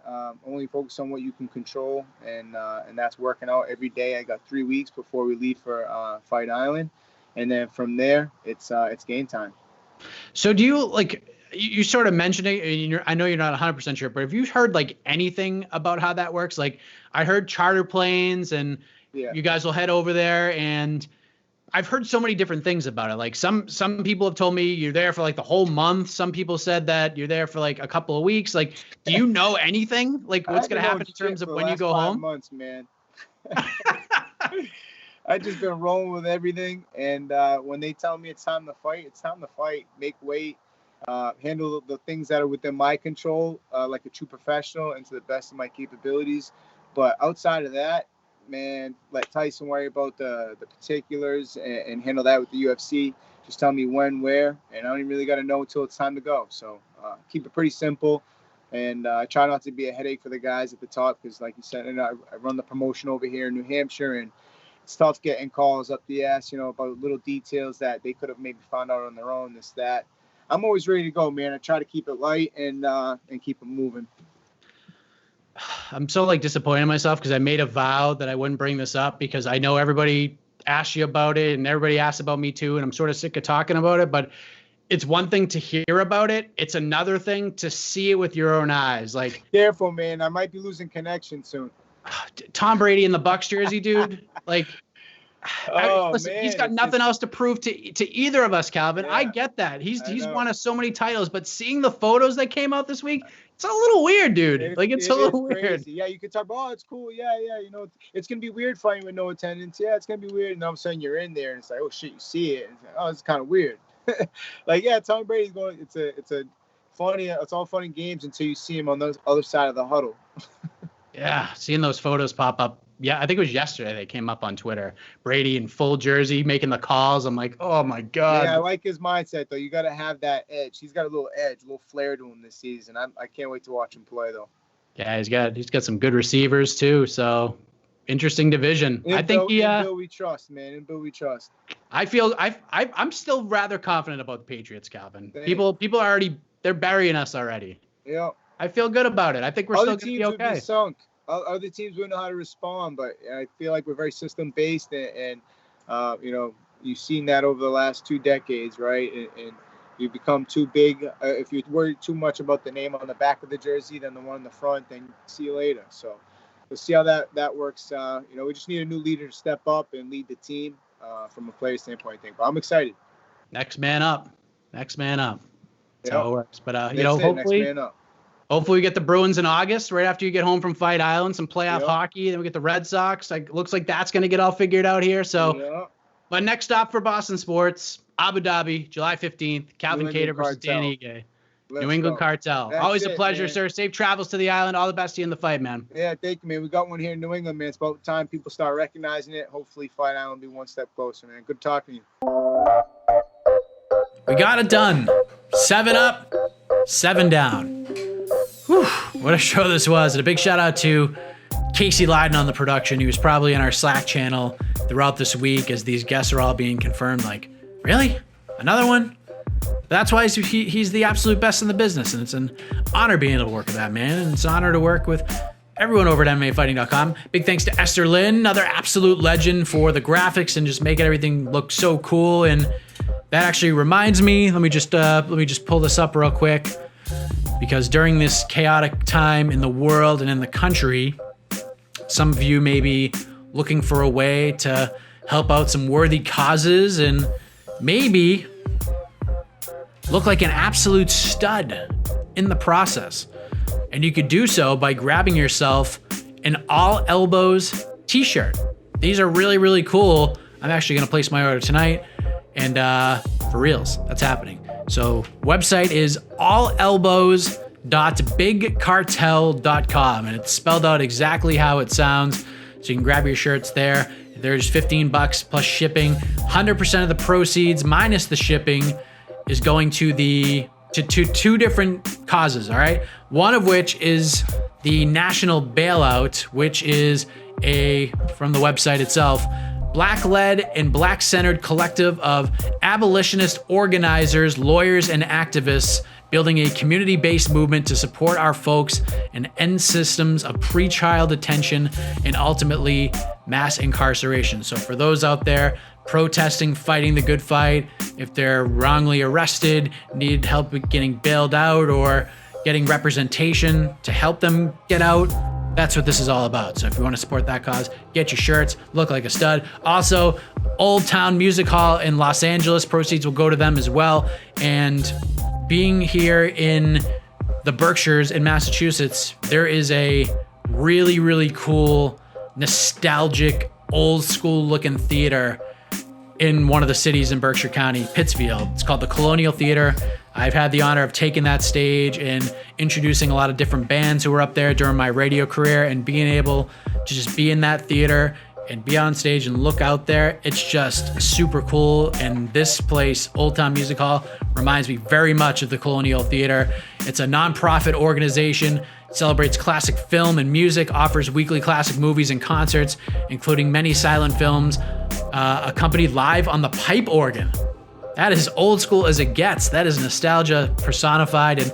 Only focus on what you can control, and that's working out every day. I got 3 weeks before we leave for Fight Island, and then from there, it's game time. So do you, you sort of mentioned it, and I know you're not 100% sure, but have you heard anything about how that works? I heard charter planes, and you guys will head over there, and I've heard so many different things about it. Some people have told me you're there for the whole month. Some people said that you're there for a couple of weeks. Do you know anything? What's going to happen in terms of when you go home? 5 months, man. I've just been rolling with everything. And when they tell me it's time to fight, it's time to fight. Make weight, handle the things that are within my control, like a true professional and to the best of my capabilities. But outside of that, man, let Tyson worry about the particulars and handle that with the UFC. Just tell me when, where, and I don't even really got to know until it's time to go. So keep it pretty simple, and I try not to be a headache for the guys at the top because, like you said, I run the promotion over here in New Hampshire, and it's tough getting calls up the ass, about little details that they could have maybe found out on their own, this, that. I'm always ready to go, man. I try to keep it light and keep it moving. I'm so disappointed in myself because I made a vow that I wouldn't bring this up because I know everybody asked you about it and everybody asked about me too. And I'm sort of sick of talking about it, but it's one thing to hear about it. It's another thing to see it with your own eyes. Careful, man. I might be losing connection soon. Tom Brady in the Bucs jersey, dude. Listen, man, he's got nothing else to prove to either of us, Calvin. Yeah, I get that. He's won us so many titles, but seeing the photos that came out this week, it's a little weird, dude. It's a little weird. Yeah, you could talk about, it's cool. Yeah. It's going to be weird fighting with no attendance. Yeah, it's going to be weird. And all of a sudden you're in there and it's like, oh shit, you see it. And it's like, oh, it's kind of weird. Tom Brady's going, it's all fun and games until you see him on the other side of the huddle. Yeah, seeing those photos pop up. Yeah, I think it was yesterday they came up on Twitter. Brady in full jersey making the calls. I'm like, oh my God. Yeah, I like his mindset though. You got to have that edge. He's got a little edge, a little flair to him this season. I can't wait to watch him play though. Yeah, he's got some good receivers too. So interesting division. In Bill we trust, man. In Bill we trust. I'm still rather confident about the Patriots, Calvin. People are they're burying us already. Yeah. I feel good about it. I think we're still going to be okay. Would be sunk. Other teams wouldn't know how to respond, but I feel like we're very system based, and you've seen that over the last 2 decades, right? And you become too big. If you worry too much about the name on the back of the jersey than the one on the front, then see you later. So we'll see how that works. We just need a new leader to step up and lead the team from a player standpoint, I think. But I'm excited. Next man up. That's how it works. But hopefully. Next man up. Hopefully we get the Bruins in August, right after you get home from Fight Island, some playoff hockey. Then we get the Red Sox. Looks like that's going to get all figured out here. So, But next stop for Boston sports, Abu Dhabi, July 15th, Calvin Cater versus Dan Ige. New England Cartel. Always a pleasure, sir. Safe travels to the island. All the best to you in the fight, man. Yeah, thank you, man. We got one here in New England, man. It's about time people start recognizing it. Hopefully Fight Island will be one step closer, man. Good talking to you. We got it done. 7 up, 7 down. What a show this was. And a big shout out to Casey Leiden on the production. He was probably in our Slack channel throughout this week as these guests are all being confirmed. Like, really? Another one? But that's why he's the absolute best in the business. And it's an honor being able to work with that man. And it's an honor to work with everyone over at MMAfighting.com. Big thanks to Esther Lynn, another absolute legend, for the graphics and just making everything look so cool. And that actually reminds me, let me just pull this up real quick, because during this chaotic time in the world and in the country, some of you may be looking for a way to help out some worthy causes and maybe look like an absolute stud in the process. And you could do so by grabbing yourself an All Elbows t-shirt. These are really, really cool. I'm actually going to place my order tonight. And for reals, that's happening. So website is allelbows.bigcartel.com. And it's spelled out exactly how it sounds. So you can grab your shirts there. There's $15 plus shipping. 100% of the proceeds minus the shipping is going to two different causes, all right? One of which is the National Bailout, which is from the website itself, Black-led and Black-centered collective of abolitionist organizers, lawyers, and activists building a community-based movement to support our folks and end systems of pre-trial detention and ultimately mass incarceration. So for those out there protesting, fighting the good fight, if they're wrongly arrested, need help with getting bailed out or getting representation to help them get out, that's what this is all about. So if you want to support that cause, get your shirts, look like a stud. Also, Old Town Music Hall in Los Angeles, proceeds will go to them as well. And being here in the Berkshires in Massachusetts, there is a really, really cool, nostalgic, old school looking theater in one of the cities in Berkshire County, Pittsfield. It's called the Colonial Theater. I've had the honor of taking that stage and introducing a lot of different bands who were up there during my radio career, and being able to just be in that theater and be on stage and look out there. It's just super cool. And this place, Old Town Music Hall, reminds me very much of the Colonial Theater. It's a nonprofit organization, celebrates classic film and music, offers weekly classic movies and concerts, including many silent films, accompanied live on the pipe organ. That is old school as it gets. That is nostalgia personified. And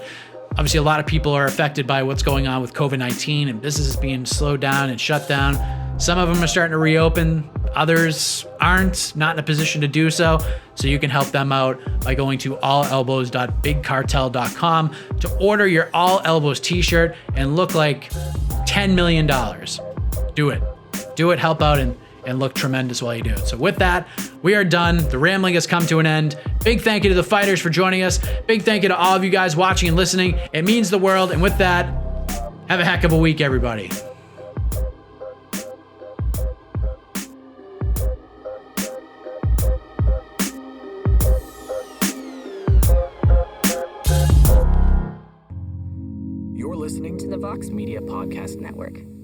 obviously a lot of people are affected by what's going on with COVID-19 and businesses being slowed down and shut down. Some of them are starting to reopen. Others aren't, not in a position to do so. So you can help them out by going to allelbows.bigcartel.com to order your All Elbows t-shirt and look like $10 million. Do it. Do it, help out, and look tremendous while you do it. So with that, we are done. The rambling has come to an end. Big thank you to the fighters for joining us. Big thank you to all of you guys watching and listening. It means the world. And with that, have a heck of a week, everybody. You're listening to the Vox Media Podcast Network.